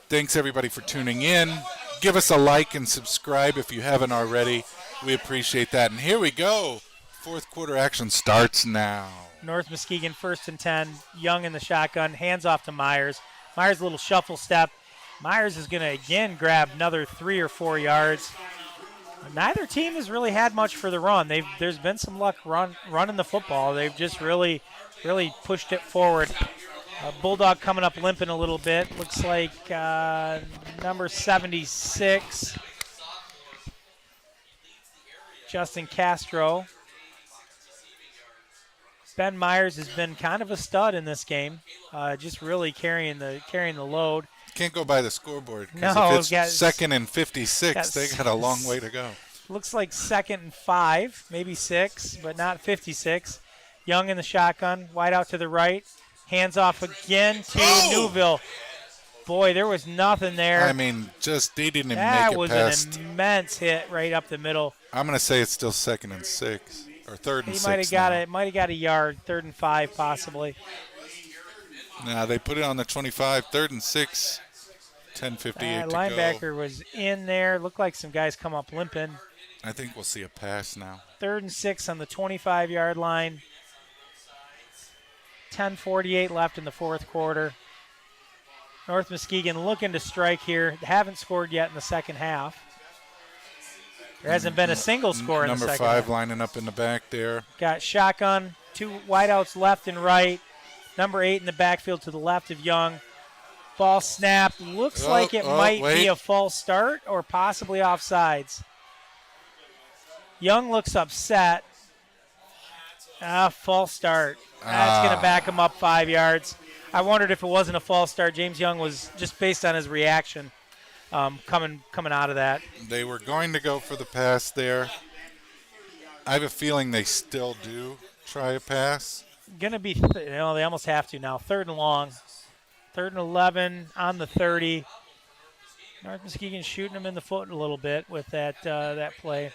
Thanks, everybody, for tuning in. Give us a like and subscribe if you haven't already. We appreciate that. And here we go. 4th quarter action starts now. North Muskegon 1st and 10. Young in the shotgun. Hands off to Myers. Myers a little shuffle step. Myers is going to again grab another 3 or 4 yards. Neither team has really had much for the run. There's been some luck running the football. They've just really pushed it forward. Bulldog coming up limping a little bit. Looks like number 76, Justin Castro. Ben Myers has been kind of a stud in this game, just really carrying the load. Can't go by the scoreboard because no, if it's 2nd and 56, they got a long way to go. Looks like 2nd and 5, maybe 6, but not 56. Young in the shotgun, wide out to the right. Hands off again to Newville. Boy, there was nothing there. I mean, just they didn't even That make it was past. an immense hit right up the middle. I'm going to say it's still 2nd and 6 or 3rd and 6. He might have got a yard, 3rd and 5 possibly. Now they put it on the 25, 3rd and 6, 10:58 to go. Linebacker was in there. Looked like some guys come up limping. I think we'll see a pass now. 3rd and 6 on the 25-yard line. 10:48 left in the fourth quarter. North Muskegon looking to strike here. Haven't scored yet in the second half. There hasn't been a single score in the second half. Number 5 lining up in the back there. Got shotgun, 2 wideouts left and right. Number 8 in the backfield to the left of Young. Ball snapped. Looks like it might be a false start or possibly offsides. Young looks upset. False start. That's going to back him up 5 yards. I wondered if it wasn't a false start. James Young was just based on his reaction coming out of that. They were going to go for the pass there. I have a feeling they still do try a pass. Going to be, they almost have to now. 3rd and long. 3rd and 11 on the 30. North Muskegon shooting him in the foot a little bit with that play.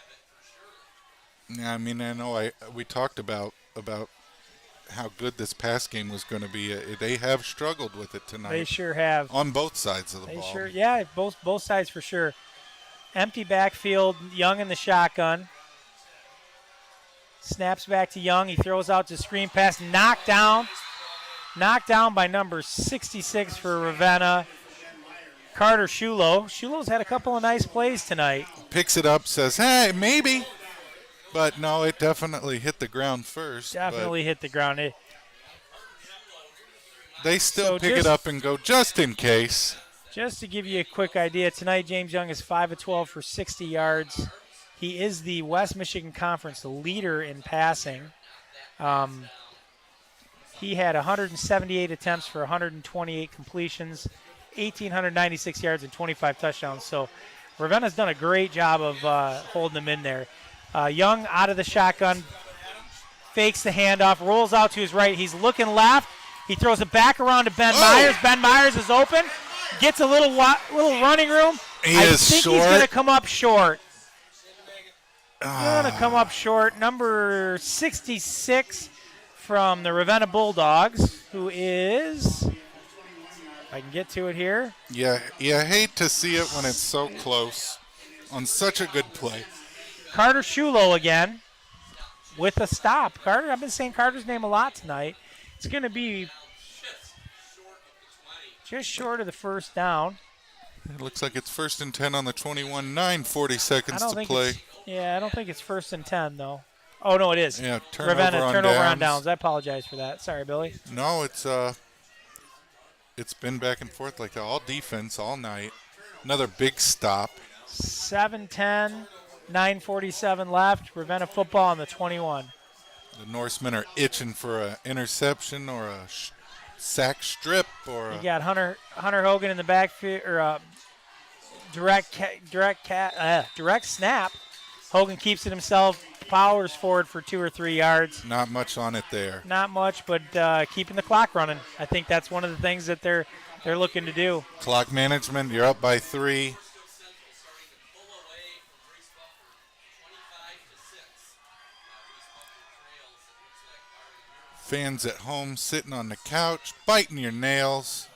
Yeah, I mean, I know we talked about how good this pass game was going to be. They have struggled with it tonight. They sure have. On both sides of the ball. Sure, yeah, both sides for sure. Empty backfield, Young in the shotgun. Snaps back to Young. He throws out the screen pass. Knocked down by number 66 for Ravenna, Carter Shulo. Shulo's had a couple of nice plays tonight. Picks it up, says, hey, maybe. But no, it definitely hit the ground first. Definitely hit the ground. They still pick it up and go just in case. Just to give you a quick idea, tonight James Young is 5 of 12 for 60 yards. He is the West Michigan Conference leader in passing. He had 178 attempts for 128 completions, 1,896 yards, and 25 touchdowns. So Ravenna's done a great job of holding him in there. Young out of the shotgun, fakes the handoff, rolls out to his right. He's looking left. He throws it back around to Ben Myers. Ben Myers is open, gets a little running room. I think he's going to come up short. Number 66 from the Ravenna Bulldogs, who is, if I can get to it here. Yeah, you hate to see it when it's so close on such a good play. Carter Shulo again with a stop. Carter, I've been saying Carter's name a lot tonight. It's going to be just short of the first down. It looks like it's 1st and 10 on the 21, 40 seconds to play. I don't think it's 1st and 10, though. Oh, no, it is. Yeah, turnover on downs. I apologize for that. Sorry, Billy. No, it's been back and forth like that. All defense all night. Another big stop. 7-10. 9:47 left. Ravenna football on the 21. The Norsemen are itching for an interception or a sack strip or. You got Hunter Hogan in the backfield or direct snap. Hogan keeps it himself. Powers forward for 2 or 3 yards. Not much on it there. Not much, but keeping the clock running. I think that's one of the things that they're looking to do. Clock management. You're up by 3. Fans at home sitting on the couch, biting your nails.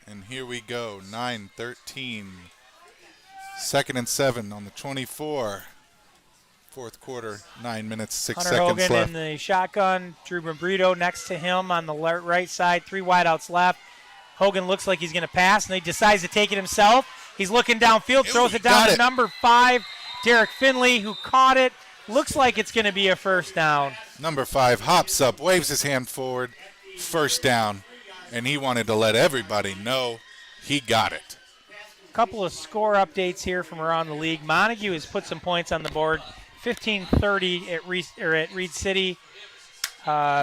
And here we go, 9-13. 2nd and 7 on the 24. Fourth quarter, 9 minutes, 6 Hunter seconds Hogan left. in the shotgun. Drew Brito next to him on the right side. 3 wideouts left. Hogan looks like he's going to pass, and he decides to take it himself. He's looking downfield, throws it down to number 5. Derek Finley, who caught it. Looks like it's going to be a first down. Number 5 hops up, waves his hand forward. First down. And he wanted to let everybody know he got it. A couple of score updates here from around the league. Montague has put some points on the board. 15-30 at Reed City.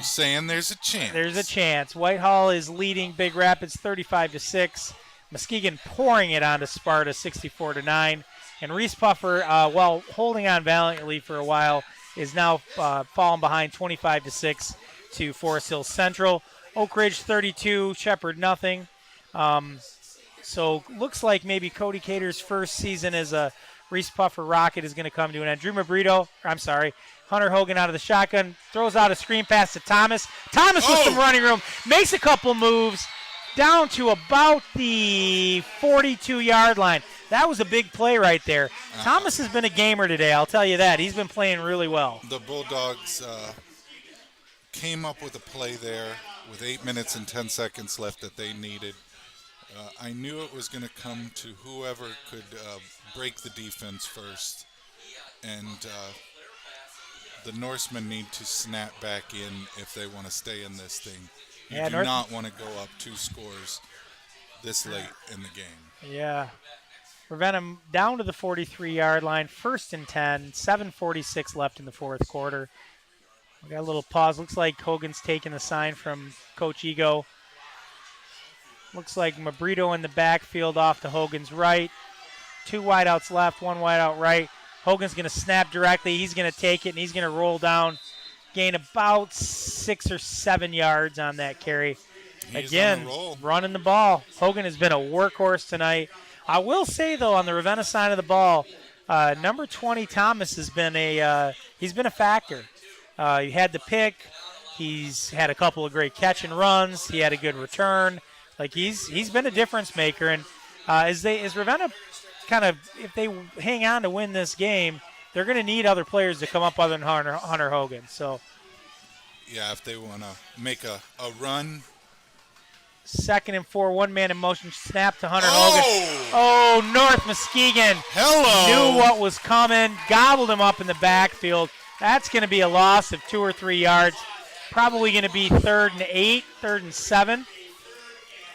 Saying there's a chance. There's a chance. Whitehall is leading Big Rapids 35-6. Muskegon pouring it onto Sparta 64-9. And Reese Puffer, while holding on valiantly for a while, is now falling behind 25-6 to Forest Hill Central. Oak Ridge 32, Shepherd nothing. So looks like maybe Cody Cater's first season as a Reese Puffer Rocket is going to come to an end. Hunter Hogan out of the shotgun, throws out a screen pass to Thomas. Thomas with some running room, makes a couple moves down to about the 42-yard line. That was a big play right there. Thomas has been a gamer today, I'll tell you that. He's been playing really well. The Bulldogs came up with a play there with 8 minutes and 10 seconds left that they needed. I knew it was going to come to whoever could break the defense first. And the Norsemen need to snap back in if they want to stay in this thing. You do not want to go up 2 scores this late in the game. Yeah. Ravenna down to the 43-yard line, 1st and 10, 7:46 left in the fourth quarter. We got a little pause. Looks like Hogan's taking the sign from Coach Ego. Looks like Mabrito in the backfield off to Hogan's right. 2 wideouts left, 1 wideout right. Hogan's going to snap directly. He's going to take it, and he's going to roll down, gain about 6 or 7 yards on that carry. Again, running the ball. Hogan has been a workhorse tonight. I will say, though, on the Ravenna side of the ball, number 20, Thomas, has been he's been a factor. He had the pick. He's had a couple of great catch and runs. He had a good return. Like, he's been a difference maker. And as Ravenna kind of, if they hang on to win this game, they're going to need other players to come up other than Hunter Hogan. So, yeah, if they want to make a run. 2nd and 4, 1 man in motion, snap to Hunter Hogan. Oh, North Muskegon knew what was coming, gobbled him up in the backfield. That's going to be a loss of 2 or 3 yards. Probably going to be 3rd and 8, 3rd and 7.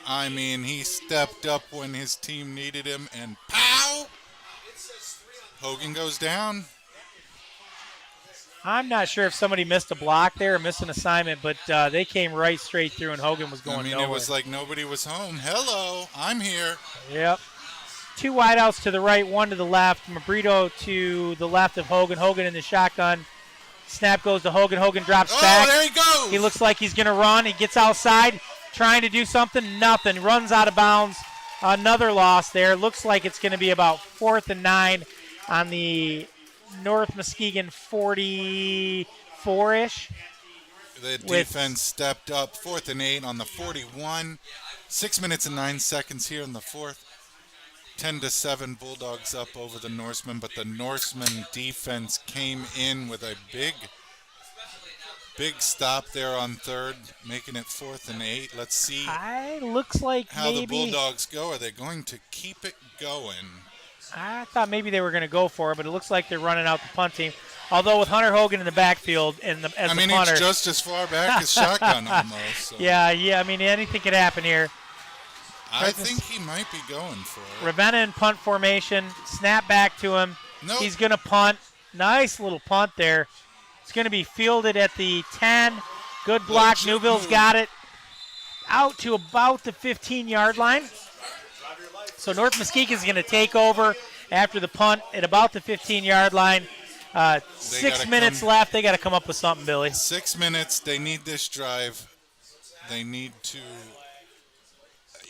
I mean, he stepped up when his team needed him, and pow! Hogan goes down. I'm not sure if somebody missed a block there or missed an assignment, but they came right straight through, and Hogan was going nowhere. It was like nobody was home. Hello, I'm here. Yep. 2 wideouts to the right, 1 to the left. Mabrito to the left of Hogan. Hogan in the shotgun. Snap goes to Hogan. Hogan drops back. Oh, there he goes. He looks like he's going to run. He gets outside, trying to do something. Nothing. Runs out of bounds. Another loss there. Looks like it's going to be about 4th and 9 on the North Muskegon 44-ish. The defense stepped up. 4th and 8 on the 41. 6 minutes and 9 seconds here in the fourth. 10-7 Bulldogs up over the Norsemen, but the Norsemen defense came in with a big stop there on 3rd, making it 4th and 8. Let's see looks like how the Bulldogs go. Are they going to keep it going? I thought maybe they were going to go for it, but it looks like they're running out the punt team. Although with Hunter Hogan in the backfield as the punter. It's just as far back as shotgun almost. So. Yeah, I mean, anything could happen here. I think he might be going for it. Ravenna in punt formation. Snap back to him. Nope. He's going to punt. Nice little punt there. It's going to be fielded at the 10. Good block. Newville's got it. Out to about the 15-yard line. So North Muskegon's going to take over after the punt at about the 15-yard line. 6 minutes left. They got to come up with something, Billy. 6 minutes. They need this drive. They need to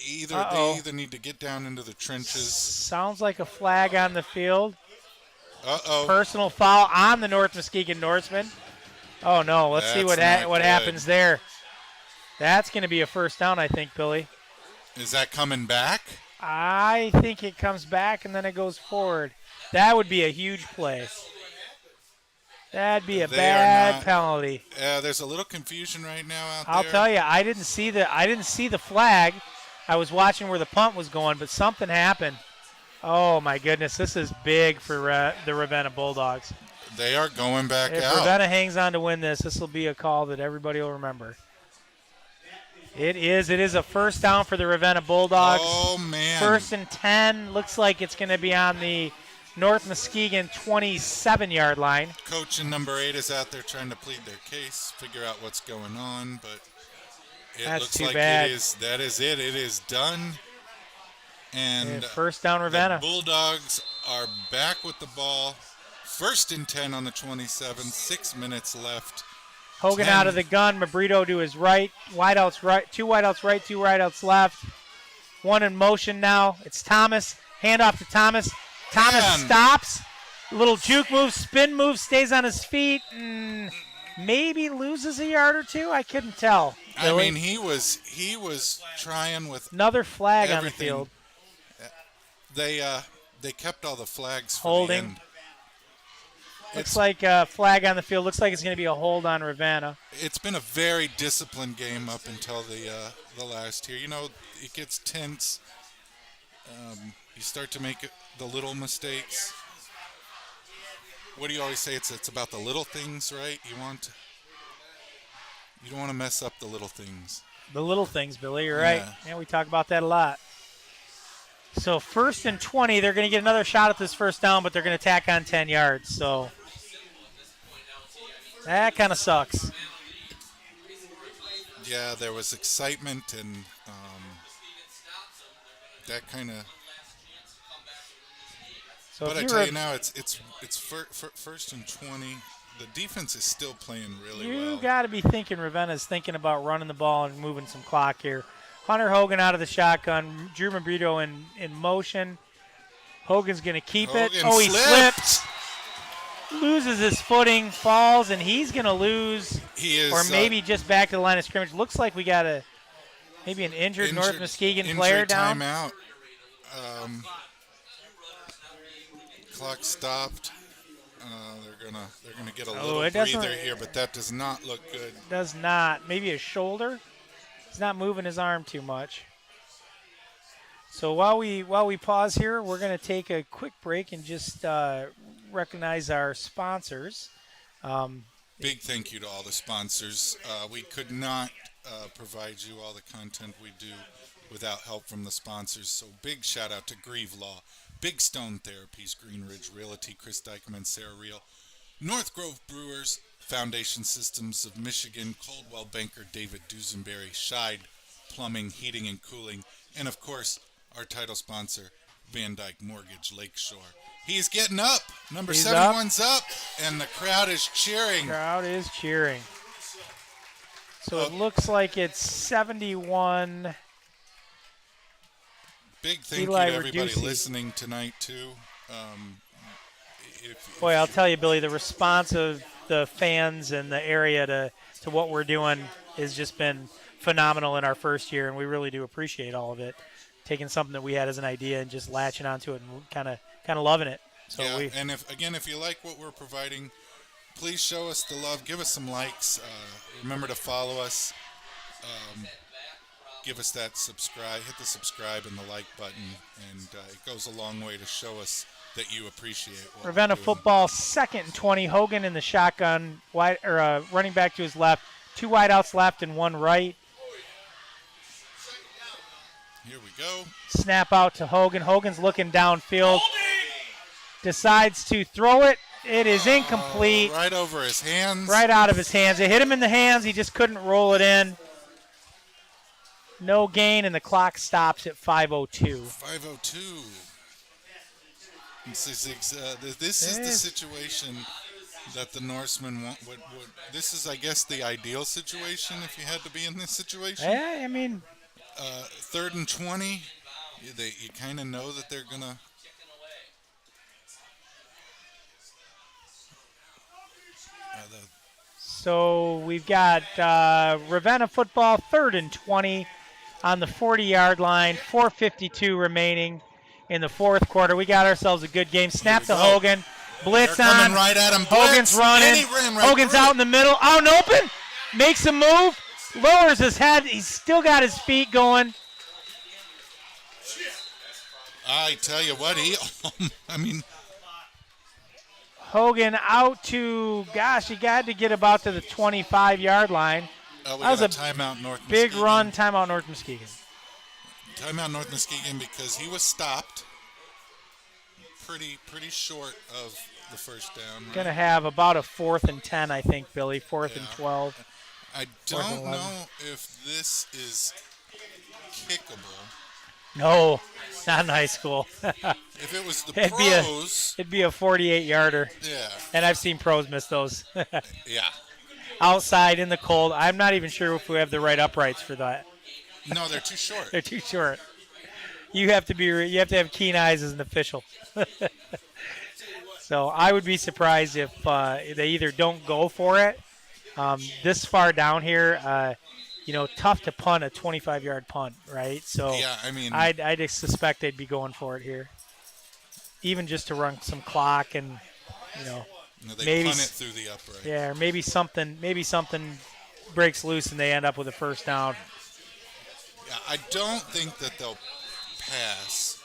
either need to get down into the trenches. Sounds like a flag on the field. Uh-oh. Personal foul on the North Muskegon Norsemen. Oh, no. Let's see what happens there. That's going to be a first down, I think, Billy. Is that coming back? I think it comes back and then it goes forward. That would be a huge play. That'd be a bad penalty. Yeah, there's a little confusion right now out there. I'll tell you, I didn't see the flag. I was watching where the punt was going, but something happened. Oh, my goodness. This is big for the Ravenna Bulldogs. They are going back out. If Ravenna hangs on to win this will be a call that everybody will remember. It is a first down for the Ravenna Bulldogs. Oh, man. 1st and 10. Looks like it's going to be on the North Muskegon 27-yard line. Coach in number 8 is out there trying to plead their case, figure out what's going on, but it looks like that is it. It is done. And first down Ravenna. The Bulldogs are back with the ball. 1st and 10 on the 27. 6 minutes left. Hogan 10. out of the gun. Mabrito to his right. Wideouts right. 2 wideouts right, 2 wideouts left. 1 in motion now. It's Thomas. Hand off to Thomas. Thomas Man. stops. Little juke move, spin move, stays on his feet. Maybe loses a yard or 2. I couldn't tell. Billy. I mean, he was trying with Another flag on the everything. field. They kept all the flags for Holding. the end. Looks like a flag on the field. Looks like it's going to be a hold on Ravenna. It's been a very disciplined game up until the last here. You know, it gets tense. You start to make the little mistakes. What do you always say? It's about the little things, right? You don't want to mess up the little things. The little things, Billy. You're right. Yeah, we talk about that a lot. So 1st and 20. They're going to get another shot at this first down, but they're going to tack on 10 yards. So that kind of sucks. Yeah, there was excitement and that kind of. So But I tell you now, it's 1st and 20. The defense is still playing really well. You got to be thinking Ravenna's thinking about running the ball and moving some clock here. Hunter Hogan out of the shotgun. Drew Mabrito in motion. Hogan's going to keep it. Oh, he slipped. Loses his footing, falls, and he's going to lose. He is, or maybe just back to the line of scrimmage. Looks like we got maybe an injured North Muskegon player down. Timeout. Clock stopped. They're gonna get a little breather here, but that does not look good. Does not. Maybe his shoulder. He's not moving his arm too much. So while we pause here, we're going to take a quick break and just recognize our sponsors. Big thank you to all the sponsors. We could not provide you all the content we do without help from the sponsors. So big shout out to Grieve Law, Big Stone Therapies, Green Ridge Realty, Chris Dykeman and Sarah Reel, North Grove Brewers, Foundation Systems of Michigan, Coldwell Banker David Dusenberry, Scheid Plumbing, Heating and Cooling, and of course our title sponsor, Van Dyke Mortgage Lakeshore. He's getting up. Number 71's up, and the crowd is cheering. Crowd is cheering. So it looks like it's 71. Big thank you to everybody listening tonight, too. Boy, I'll tell you, Billy, the response of the fans and the area to what we're doing has just been phenomenal in our first year, and we really do appreciate all of it. Taking something that we had as an idea and just latching onto it and kind of loving it. So yeah, and if you like what we're providing, please show us the love. Give us some likes. Remember to follow us. Give us that subscribe. Hit the subscribe and the like button, and it goes a long way to show us that you appreciate what Ravenna we're doing. football, 2nd and 20. Hogan in the shotgun, running back to his left. 2 wideouts left and 1 right. Here we go. Snap out to Hogan. Hogan's looking downfield. Decides to throw it. It is incomplete. Right over his hands. Right out of his hands. It hit him in the hands. He just couldn't roll it in. No gain, and the clock stops at 5:02. 5:02. This is the situation that the Norsemen want. This is, I guess, the ideal situation if you had to be in this situation. Yeah, I mean, 3rd and 20. You kind of know that they're gonna. So we've got Ravenna football, 3rd and 20 on the 40-yard line, 4:52 remaining in the fourth quarter. We got ourselves a good game. Snap to Hogan. Blitz They're on. coming right at him. Hogan's Blitz. running. And he ran right Hogan's through out it. in the middle. Out and open. Makes a move. Lowers his head. He's still got his feet going. I tell you what, Hogan out to, he got to get about to the 25-yard line. that was a timeout, North Big Muskegon. run, timeout North Muskegon. Timeout, North Muskegon, because he was stopped pretty short of the first down. Right? Going to have about a 4th and 10, I think, Billy. 4th and 12. I don't know if this is kickable. No, not in high school. If it was the It'd be a 48-yarder. Yeah. And I've seen pros miss those. Yeah. outside in the cold. I'm not even sure if we have the right uprights for that. No, they're too short. They're too short. You have to have keen eyes as an official. So I would be surprised if they either don't go for it this far down here. Tough to punt a 25-yard punt, right? So yeah, I mean, I'd suspect they'd be going for it here, even just to run some clock and they maybe punt it through the upright. Yeah, or maybe something breaks loose and they end up with a first down. Yeah, I don't think that they'll pass.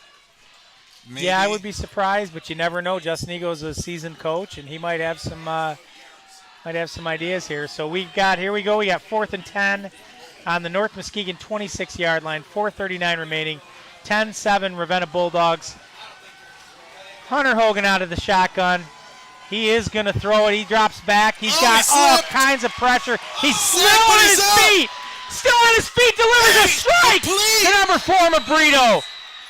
Maybe. Yeah, I would be surprised, but you never know. Justin Ego's a seasoned coach, and he might have some ideas here. So here we go. We got 4th and 10 on the North Muskegon 26-yard line. 4:39 remaining. 10-7 Ravenna Bulldogs. Hunter Hogan out of the shotgun. He is going to throw it. He drops back. He's got all kinds of pressure. He's still on his feet. Still on his feet. Delivers a strike to number 4, Mabrito.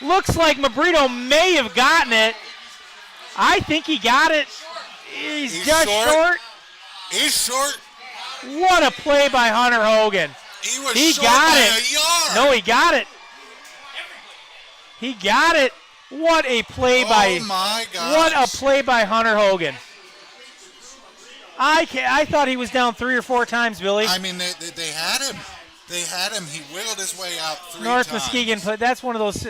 Looks like Mabrito may have gotten it. I think he got it. He's just short. He's short. What a play by Hunter Hogan. He got it. A yard. No, he got it. He got it. What a play by Hunter Hogan. I thought he was down 3 or 4 times, Billy. I mean, they had him. They had him. He wiggled his way out 3 North times. Muskegon, that's one of those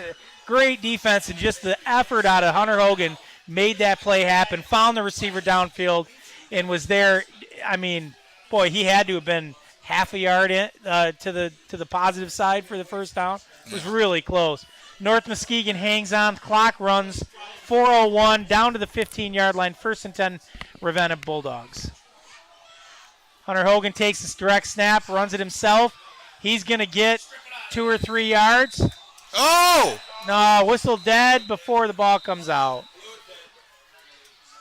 great defense, and just the effort out of Hunter Hogan made that play happen, found the receiver downfield, and was there. I mean, boy, he had to have been half a yard in, to the positive side for the first down. It was really close. North Muskegon hangs on. Clock runs 4:01 down to the 15-yard line. 1st and 10 Ravenna Bulldogs. Hunter Hogan takes this direct snap, runs it himself. He's going to get 2 or 3 yards. Oh! No, whistle dead before the ball comes out.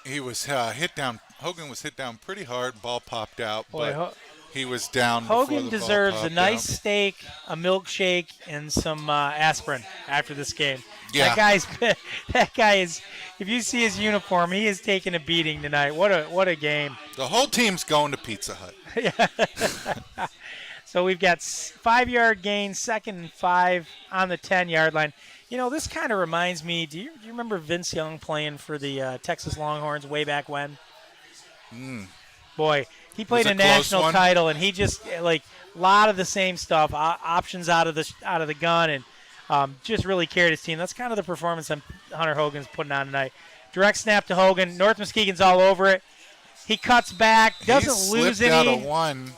He was hit down. Hogan was hit down pretty hard. Ball popped out, Boy, but he was down. Hogan before the deserves ball a nice steak, a milkshake, and some aspirin after this game. Yeah. That guy is. If you see his uniform, he is taking a beating tonight. What a game. The whole team's going to Pizza Hut. So we've got 5-yard gain, 2nd and 5 on the 10-yard line. This kind of reminds me. Do you remember Vince Young playing for the Texas Longhorns way back when? Boy, he played a national title, and he just a lot of the same stuff, options out of the gun, and just really carried his team. That's kind of the performance that Hunter Hogan's putting on tonight. Direct snap to Hogan. North Muskegon's all over it. He cuts back, doesn't lose any. Out of one.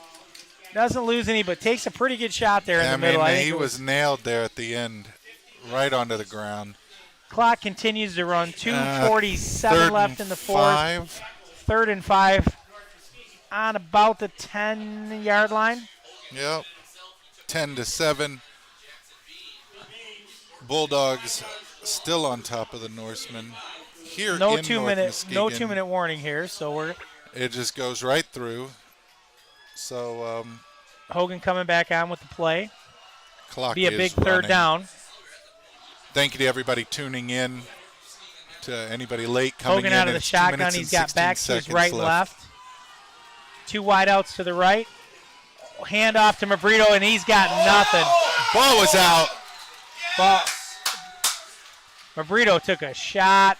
Doesn't lose any, but takes a pretty good shot there in the middle. I think he was nailed there at the end, right onto the ground. Clock continues to run. 2:47 left in the 4th. 3rd and 5 on about the 10-yard line. Yep. 10-7. Bulldogs still on top of the Norsemen. Here no in 2 North minute Muskegon, no 2 minute warning here, so it just goes right through. So Hogan coming back on with the play. Clock be a big running. 3rd down. Thank you to everybody tuning in. To anybody late coming Hogan in. out of the shotgun. He's got back to his right and left. 2 wideouts to the right. Hand off to Mabrito, and he's got nothing. Ball was out. Mabrito took a shot.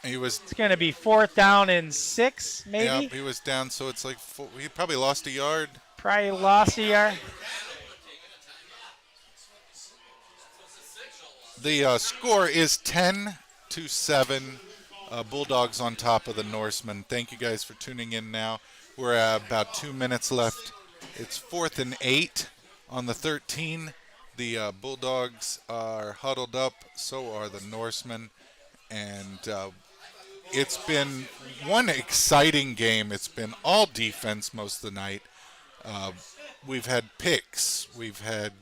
It's going to be 4th down and 6, maybe? Yeah, he was down, so it's like he probably lost a yard. Probably lost a yard. The score is 10-7. Bulldogs on top of the Norsemen. Thank you guys for tuning in now. We're at about 2 minutes left. It's 4th and 8 on the 13. The Bulldogs are huddled up. So are the Norsemen. And it's been one exciting game. It's been all defense most of the night. We've had picks. We've had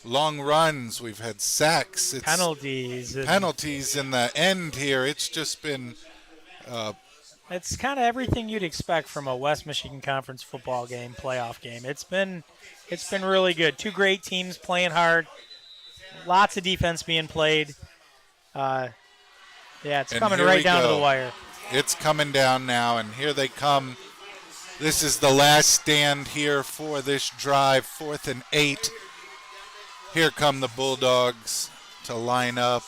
long runs. We've had sacks. Penalties in the end here. It's just been it's kind of everything you'd expect from a West Michigan Conference football game, playoff game. It's been really good. 2 great teams playing hard. Lots of defense being played. It's coming right down to the wire. It's coming down now, and here they come. This is the last stand here for this drive, 4th and 8. Here come the Bulldogs to line up.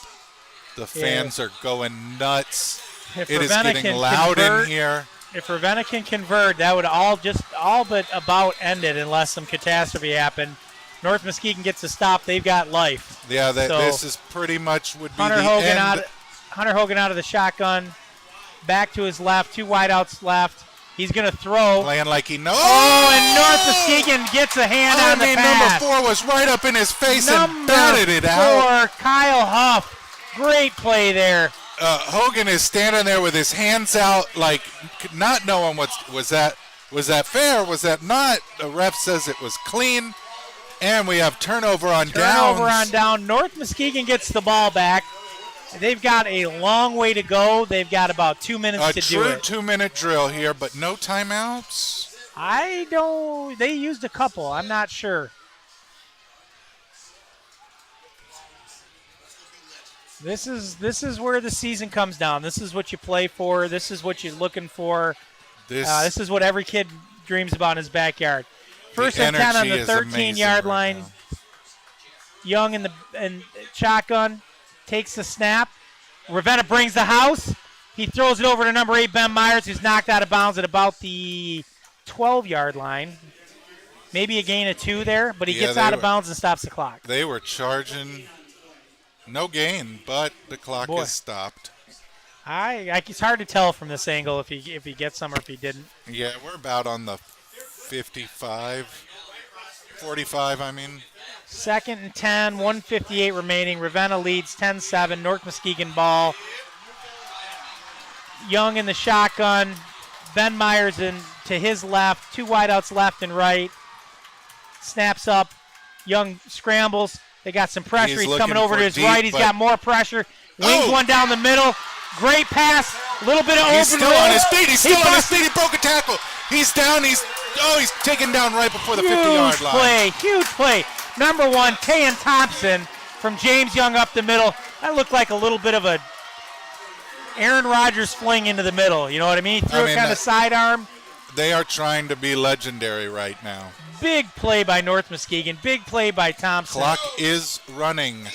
The fans are going nuts. It is getting loud in here. If Ravenna can convert, that would all but about end it unless some catastrophe happened. North Muskegon gets a stop. They've got life. Yeah, this is pretty much would be the end. Hunter Hogan out of the shotgun. Back to his left. 2 wideouts left. He's going to throw. Playing like he knows. Oh, and North Muskegon gets a hand on the pass. Number 4 was right up in his face and batted it out. Number 4, Kyle Huff. Great play there. Hogan is standing there with his hands out, like not knowing was that fair, was that not? The ref says it was clean, and we have turnover on down. North Muskegon gets the ball back. They've got a long way to go. They've got about 2 minutes to do it. A true 2-minute drill here, but no timeouts. They used a couple. I'm not sure. This is where the season comes down. This is what you play for. This is what you're looking for. This is what every kid dreams about in his backyard. First and 10 on the 13-yard line. Young in the shotgun takes the snap. Ravenna brings the house. He throws it over to number 8, Ben Myers, who's knocked out of bounds at about the 12-yard line. Maybe a gain of 2 there, but he gets out of bounds and stops the clock. They were charging. No gain, but the clock is stopped. It's hard to tell from this angle if he gets some or if he didn't. Yeah, we're about on the 45, I mean. 2nd and 10, 1:58 remaining. Ravenna leads 10-7. North Muskegon ball. Young in the shotgun. Ben Myers to his left. 2 wideouts left and right. Snaps up. Young scrambles. They got some pressure. He's coming over to his right. He's got more pressure. Wings one down the middle. Great pass. A little bit of open. He's still on his feet. He broke a tackle. He's down. He's taken down right before the 50-yard line. Huge play. Number 1, Tayan Thompson from James Young up the middle. That looked like a little bit of a Aaron Rodgers fling into the middle. You know what I mean? He threw it kind of sidearm. They are trying to be legendary right now. Big play by North Muskegon. Big play by Thompson. Clock is running.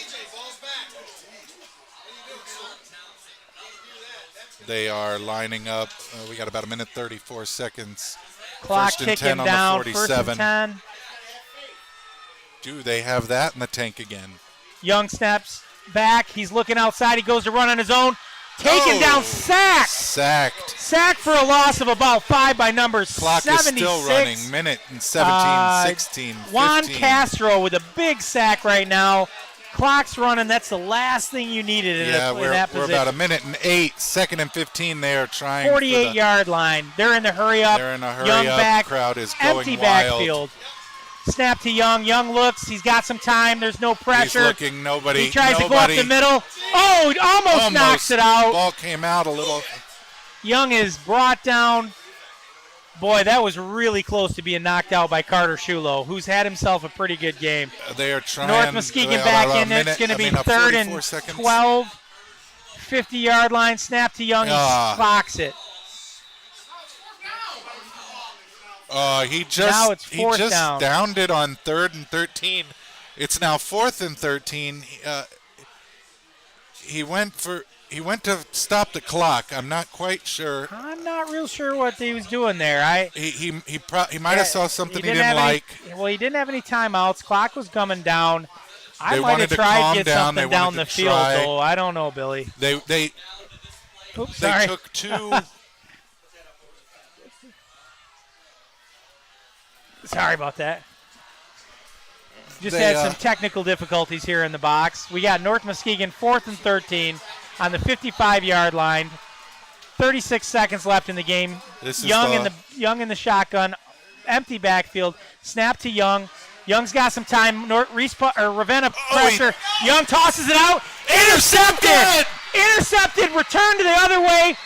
They are lining up. We got about 1:34 seconds. Clock ticking down. 47. 1st and 10. Do they have that in the tank again? Young steps back. He's looking outside. He goes to run on his own. Taken down, sacked. Sacked for a loss of about 5 by number 76. Clock is still running. 1:17, 16, 15. Juan Castro with a big sack right now. Clock's running. That's the last thing you needed in that position. We're about 1:08, 2nd and 15 there trying 48-yard line. They're in the hurry up. Young back. Crowd is going empty wild. Backfield. Snap to Young. Young looks. He's got some time. There's no pressure. He's looking. Nobody. He tries to go up the middle. Oh, almost knocks it out. Ball came out a little. Young is brought down. Boy, that was really close to being knocked out by Carter Shulo, who's had himself a pretty good game. They are trying. North Muskegon back in. It's going to be 3rd and 12. 50-yard line. Snap to Young. He clocks it. He just downed it on 3rd and 13. It's now 4th and 13. He went to stop the clock. I'm not quite sure. I'm not real sure what he was doing there. He might have saw something he didn't like. He didn't have any timeouts. Clock was coming down. I might have tried to get something down the field, though. I don't know, Billy. They took 2. Sorry about that. Just had some technical difficulties here in the box. We got North Muskegon 4th and 13 on the 55-yard line. 36 seconds left in the game. Young in the shotgun, empty backfield. Snap to Young. Young's got some time. Ravenna pressure. Young tosses it out. Intercepted. Return to the other way.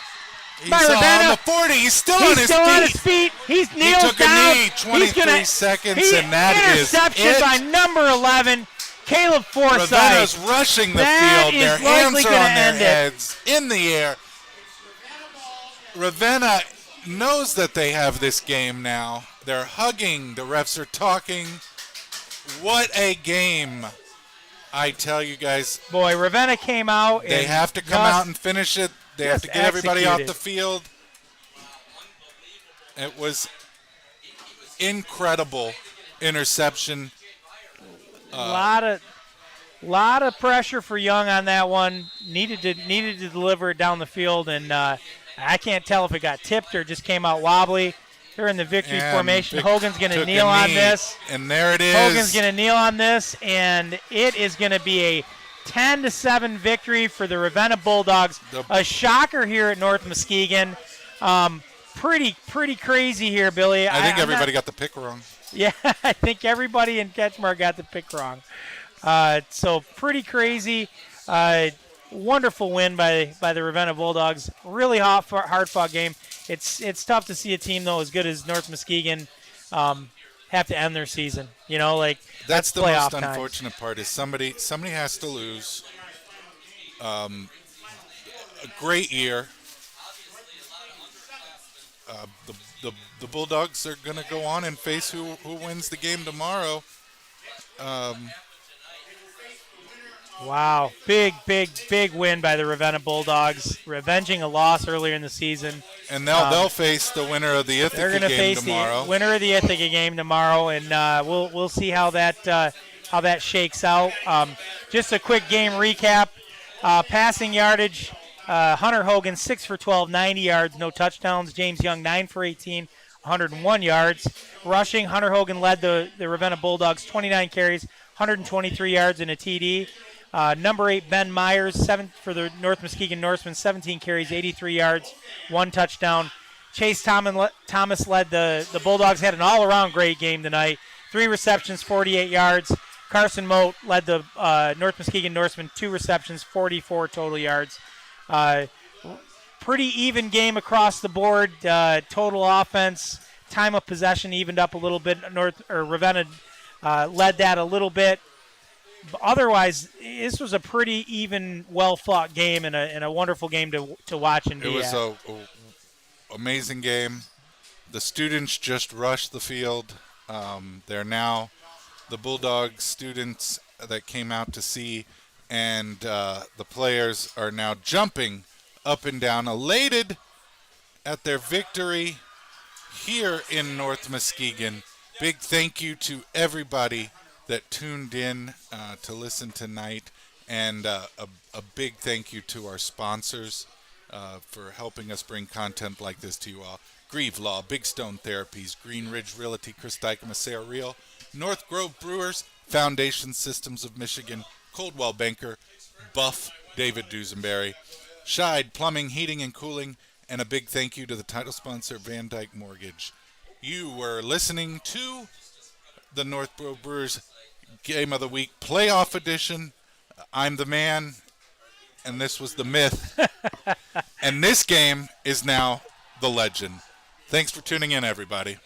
He's on the 40. He's still on his feet. He's kneeled down. He took a knee. 23 seconds, and that is it. Interception by number 11, Caleb Forsythe. Ravenna's rushing the field. Their hands are on their heads, in the air. Ravenna knows that they have this game now. They're hugging. The refs are talking. What a game. I tell you guys. Boy, Ravenna came out. They have to come out and finish it. They have to get everybody off the field. It was incredible interception. Lot of pressure for Young on that one. Needed to deliver it down the field, and I can't tell if it got tipped or just came out wobbly. They're in the victory formation. Hogan's going to kneel on this. And there it is. Hogan's going to kneel on this, and it is going to be a 10-7 victory for the Ravenna Bulldogs. A shocker here at North Muskegon. Pretty crazy here, Billy. I think everybody got the pick wrong. Yeah, I think everybody in CatchMark got the pick wrong. So pretty crazy. Wonderful win by the Ravenna Bulldogs. Really hard-fought game. It's tough to see a team, though, as good as North Muskegon have to end their season. You know, like that's the playoff most times. Unfortunate part is somebody has to lose. A great year. The Bulldogs are going to go on and face who wins the game tomorrow. Wow, big win by the Ravenna Bulldogs, revenging a loss earlier in the season. And they'll face the winner of the Ithaca game tomorrow. They're going to face the winner of the Ithaca game tomorrow, and we'll see how that shakes out. Just a quick game recap: passing yardage, Hunter Hogan 6 for 12, 90 yards, no touchdowns. James Young 9 for 18, 101 yards. Rushing, Hunter Hogan led the Ravenna Bulldogs, 29 carries, 123 yards and a TD. Number 8, Ben Myers, 7 for the North Muskegon Norsemen, 17 carries, 83 yards, 1 touchdown. Chase Thomas led the Bulldogs, had an all-around great game tonight. 3 receptions, 48 yards. Carson Moat led the North Muskegon Norsemen, 2 receptions, 44 total yards. Pretty even game across the board. Total offense, time of possession evened up a little bit. Ravenna led that a little bit. Otherwise, this was a pretty even, well-fought game and a wonderful game to watch and be It was an amazing game. The students just rushed the field. They're now the Bulldogs students that came out to see, and the players are now jumping up and down, elated at their victory here in North Muskegon. Big thank you to everybody that tuned in to listen tonight, and a big thank you to our sponsors for helping us bring content like this to you all. Grieve Law, Big Stone Therapies, Green Ridge Realty, Chris Dykema, Sarah Real, North Grove Brewers, Foundation Systems of Michigan, Coldwell Banker, Buff, David Dusenberry, Scheid Plumbing, Heating and Cooling, and a big thank you to the title sponsor, Van Dyke Mortgage. You were listening to the North Grove Brewers Game of the Week Playoff Edition. I'm the man, and this was the myth. And this game is now the legend. Thanks for tuning in, everybody.